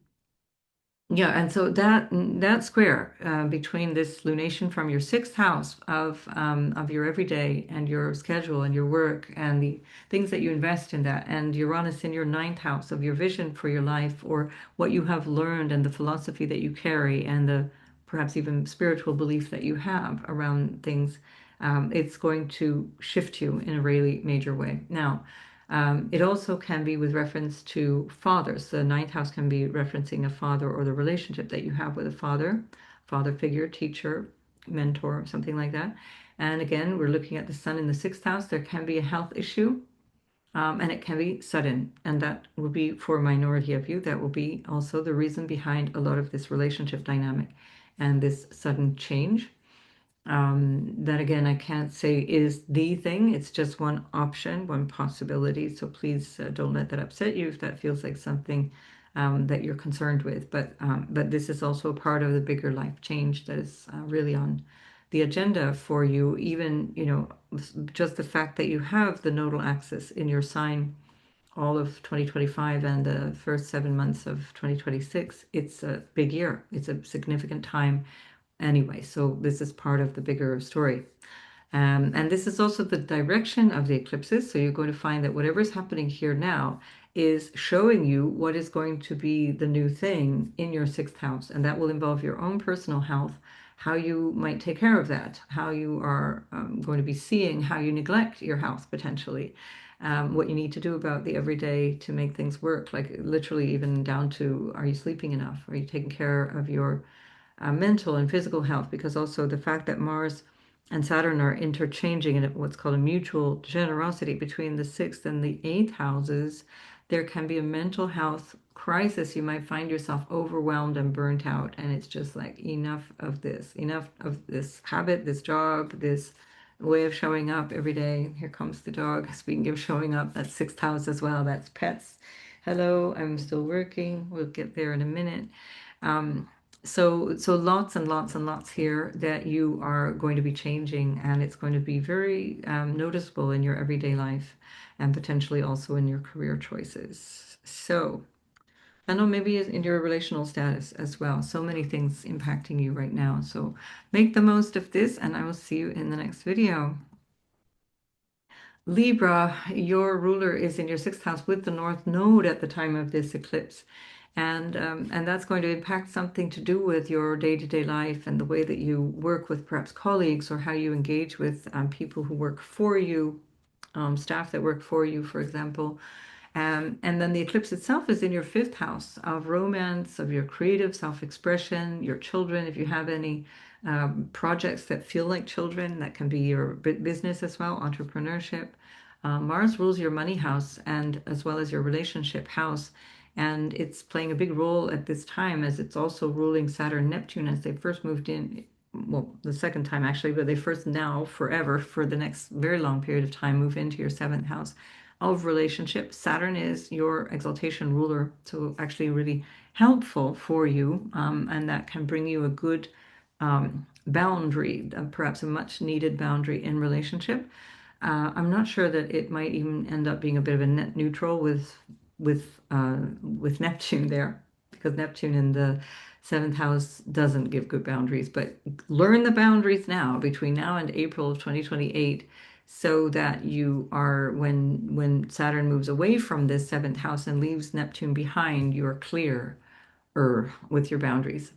yeah, and so that square between this lunation from your sixth house of your everyday and your schedule and your work and the things that you invest in that, and Uranus in your ninth house of your vision for your life or what you have learned and the philosophy that you carry and the perhaps even spiritual belief that you have around things, it's going to shift you in a really major way. Now, it also can be with reference to fathers. The ninth house can be referencing a father or the relationship that you have with a father figure, teacher, mentor, something like that. And again, we're looking at the sun in the sixth house. There can be a health issue, and it can be sudden. And that will be for a minority of you. That will be also the reason behind a lot of this relationship dynamic and this sudden change. That again, I can't say is the thing. It's just one option, one possibility. So please don't let that upset you if that feels like something that you're concerned with. But this is also part of the bigger life change that is really on the agenda for you. Even, just the fact that you have the nodal axis in your sign all of 2025 and the first 7 months of 2026, it's a big year. It's a significant time anyway. So this is part of the bigger story. And this is also the direction of the eclipses. So you're going to find that whatever is happening here now is showing you what is going to be the new thing in your sixth house. And that will involve your own personal health, how you might take care of that, how you are going to be seeing how you neglect your health potentially, what you need to do about the everyday to make things work, like literally even down to, are you sleeping enough? Are you taking care of your mental and physical health? Because also the fact that Mars and Saturn are interchanging in what's called a mutual generosity between the sixth and the eighth houses, there can be a mental health crisis. You might find yourself overwhelmed and burnt out, and it's just like enough of this habit, this job, this way of showing up every day. Here comes the dog. Speaking of showing up, that's sixth house as well. That's pets. Hello, I'm still working. We'll get there in a minute. Um, so lots and lots and lots here that you are going to be changing, and it's going to be very noticeable in your everyday life and potentially also in your career choices. So, I know maybe in your relational status as well. So many things impacting you right now. So make the most of this, and I will see you in the next video. Libra, your ruler is in your sixth house with the North Node at the time of this eclipse. And that's going to impact something to do with your day-to-day life and the way that you work with perhaps colleagues or how you engage with people who work for you, staff that work for you, for example. And then the eclipse itself is in your fifth house of romance, of your creative self-expression, your children. If you have any projects that feel like children, that can be your business as well, entrepreneurship. Mars rules your money house and as well as your relationship house. And it's playing a big role at this time as it's also ruling Saturn, Neptune as they first moved in. Well, the second time actually, but they first now forever for the next very long period of time move into your seventh house of relationship. Saturn is your exaltation ruler, so actually really helpful for you, and that can bring you a good boundary, perhaps a much needed boundary in relationship. I'm not sure that it might even end up being a bit of a net neutral with Neptune there, because Neptune in the seventh house doesn't give good boundaries. But learn the boundaries now between now and April of 2028, so that you are when Saturn moves away from this seventh house and leaves Neptune behind, you're clear with your boundaries.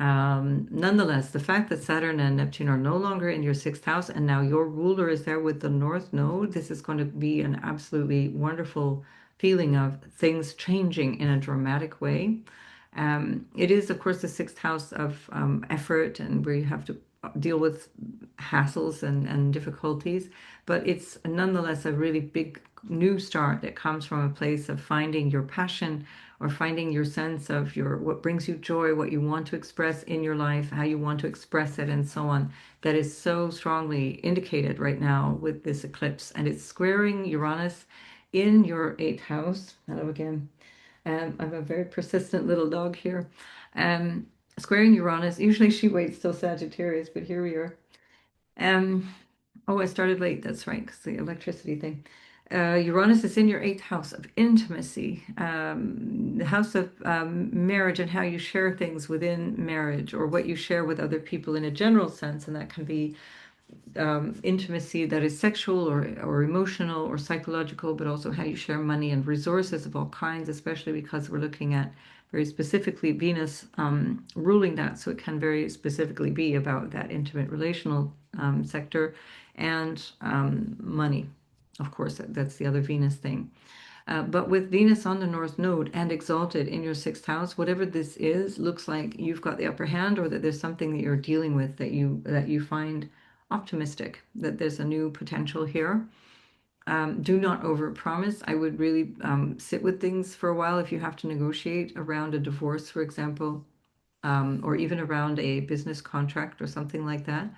Nonetheless, the fact that Saturn and Neptune are no longer in your sixth house and now your ruler is there with the North Node, this is going to be an absolutely wonderful feeling of things changing in a dramatic way. It is, of course, the sixth house of effort and where you have to deal with hassles and difficulties, but it's nonetheless a really big new start that comes from a place of finding your passion or finding your sense of your what brings you joy, what you want to express in your life, how you want to express it, and so on. That is so strongly indicated right now with this eclipse, and it's squaring Uranus in your eighth house. Hello again. I have a very persistent little dog here. Um, Squaring Uranus. Usually she waits till Sagittarius, but here we are. Um, oh, I started late. That's right, because the electricity thing. Uranus is in your eighth house of intimacy, the house of marriage and how you share things within marriage or what you share with other people in a general sense. And that can be intimacy that is sexual or emotional or psychological, but also how you share money and resources of all kinds, especially because we're looking at very specifically Venus ruling that. So it can very specifically be about that intimate relational sector and money. Of course, that's the other Venus thing. But with Venus on the North Node and exalted in your sixth house, whatever this is, looks like you've got the upper hand, or that there's something that you're dealing with that you find optimistic, that there's a new potential here. Do not overpromise. I would really sit with things for a while if you have to negotiate around a divorce, for example, or even around a business contract or something like that.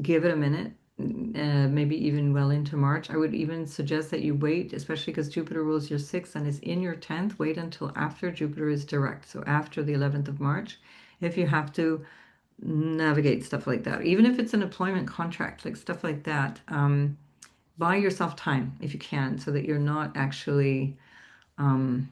Give it a minute, maybe even well into March. I would even suggest that you wait, especially because Jupiter rules your sixth and is in your 10th. Wait until after Jupiter is direct, so after the 11th of March, if you have to navigate stuff like that. Even if it's an employment contract, like stuff like that, buy yourself time if you can, so that you're not actually um,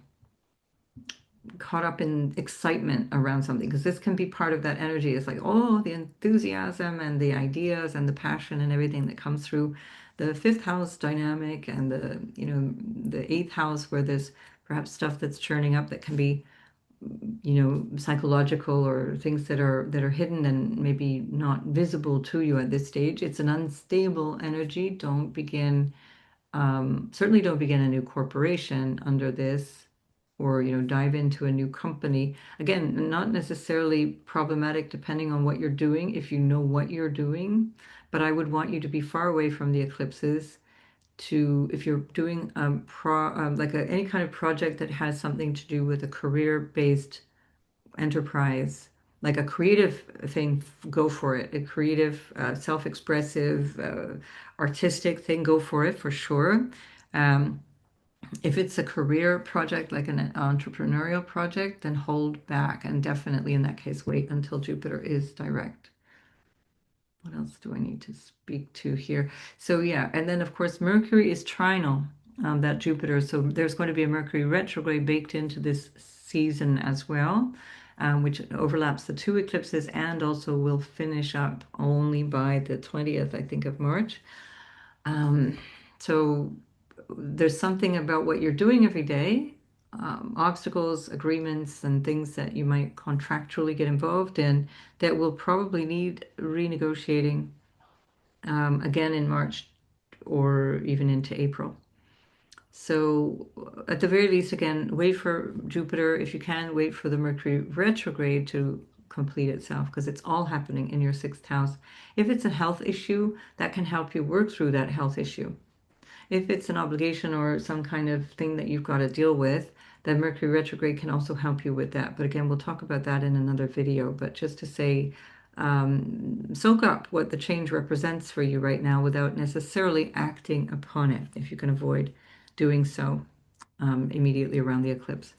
caught up in excitement around something, because this can be part of that energy. It's like, oh, the enthusiasm and the ideas and the passion and everything that comes through the fifth house dynamic and the eighth house where there's perhaps stuff that's churning up that can be psychological or things that are hidden and maybe not visible to you at this stage. It's an unstable energy. Don't begin certainly don't begin a new corporation under this, or dive into a new company. Again, not necessarily problematic depending on what you're doing, if you know what you're doing, but I would want you to be far away from the eclipses. To if you're doing any kind of project that has something to do with a career-based enterprise, like a creative thing, go for it. A creative, self-expressive, artistic thing, go for it for sure. Um, if it's a career project, like an entrepreneurial project, then hold back and definitely in that case wait until Jupiter is direct. What else do I need to speak to here? So yeah, and then of course Mercury is trinal, that Jupiter. So there's going to be a Mercury retrograde baked into this season as well, which overlaps the two eclipses and also will finish up only by the 20th, I think, of March. Um, so there's something about what you're doing every day, obstacles, agreements, and things that you might contractually get involved in that will probably need renegotiating again in March or even into April. So at the very least, again, wait for Jupiter. If you can, wait for the Mercury retrograde to complete itself because it's all happening in your sixth house. If it's a health issue, that can help you work through that health issue. If it's an obligation or some kind of thing that you've got to deal with, then Mercury retrograde can also help you with that. But again, we'll talk about that in another video. But just to say, soak up what the change represents for you right now without necessarily acting upon it, if you can avoid doing so immediately around the eclipse.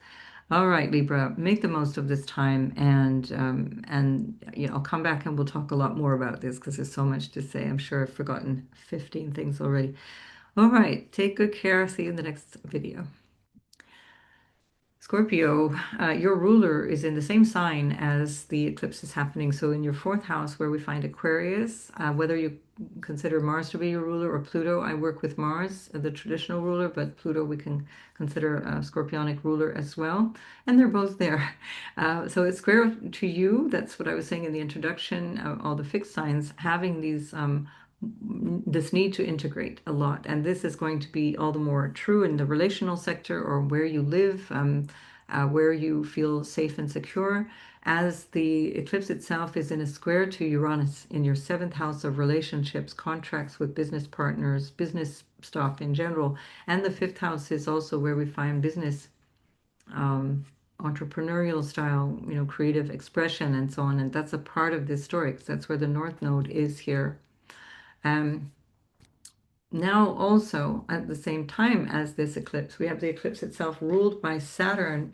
All right, Libra, make the most of this time, and I'll come back and we'll talk a lot more about this because there's so much to say. I'm sure I've forgotten 15 things already. All right, take good care. See you in the next video. Scorpio, your ruler is in the same sign as the eclipse is happening. So in your fourth house, where we find Aquarius, whether you consider Mars to be your ruler or Pluto, I work with Mars, the traditional ruler, but Pluto we can consider a scorpionic ruler as well. And they're both there. So it's square to you. That's what I was saying in the introduction, all the fixed signs having these this need to integrate a lot. And this is going to be all the more true in the relational sector or where you live, where you feel safe and secure, as the eclipse itself is in a square to Uranus in your seventh house of relationships, contracts with business partners, business stuff in general. And the fifth house is also where we find business. Entrepreneurial style, creative expression and so on. And that's a part of this story because that's where the North Node is here. Um, Now, also at the same time as this eclipse, we have the eclipse itself ruled by Saturn,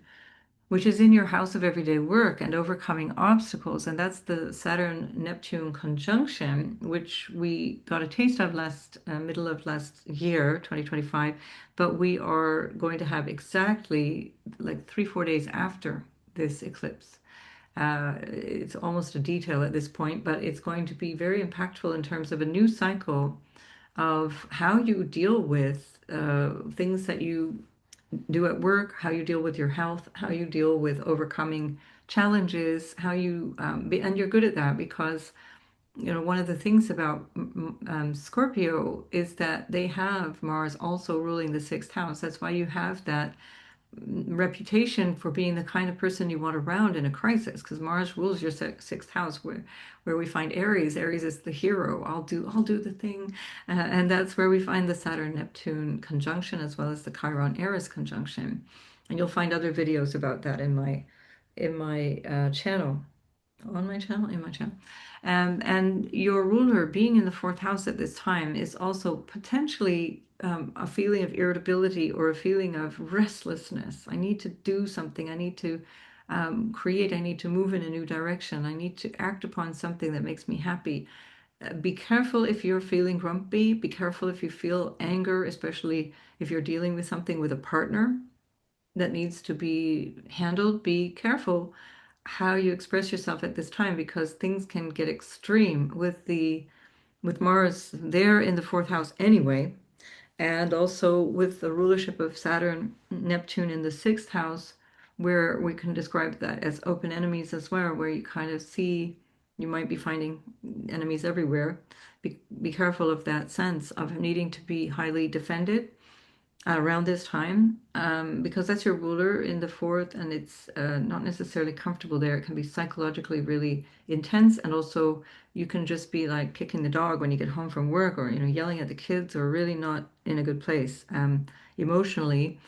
which is in your house of everyday work and overcoming obstacles. And that's the Saturn-Neptune conjunction, which we got a taste of middle of last year, 2025. But we are going to have exactly like 3, 4 days after this eclipse. It's almost a detail at this point, but it's going to be very impactful in terms of a new cycle of how you deal with things that you do at work, how you deal with your health, how you deal with overcoming challenges, how you and you're good at that because one of the things about Scorpio is that they have Mars also ruling the sixth house. That's why you have that reputation for being the kind of person you want around in a crisis because Mars rules your sixth house where we find Aries. Aries is the hero. I'll do the thing. And that's where we find the Saturn Neptune conjunction as well as the Chiron Aries conjunction. And you'll find other videos about that in my channel on my channel, in my channel. And your ruler being in the fourth house at this time is also potentially a feeling of irritability or a feeling of restlessness. I need to do something. I need to create. I need to move in a new direction. I need to act upon something that makes me happy. Be careful if you're feeling grumpy. Be careful if you feel anger, especially if you're dealing with something with a partner that needs to be handled. Be careful how you express yourself at this time because things can get extreme with Mars there in the fourth house anyway, and also with the rulership of Saturn, Neptune in the sixth house, where we can describe that as open enemies as well, where you kind of see you might be finding enemies everywhere. Be careful of that sense of needing to be highly defended around this time because that's your ruler in the fourth and it's not necessarily comfortable there. It can be psychologically really intense and also you can just be like kicking the dog when you get home from work or yelling at the kids or really not in a good place emotionally.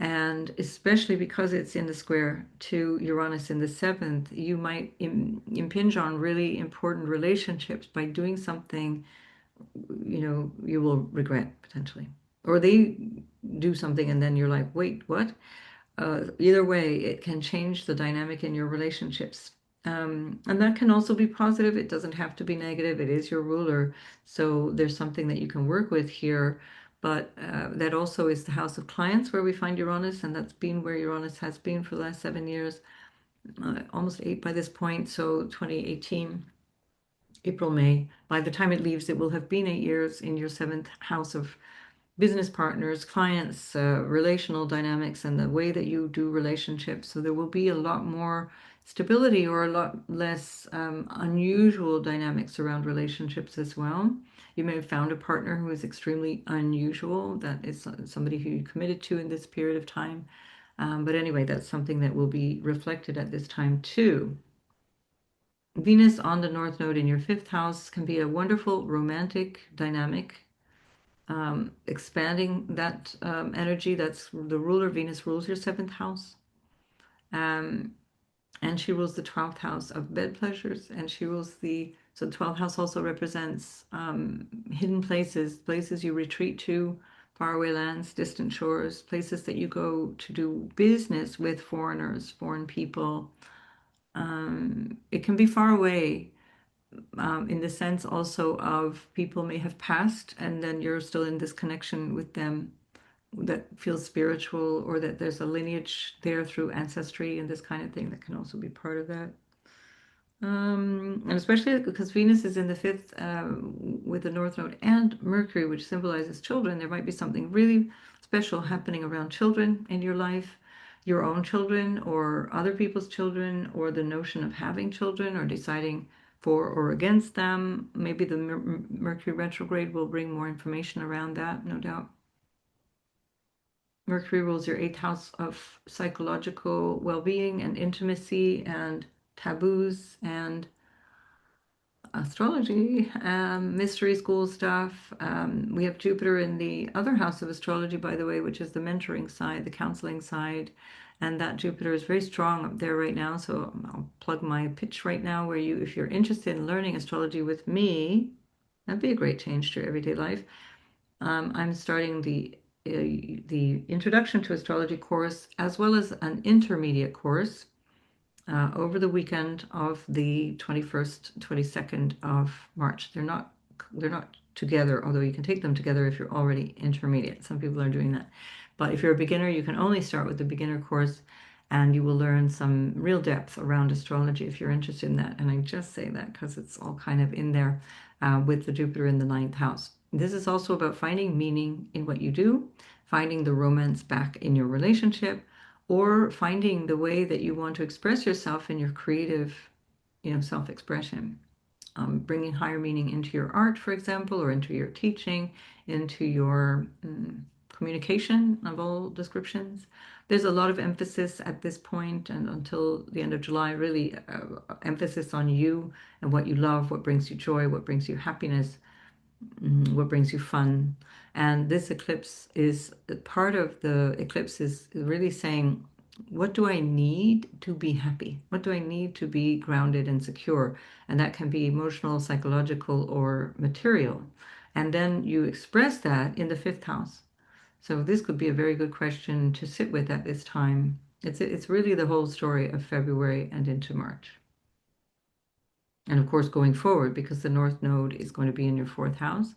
And especially because it's in the square to Uranus in the seventh, you might impinge on really important relationships by doing something you will regret potentially. Or they do something and then you're like, wait, what? Either way, it can change the dynamic in your relationships. And that can also be positive. It doesn't have to be negative. It is your ruler. So there's something that you can work with here. But that also is the house of clients where we find Uranus, and that's been where Uranus has been for the last 7 years, almost 8 by this point. So 2018. April, May. By the time it leaves, it will have been 8 years in your seventh house of business partners, clients, relational dynamics, and the way that you do relationships. So there will be a lot more stability or a lot less unusual dynamics around relationships as well. You may have found a partner who is extremely unusual, that is somebody who you committed to in this period of time. But anyway, that's something that will be reflected at this time too. Venus on the North Node in your fifth house can be a wonderful romantic dynamic, expanding that energy. That's the ruler. Venus rules your seventh house. Um, and she rules the 12th house of bed pleasures, and she rules so the 12th house also represents hidden places, places you retreat to, faraway lands, distant shores, places that you go to do business with foreigners, foreign people. It can be far away, in the sense also of people may have passed and then you're still in this connection with them that feels spiritual, or that there's a lineage there through ancestry and this kind of thing that can also be part of that. And especially because Venus is in the fifth, with the North Node and Mercury, which symbolizes children, there might be something really special happening around children in your life, your own children or other people's children, or the notion of having children or deciding for or against them. Maybe the Mercury retrograde will bring more information around that, no doubt. Mercury rules your eighth house of psychological well-being and intimacy and taboos and astrology, mystery school stuff. We have Jupiter in the other house of astrology, by the way, which is the mentoring side, the counseling side. And that Jupiter is very strong up there right now. So I'll plug my pitch right now, where if you're interested in learning astrology with me, that'd be a great change to your everyday life. I'm starting the Introduction to Astrology course, as well as an intermediate course, over the weekend of the 21st, 22nd of March. They're not together, although you can take them together if you're already intermediate. Some people are doing that. But if you're a beginner, you can only start with the beginner course, and you will learn some real depth around astrology if you're interested in that. And I just say that because it's all kind of in there, with the Jupiter in the ninth house. This is also about finding meaning in what you do, finding the romance back in your relationship, or finding the way that you want to express yourself in your creative, self-expression. Bringing higher meaning into your art, for example, or into your teaching, into your communication of all descriptions. There's a lot of emphasis at this point and until the end of July, really, emphasis on you and what you love, what brings you joy, what brings you happiness, what brings you fun. And this eclipse is part of the eclipse is really saying, what do I need to be happy? What do I need to be grounded and secure? And that can be emotional, psychological, or material. And then you express that in the fifth house. So this could be a very good question to sit with at this time. It's really the whole story of February and into March. And of course, going forward, because the North Node is going to be in your fourth house.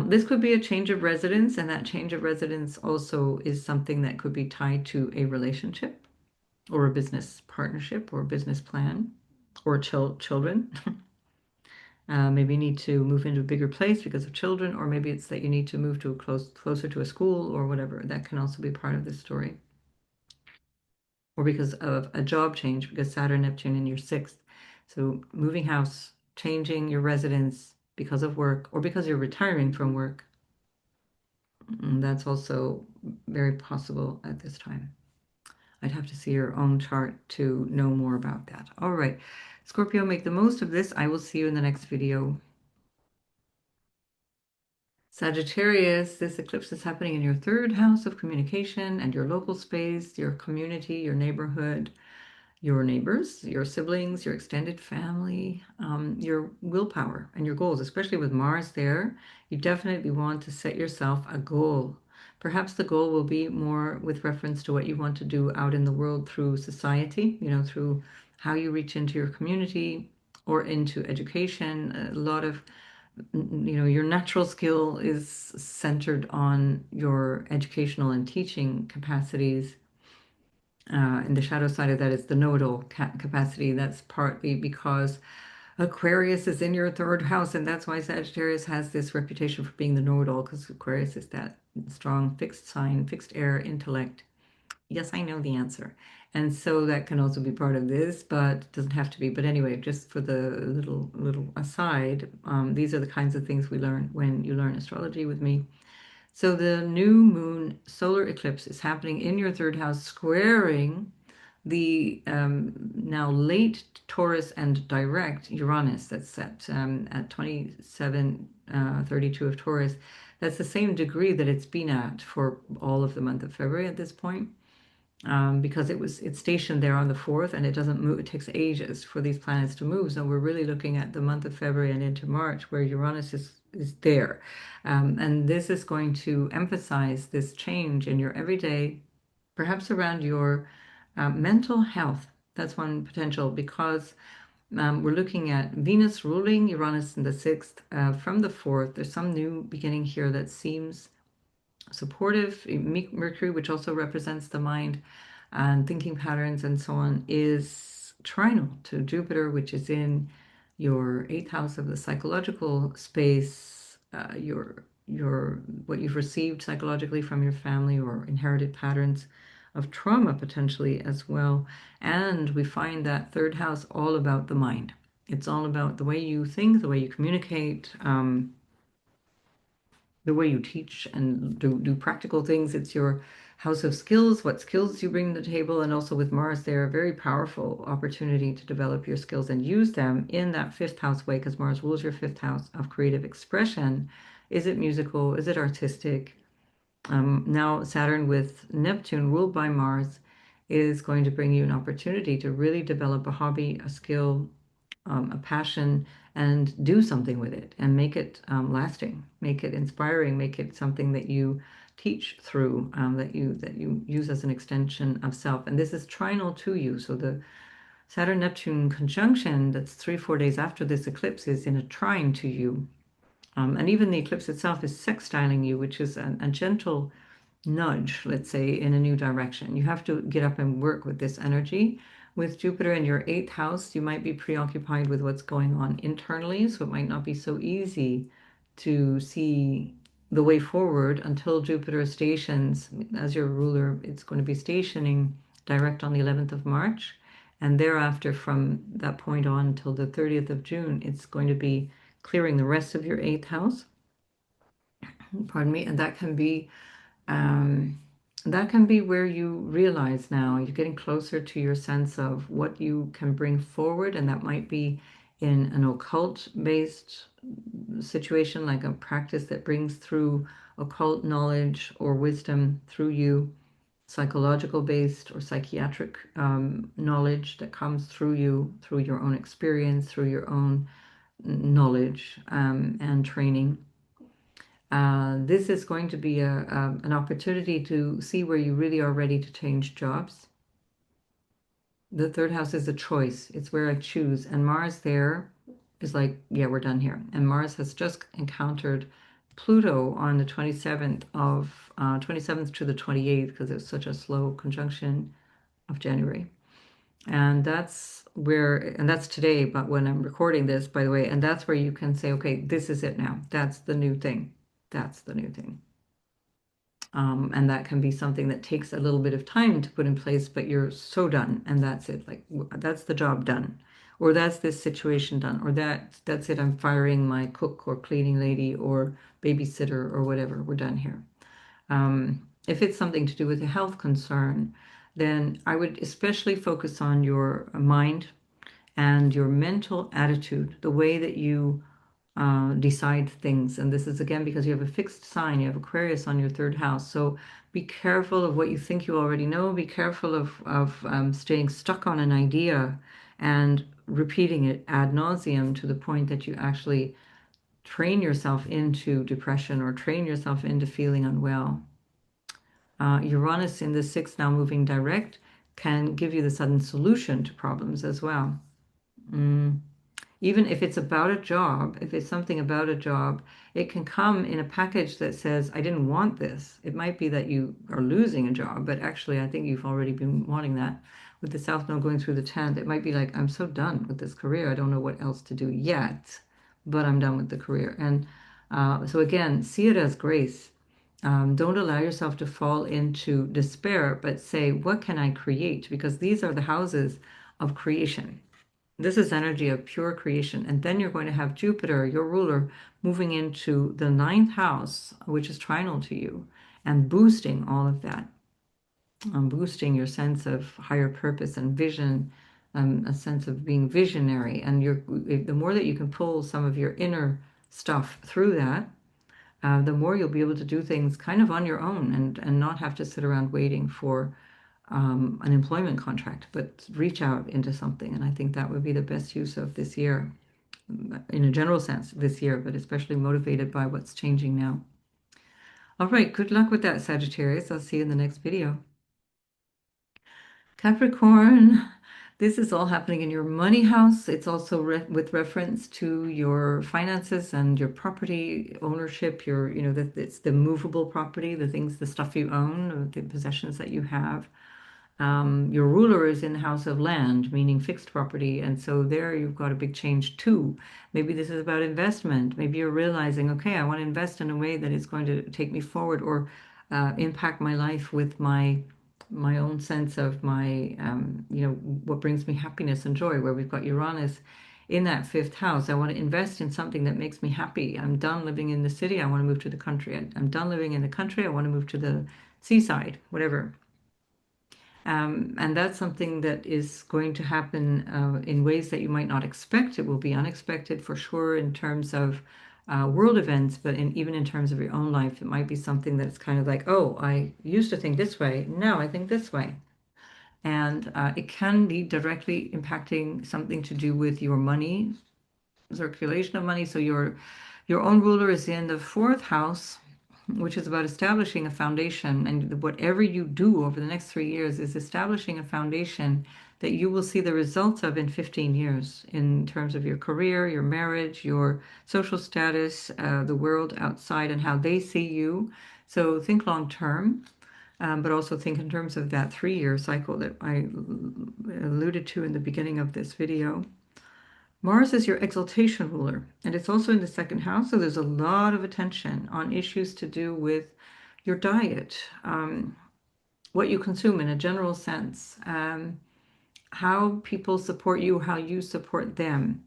This could be a change of residence, and that change of residence also is something that could be tied to a relationship or a business partnership or business plan or children. Maybe you need to move into a bigger place because of children, or maybe it's that you need to move to closer to a school or whatever. That can also be part of this story. Or because of a job change, because Saturn, Neptune in your sixth. So moving house, changing your residence because of work or because you're retiring from work. That's also very possible at this time. I'd have to see your own chart to know more about that. All right, Scorpio, make the most of this. I will see you in the next video. Sagittarius, this eclipse is happening in your third house of communication and your local space, your community, your neighborhood, your neighbors, your siblings, your extended family, your willpower and your goals, especially with Mars there. You definitely want to set yourself a goal. Perhaps the goal will be more with reference to what you want to do out in the world through society, through how you reach into your community or into education. A lot of, your natural skill is centered on your educational and teaching capacities. And the shadow side of that is the know-it-all capacity. That's partly because Aquarius is in your third house, and that's why Sagittarius has this reputation for being the know-it-all, because Aquarius is that strong fixed sign, fixed air intellect, Yes, I know the answer. And so that can also be part of this, but it doesn't have to be. But anyway, just for the little aside, these are the kinds of things we learn when you learn astrology with me. So the new moon solar eclipse is happening in your third house, squaring the now late Taurus and direct Uranus that's set at 2732 of Taurus. That's the same degree that it's been at for all of the month of February at this point, because it's stationed there on the 4th and it doesn't move. It takes ages for these planets to move. So we're really looking at the month of February and into March where Uranus is there. And this is going to emphasize this change in your everyday, perhaps around your mental health. That's one potential because we're looking at Venus ruling Uranus in the 6th from the 4th. There's some new beginning here that seems supportive. Mercury, which also represents the mind and thinking patterns and so on, is trinal to Jupiter, which is in your eighth house of the psychological space, your what you've received psychologically from your family or inherited patterns of trauma potentially as well. And we find that third house all about the mind. It's all about the way you think, the way you communicate, the way you teach and do practical things. It's your house of skills, what skills you bring to the table, and also with Mars there, a very powerful opportunity to develop your skills and use them in that fifth house way, because Mars rules your fifth house of creative expression. Is it musical? Is it artistic? Now Saturn with Neptune ruled by Mars is going to bring you an opportunity to really develop a hobby, a skill, a passion, and do something with it and make it lasting, make it inspiring, make it something that you teach through, that you use as an extension of self. And this is trinal to you. So the Saturn Neptune conjunction that's 3-4 days after this eclipse is in a trine to you. And even the eclipse itself is sextiling you, which is a gentle nudge, let's say, in a new direction. You have to get up and work with this energy. With Jupiter in your eighth house, you might be preoccupied with what's going on internally, so it might not be so easy to see the way forward until Jupiter stations as your ruler. It's going to be stationing direct on the 11th of March. And thereafter, from that point on until the 30th of June, it's going to be clearing the rest of your eighth house. Pardon me. And um, that can be where you realize now you're getting closer to your sense of what you can bring forward, and that might be in an occult-based situation, like a practice that brings through occult knowledge or wisdom through you, psychological-based or psychiatric knowledge that comes through you, through your own experience, through your own knowledge and training. This is going to be an opportunity to see where you really are ready to change jobs. The third house is a choice. It's where I choose. And Mars there is like, yeah, we're done here. And Mars has just encountered Pluto on the 27th to the 28th, because it was such a slow conjunction of January. And that's today, but when I'm recording this, by the way, and that's where you can say, okay, this is it now. That's the new thing. That's the new thing. And that can be something that takes a little bit of time to put in place, but you're so done, and that's it. Like that's the job done, or that's this situation done, or that's it. I'm firing my cook or cleaning lady or babysitter or whatever. We're done here. If it's something to do with a health concern, then I would especially focus on your mind and your mental attitude, the way that you decide things. And this is again because you have a fixed sign, you have Aquarius on your third house. So be careful of what you think you already know. Be careful of staying stuck on an idea and repeating it ad nauseum to the point that you actually train yourself into depression or train yourself into feeling unwell. Uranus in the sixth, now moving direct, can give you the sudden solution to problems as well. Mm. Even if it's about a job, if it's something about a job, it can come in a package that says, I didn't want this. It might be that you are losing a job, but actually, I think you've already been wanting that. With the South Node going through the 10th, it might be like, I'm so done with this career. I don't know what else to do yet, but I'm done with the career. And so again, see it as grace. Don't allow yourself to fall into despair, but say, what can I create? Because these are the houses of creation. This is energy of pure creation. And then you're going to have Jupiter, your ruler, moving into the ninth house, which is trinal to you, and boosting all of that, boosting your sense of higher purpose and vision, a sense of being visionary. And the more that you can pull some of your inner stuff through that, the more you'll be able to do things kind of on your own and not have to sit around waiting for an employment contract, but reach out into something. And I think that would be the best use of this year, in a general sense, this year, but especially motivated by what's changing now. All right, good luck with that, Sagittarius. I'll see you in the next video. Capricorn, this is all happening in your money house. It's also with reference to your finances and your property ownership, that it's the movable property, the things, the stuff you own, or the possessions that you have. Your ruler is in the house of land, meaning fixed property. And so there you've got a big change too. Maybe this is about investment. Maybe you're realizing, okay, I want to invest in a way that is going to take me forward or impact my life with my own sense of what brings me happiness and joy, where we've got Uranus in that fifth house. I want to invest in something that makes me happy. I'm done living in the city. I want to move to the country. I'm done living in the country. I want to move to the seaside, whatever. And that's something that is going to happen in ways that you might not expect. It will be unexpected for sure in terms of world events, but even in terms of your own life, it might be something that's kind of like, oh, I used to think this way, now I think this way. And it can be directly impacting something to do with your money, circulation of money. So your own ruler is in the fourth house, which is about establishing a foundation. And whatever you do over the next 3 years is establishing a foundation that you will see the results of in 15 years in terms of your career, your marriage, your social status, the world outside, and how they see you. So think long term. But also think in terms of that 3-year cycle that I alluded to in the beginning of this video. Mars is your exaltation ruler, and it's also in the second house, so there's a lot of attention on issues to do with your diet, what you consume in a general sense, how people support you, how you support them.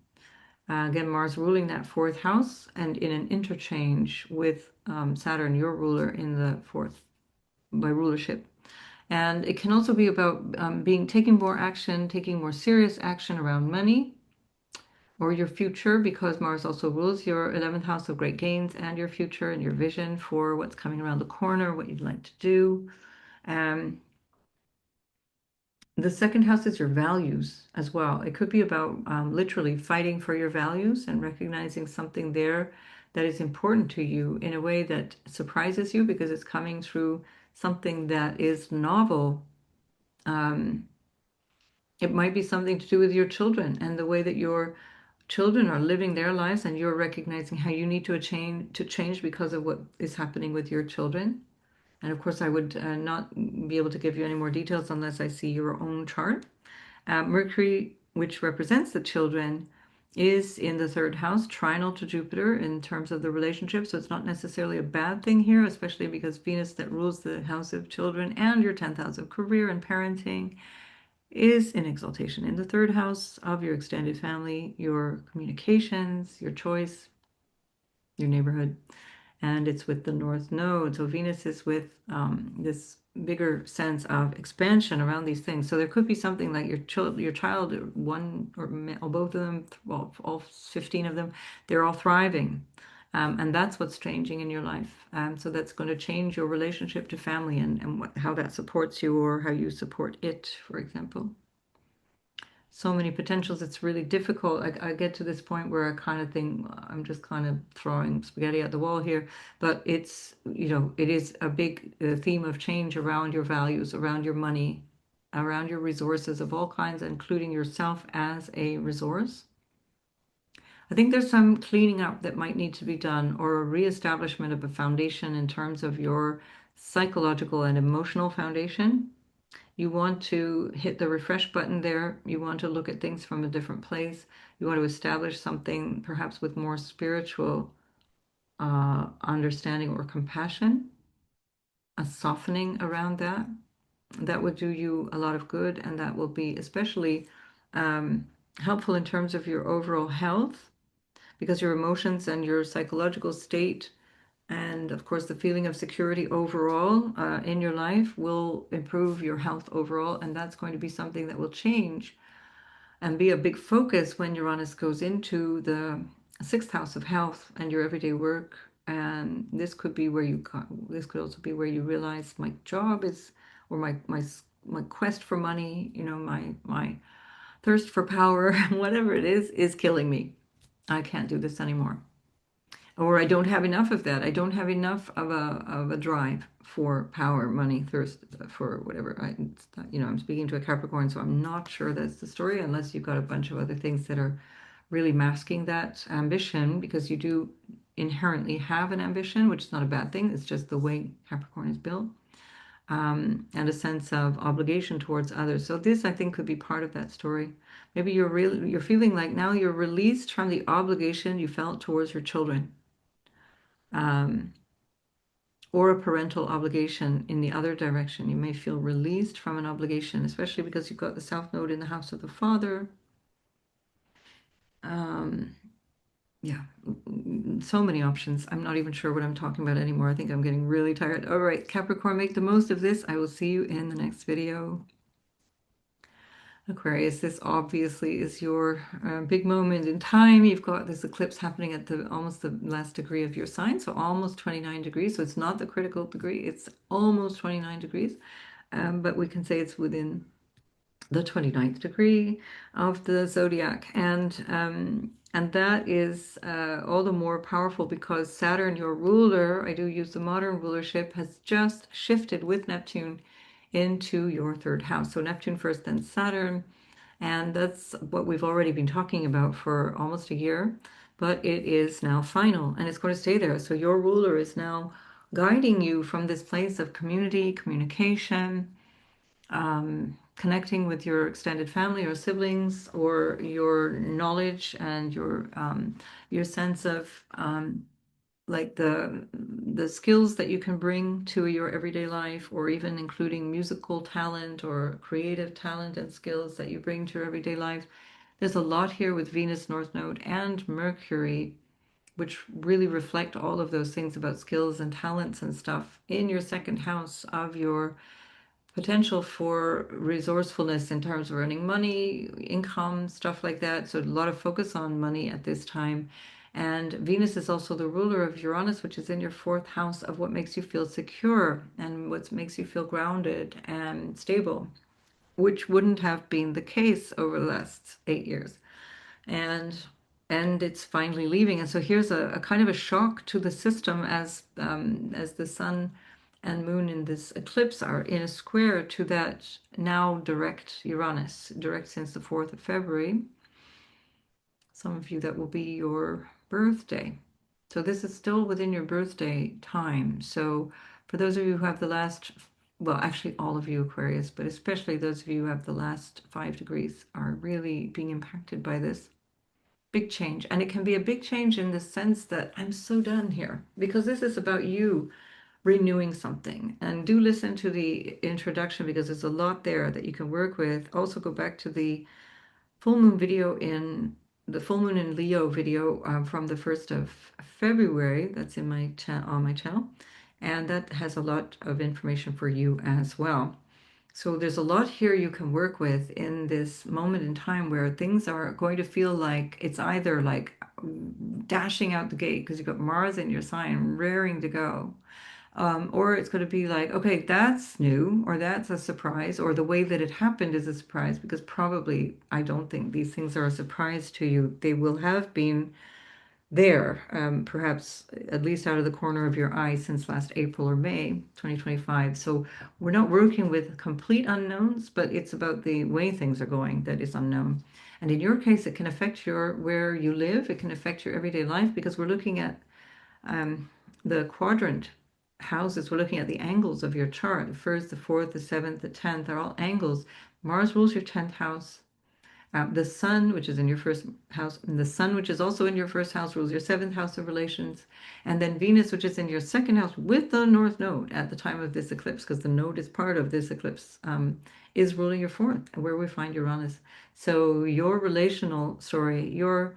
Again, Mars ruling that fourth house and in an interchange with Saturn, your ruler, in the fourth by rulership. And it can also be about taking more action, taking more serious action around money or your future, because Mars also rules your 11th house of great gains and your future and your vision for what's coming around the corner, what you'd like to do. Um, the second house is your values as well. It could be about literally fighting for your values and recognizing something there that is important to you in a way that surprises you because it's coming through something that is novel. Um, it might be something to do with your children and the way that your children are living their lives, and you're recognizing how you need to change because of what is happening with your children. And of course, I would not be able to give you any more details unless I see your own chart. Mercury, which represents the children, is in the third house, trinal to Jupiter in terms of the relationship. So it's not necessarily a bad thing here, especially because Venus, that rules the house of children and your 10th house of career and parenting, is in exaltation in the third house of your extended family, your communications, your choice, your neighborhood, and it's with the North Node. So Venus is with this bigger sense of expansion around these things. So there could be something like your child, one or both of them, well, all 15 of them, they're all thriving. And that's what's changing in your life. So that's going to change your relationship to family and how that supports you or how you support it, for example. So many potentials, it's really difficult. I get to this point where I kind of think I'm just kind of throwing spaghetti at the wall here, but it is a big theme of change around your values, around your money, around your resources of all kinds, including yourself as a resource. I think there's some cleaning up that might need to be done, or a reestablishment of a foundation in terms of your psychological and emotional foundation. You want to hit the refresh button there. You want to look at things from a different place. You want to establish something perhaps with more spiritual understanding or compassion. a softening around that. That would do you a lot of good, and that will be especially helpful in terms of your overall health, because your emotions and your psychological state, and of course, the feeling of security overall in your life will improve your health overall, and that's going to be something that will change and be a big focus when Uranus goes into the sixth house of health and your everyday work. And this could be where this could also be where you realize my job is, or my quest for money, my thirst for power, whatever it is killing me. I can't do this anymore. Or I don't have enough of that. I don't have enough of a drive for power, money, thirst for whatever. I'm speaking to a Capricorn, so I'm not sure that's the story unless you've got a bunch of other things that are really masking that ambition, because you do inherently have an ambition, which is not a bad thing. It's just the way Capricorn is built, and a sense of obligation towards others. So this, I think, could be part of that story. Maybe you're feeling like now you're released from the obligation you felt towards your children, um, or a parental obligation in the other direction. You may feel released from an obligation, especially because you've got the South Node in the house of the father. Um, yeah, so many options. I'm not even sure what I'm talking about anymore. I think I'm getting really tired. All right, Capricorn, make the most of this. I will see you in the next video. Aquarius, this obviously is your big moment in time. You've got this eclipse happening at the almost the last degree of your sign, so almost 29 degrees. So it's not the critical degree, it's almost 29 degrees. But we can say it's within the 29th degree of the zodiac. And that is all the more powerful because Saturn, your ruler, I do use the modern rulership, has just shifted with Neptune into your third house. So Neptune first, then Saturn. And that's what we've already been talking about for almost a year, but it is now final and it's going to stay there. So your ruler is now guiding you from this place of community, communication, connecting with your extended family or siblings, or your knowledge and your sense of like the skills that you can bring to your everyday life, or even including musical talent or creative talent and skills that you bring to your everyday life. There's a lot here with Venus North Node and Mercury, which really reflect all of those things about skills and talents and stuff in your second house of your potential for resourcefulness in terms of earning money, income, stuff like that. So a lot of focus on money at this time. And Venus is also the ruler of Uranus, which is in your fourth house of what makes you feel secure and what makes you feel grounded and stable, which wouldn't have been the case over the last 8 years. And it's finally leaving. And so here's a kind of a shock to the system as the sun and moon in this eclipse are in a square to that now direct Uranus, direct since the 4th of February. Some of you, that will be your birthday. So this is still within your birthday time. So for those of you who have the last, well, actually all of you Aquarius, but especially those of you who have the last 5 degrees are really being impacted by this big change. And it can be a big change in the sense that I'm so done here, because this is about you renewing something. And do listen to the introduction because there's a lot there that you can work with. Also go back to the full moon video in the full moon in Leo video from the 1st of February. That's in my on my channel. And that has a lot of information for you as well. So there's a lot here you can work with in this moment in time where things are going to feel like it's either like dashing out the gate because you've got Mars in your sign, raring to go. Or it's going to be like, okay, that's new, or that's a surprise, or the way that it happened is a surprise, because probably I don't think these things are a surprise to you. They will have been there, perhaps at least out of the corner of your eye since last April or May 2025. So we're not working with complete unknowns, but it's about the way things are going that is unknown. And in your case, it can affect where you live. It can affect your everyday life because we're looking at the quadrant houses. We're looking at the angles of your chart. The first, the fourth, the seventh, the 10th are all angles. Mars rules your 10th house. The sun, which is in your first house, and the sun, which is also in your first house, rules your seventh house of relations. And then Venus, which is in your second house with the North Node at the time of this eclipse, because the node is part of this eclipse, is ruling your fourth, where we find Uranus. So your relational story, your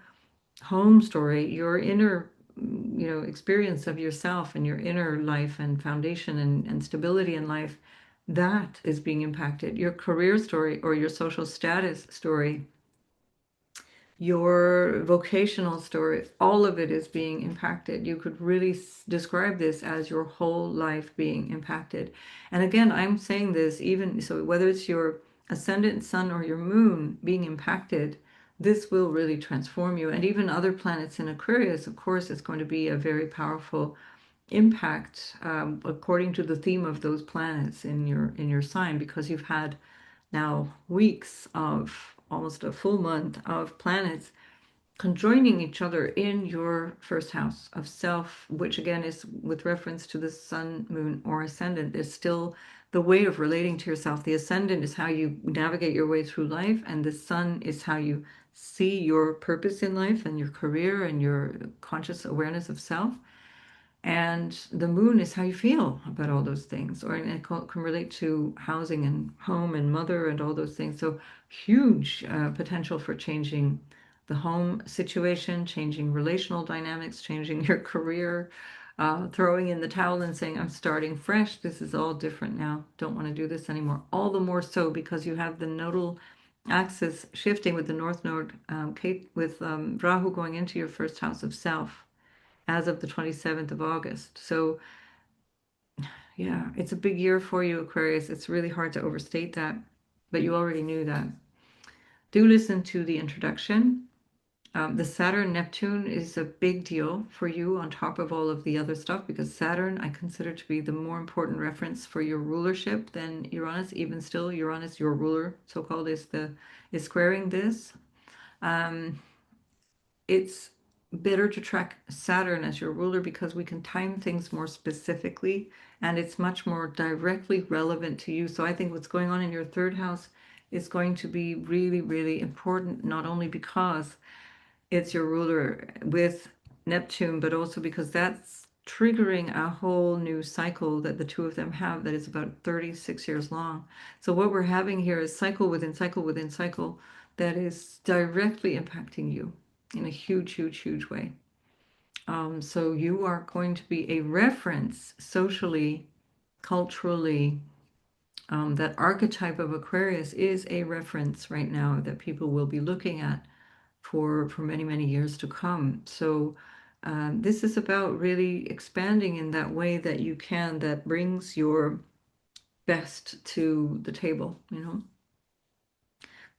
home story, your inner, experience of yourself and your inner life and foundation and stability in life, that is being impacted. Your career story or your social status story, your vocational story, all of it is being impacted. You could really describe this as your whole life being impacted. And again, I'm saying this even so, whether it's your ascendant sun or your moon being impacted, this will really transform you. And even other planets in Aquarius, of course, it's going to be a very powerful impact according to the theme of those planets in your sign, because you've had now weeks of almost a full month of planets conjoining each other in your first house of self, which again is with reference to the sun, moon, or ascendant, is still the way of relating to yourself. The ascendant is how you navigate your way through life, and the sun is how you see your purpose in life and your career and your conscious awareness of self. And the moon is how you feel about all those things, or and it can relate to housing and home and mother and all those things. So huge potential for changing the home situation, changing relational dynamics, changing your career, throwing in the towel and saying, I'm starting fresh. This is all different now. Don't want to do this anymore. All the more so because you have the nodal axis shifting with the North Node, with Rahu going into your first house of self as of the 27th of August. So, yeah, it's a big year for you, Aquarius. It's really hard to overstate that, but you already knew that. Do listen to the introduction. The Saturn Neptune is a big deal for you on top of all of the other stuff, because Saturn I consider to be the more important reference for your rulership than Uranus. Even still, Uranus, your ruler, so-called, is squaring this. Um, it's better to track Saturn as your ruler because we can time things more specifically and it's much more directly relevant to you. So I think what's going on in your third house is going to be really, really important, not only because it's your ruler with Neptune, but also because that's triggering a whole new cycle that the two of them have that is about 36 years long. So what we're having here is cycle within cycle within cycle that is directly impacting you in a huge, huge, huge way. So you are going to be a reference socially, culturally. That archetype of Aquarius is a reference right now that people will be looking at for many, many years to come. So this is about really expanding in that way that you can, that brings your best to the table, you know.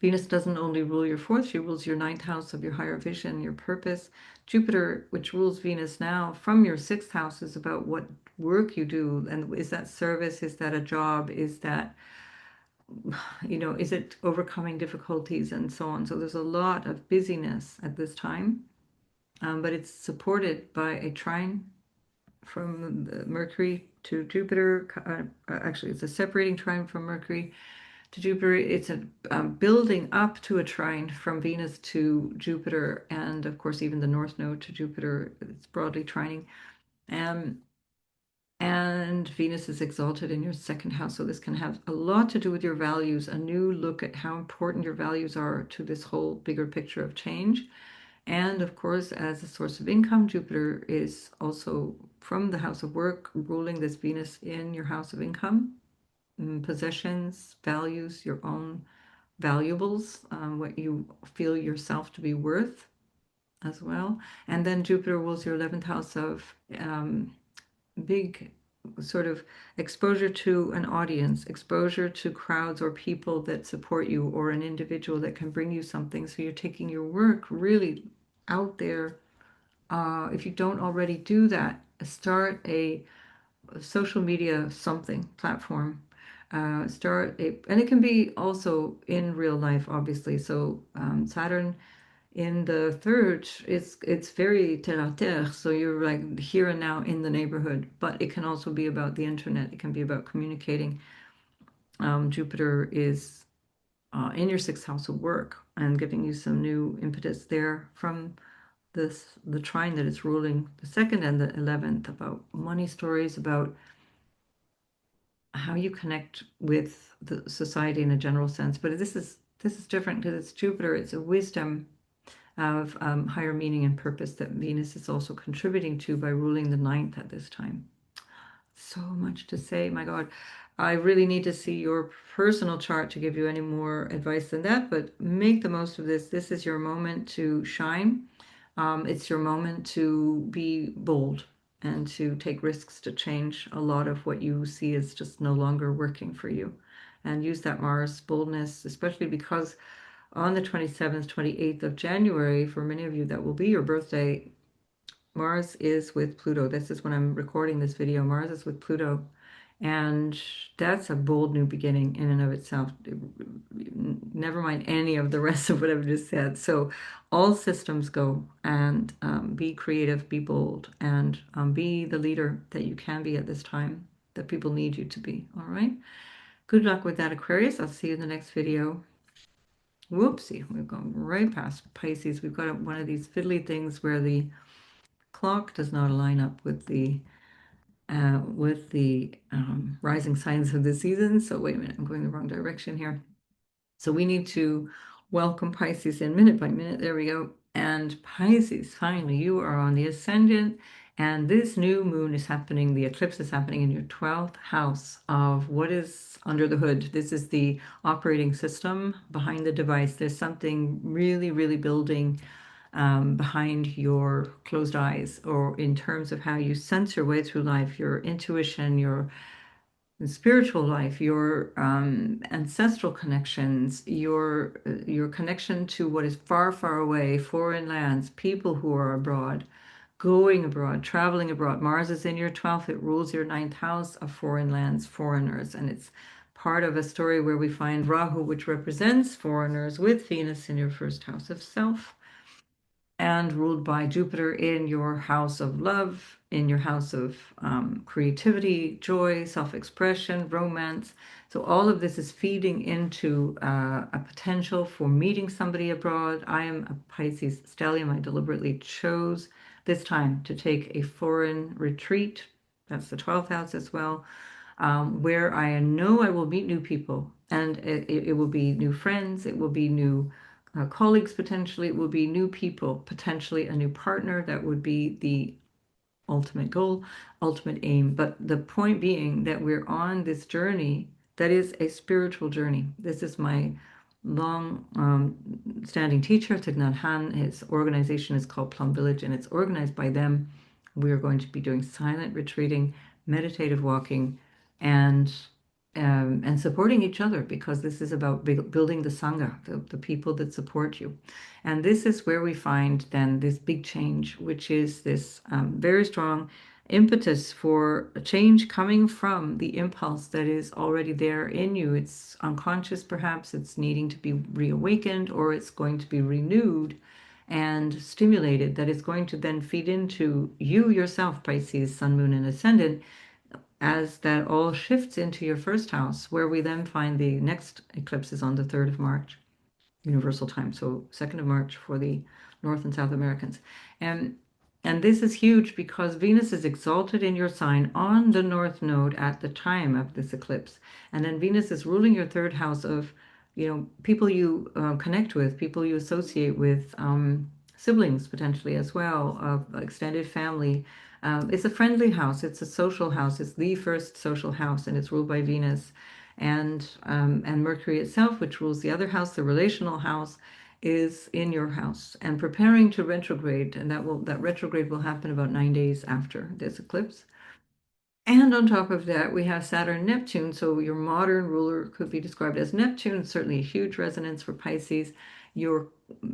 Venus doesn't only rule your fourth, she rules your ninth house of your higher vision, your purpose. Jupiter, which rules Venus now from your sixth house, is about what work you do. And is that service? Is that a job? Is that, is it overcoming difficulties and so on? So there's a lot of busyness at this time, but it's supported by a trine from Mercury to Jupiter. Actually, it's a separating trine from Mercury to Jupiter. It's a building up to a trine from Venus to Jupiter, and of course, even the North Node to Jupiter. It's broadly trining. Um, and Venus is exalted in your second house. So this can have a lot to do with your values, a new look at how important your values are to this whole bigger picture of change. And of course, as a source of income, Jupiter is also from the house of work, ruling this Venus in your house of income, possessions, values, your own valuables, what you feel yourself to be worth as well. And then Jupiter rules your 11th house of big sort of exposure to an audience, exposure to crowds or people that support you, or an individual that can bring you something. So you're taking your work really out there. If you don't already do that, start a social media something platform. And it can be also in real life, obviously. So Saturn in the third, it's very terre à terre, so you're like here and now in the neighborhood, but it can also be about the internet. It can be about communicating. Jupiter is in your sixth house of work and giving you some new impetus there from the trine that is ruling the second and the 11th, about money stories, about how you connect with the society in a general sense. But this is different because it's Jupiter. It's a wisdom of higher meaning and purpose that Venus is also contributing to by ruling the ninth at this time. So much to say, my God. I really need to see your personal chart to give you any more advice than that, but make the most of this. This is your moment to shine. It's your moment to be bold and to take risks to change a lot of what you see is just no longer working for you. And use that Mars boldness, especially because on the 27th, 28th of January, for many of you, that will be your birthday. Mars is with Pluto. This is when I'm recording this video. Mars is with Pluto. And that's a bold new beginning in and of itself. Never mind any of the rest of what I've just said. So all systems go, and be creative, be bold, and be the leader that you can be at this time that people need you to be. All right. Good luck with that, Aquarius. I'll see you in the next video. Whoopsie, we've gone right past Pisces. We've got one of these fiddly things where the clock does not line up with the rising signs of the season. So wait a minute, I'm going the wrong direction here. So we need to welcome Pisces in minute by minute. There we go. And Pisces, finally, you are on the ascendant, and this new moon is happening. The eclipse is happening in your 12th house of what is under the hood. This is the operating system behind the device. There's something really, really building behind your closed eyes, or in terms of how you sense your way through life, your intuition, your spiritual life, your ancestral connections, your connection to what is far, far away, foreign lands, people who are abroad, going abroad, traveling abroad. Mars is in your 12th. It rules your ninth house of foreign lands, foreigners, and it's part of a story where we find Rahu, which represents foreigners, with Venus in your first house of self, and ruled by Jupiter in your house of love, in your house of creativity, joy, self-expression, romance. So all of this is feeding into a potential for meeting somebody abroad. I am a Pisces stellium. I deliberately chose this time to take a foreign retreat. That's the 12th house as well, where I know I will meet new people, and it will be new friends, it will be new colleagues, potentially, it will be new people, potentially a new partner. That would be the ultimate goal, ultimate aim. But the point being that we're on this journey that is a spiritual journey. This is my long standing teacher, Thich Nhat Hanh. His organization is called Plum Village, and it's organized by them. We are going to be doing silent retreating, meditative walking, and supporting each other, because this is about building the Sangha, the people that support you. And this is where we find then this big change, which is this very strong impetus for a change coming from the impulse that is already there in you. It's unconscious, perhaps, it's needing to be reawakened, or it's going to be renewed and stimulated, that is going to then feed into you yourself, Pisces, Sun, Moon, and Ascendant, as that all shifts into your first house, where we then find the next eclipse is on the 3rd of March, universal time, so 2nd of March for the North and South Americans. And this is huge because Venus is exalted in your sign on the North Node at the time of this eclipse. And then Venus is ruling your 3rd house of, people you connect with, people you associate with, siblings potentially as well, of extended family. It's a friendly house, it's a social house, it's the first social house, and it's ruled by Venus. And Mercury itself, which rules the other house, the relational house, is in your house and preparing to retrograde, and that retrograde will happen about 9 days after this eclipse. And on top of that, we have Saturn, Neptune. So your modern ruler could be described as Neptune, certainly a huge resonance for Pisces. Your,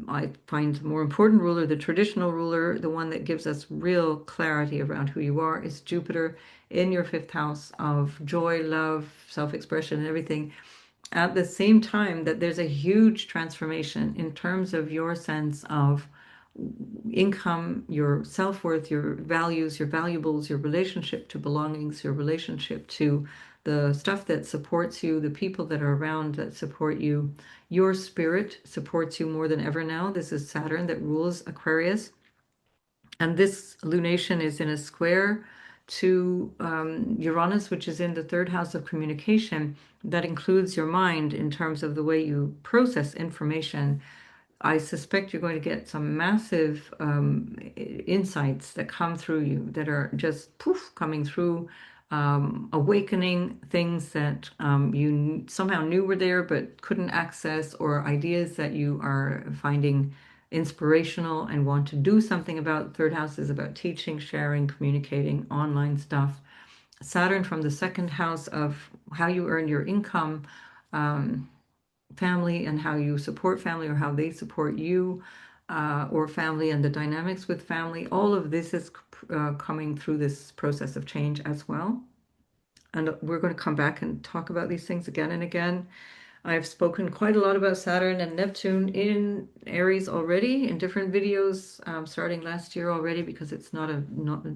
I find, more important ruler, the traditional ruler, the one that gives us real clarity around who you are, is Jupiter in your 5th house of joy, love, self-expression, and everything. At the same time that there's a huge transformation in terms of your sense of income, your self-worth, your values, your valuables, your relationship to belongings, your relationship to the stuff that supports you, the people that are around that support you. Your spirit supports you more than ever now. This is Saturn that rules Aquarius. And this lunation is in a square to Uranus, which is in the third house of communication. That includes your mind in terms of the way you process information. I suspect you're going to get some massive insights that come through you that are just poof coming through, awakening things that you somehow knew were there but couldn't access, or ideas that you are finding inspirational and want to do something about. Third house is about teaching, sharing, communicating, online stuff. Saturn from the second house of how you earn your income. Um, Family and how you support family or how they support you, or family and the dynamics with family. All of this is coming through this process of change as well. And we're going to come back and talk about these things again and again. I've spoken quite a lot about Saturn and Neptune in Aries already in different videos, starting last year already, because it's not a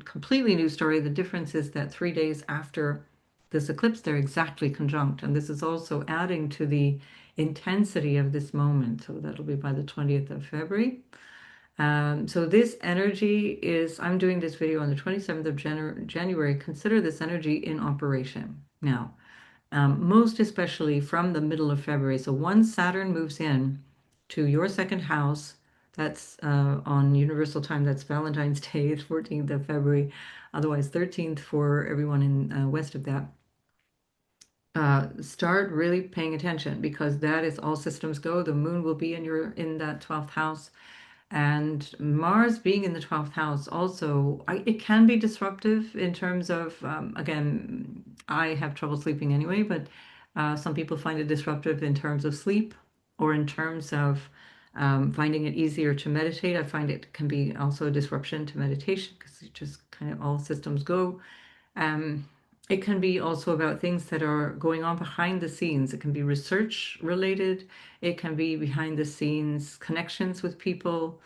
completely new story. The difference is that 3 days after this eclipse, they're exactly conjunct. And this is also adding to the intensity of this moment. So that'll be by the 20th of February. So this energy is, I'm doing this video on the 27th of January. Consider this energy in operation now, most especially from the middle of February. So once Saturn moves in to your second house, that's on universal time, that's Valentine's Day, 14th of February, otherwise 13th for everyone in west of that. Start really paying attention, because that is all systems go. The moon will be in that 12th house, and Mars being in the 12th house also, it can be disruptive in terms of, again, I have trouble sleeping anyway, but some people find it disruptive in terms of sleep, or in terms of finding it easier to meditate. I find it can be also a disruption to meditation, because it just kind of all systems go. Um, it can be also about things that are going on behind the scenes. It can be research related. It can be behind the scenes connections with people.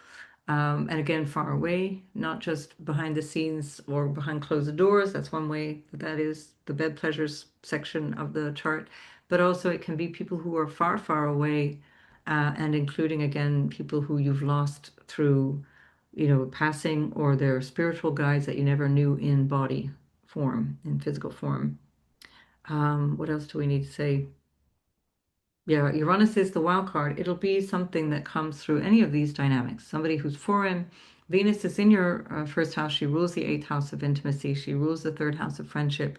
And again, far away, not just behind the scenes or behind closed doors. That's one way that is the bed pleasures section of the chart. But also it can be people who are far, far away, and including, again, people who you've lost through, passing, or their spiritual guides that you never knew in body form, in physical form. What else do we need to say? Yeah, Uranus is the wild card. It'll be something that comes through any of these dynamics. Somebody who's foreign. Venus is in your first house. She rules the eighth house of intimacy. She rules the third house of friendship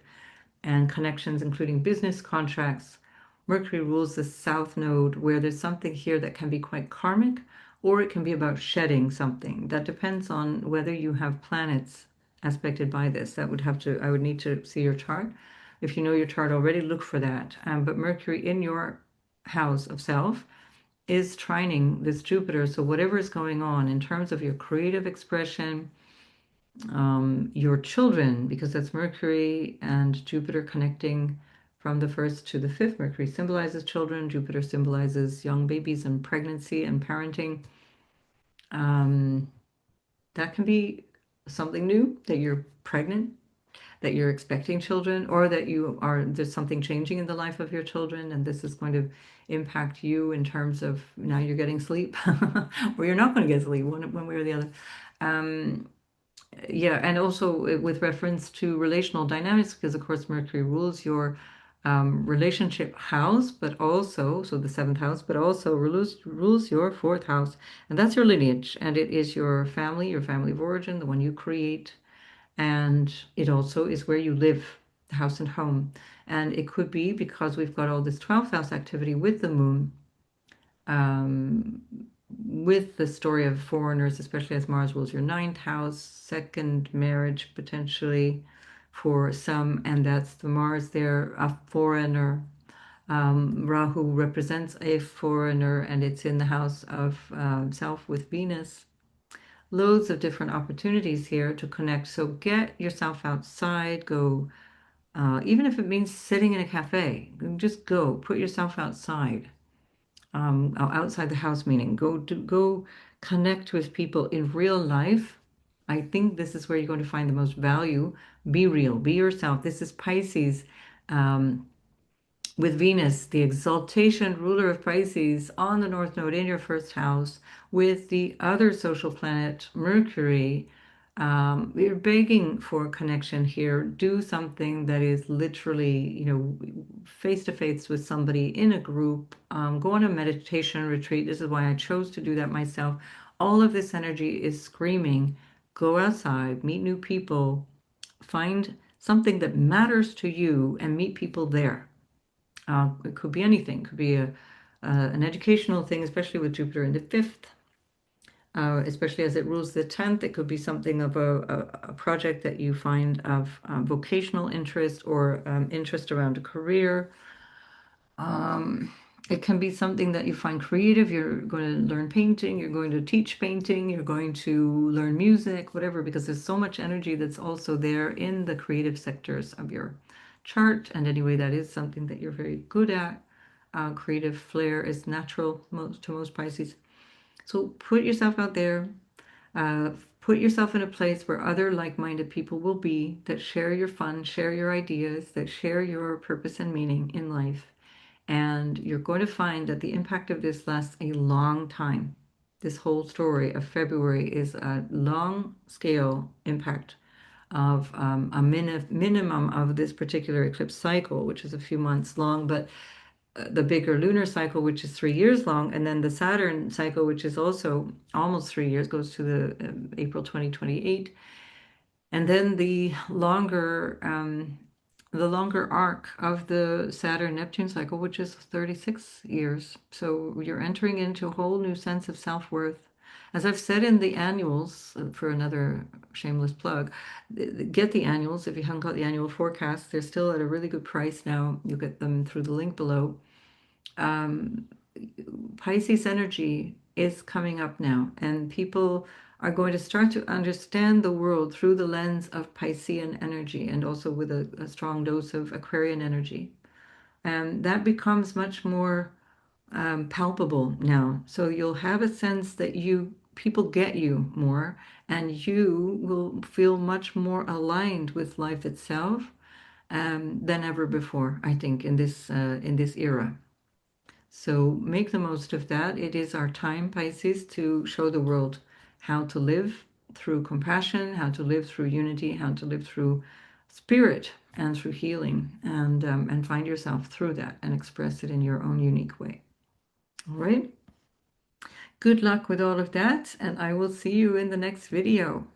and connections, including business contracts. Mercury rules the south node, where there's something here that can be quite karmic, or it can be about shedding something. That depends on whether you have planets aspected by this. I would need to see your chart. If you know your chart already, look for that. But Mercury in your house of self is trining this Jupiter. So whatever is going on in terms of your creative expression, your children, because that's Mercury and Jupiter connecting from the first to the fifth. Mercury symbolizes children, Jupiter symbolizes young babies and pregnancy and parenting. Um, that can be something new, that you're pregnant, that you're expecting children, or that there's something changing in the life of your children, and this is going to impact you in terms of now you're getting sleep, or you're not going to get sleep, one way or the other. Um, yeah, and also with reference to relational dynamics, because of course Mercury rules your relationship house, but also, so the seventh house, but also rules your fourth house, and that's your lineage, and it is your family of origin, the one you create, and it also is where you live, the house and home. And it could be because we've got all this 12th house activity with the moon, um, with the story of foreigners, especially as Mars rules your ninth house, second marriage potentially for some, and that's the Mars there, a foreigner. Rahu represents a foreigner, and it's in the house of self with Venus. Loads of different opportunities here to connect. So get yourself outside, go, even if it means sitting in a cafe, just go, put yourself outside, outside the house, meaning go connect with people in real life. I think this is where you're going to find the most value. Be real, be yourself. This is Pisces. Um, with Venus, the exaltation ruler of Pisces on the North Node in your first house, with the other social planet, Mercury, you're begging for connection here. Do something that is literally, face to face with somebody in a group. Go on a meditation retreat. This is why I chose to do that myself. All of this energy is screaming, go outside, meet new people, find something that matters to you, and meet people there. It could be anything. It could be an educational thing, especially with Jupiter in the fifth, especially as it rules the 10th. It could be something of a project that you find of vocational interest or interest around a career. Um, it can be something that you find creative. You're going to learn painting, you're going to teach painting, you're going to learn music, whatever, because there's so much energy that's also there in the creative sectors of your chart. And anyway, that is something that you're very good at. Creative flair is natural to most Pisces. So put yourself out there, uh, put yourself in a place where other like-minded people will be that share your fun, share your ideas, that share your purpose and meaning in life. And you're going to find that the impact of this lasts a long time. This whole story of February is a long scale impact of a minimum of this particular eclipse cycle, which is a few months long, but the bigger lunar cycle, which is 3 years long, and then the Saturn cycle, which is also almost 3 years, goes to the April 2028. And then the longer arc of the Saturn-Neptune cycle, which is 36 years. So you're entering into a whole new sense of self-worth. As I've said in the annuals, for another shameless plug, get the annuals. If you haven't got the annual forecast, they're still at a really good price now. You get them through the link below. Um, Pisces energy is coming up now, and people are going to start to understand the world through the lens of Piscean energy and also with a strong dose of Aquarian energy. And that becomes much more palpable now. So you'll have a sense that people get you more, and you will feel much more aligned with life itself than ever before, I think, in this era. So make the most of that. It is our time, Pisces, to show the world how to live through compassion, how to live through unity, how to live through spirit and through healing, and find yourself through that and express it in your own unique way. All right. Good luck with all of that, and I will see you in the next video.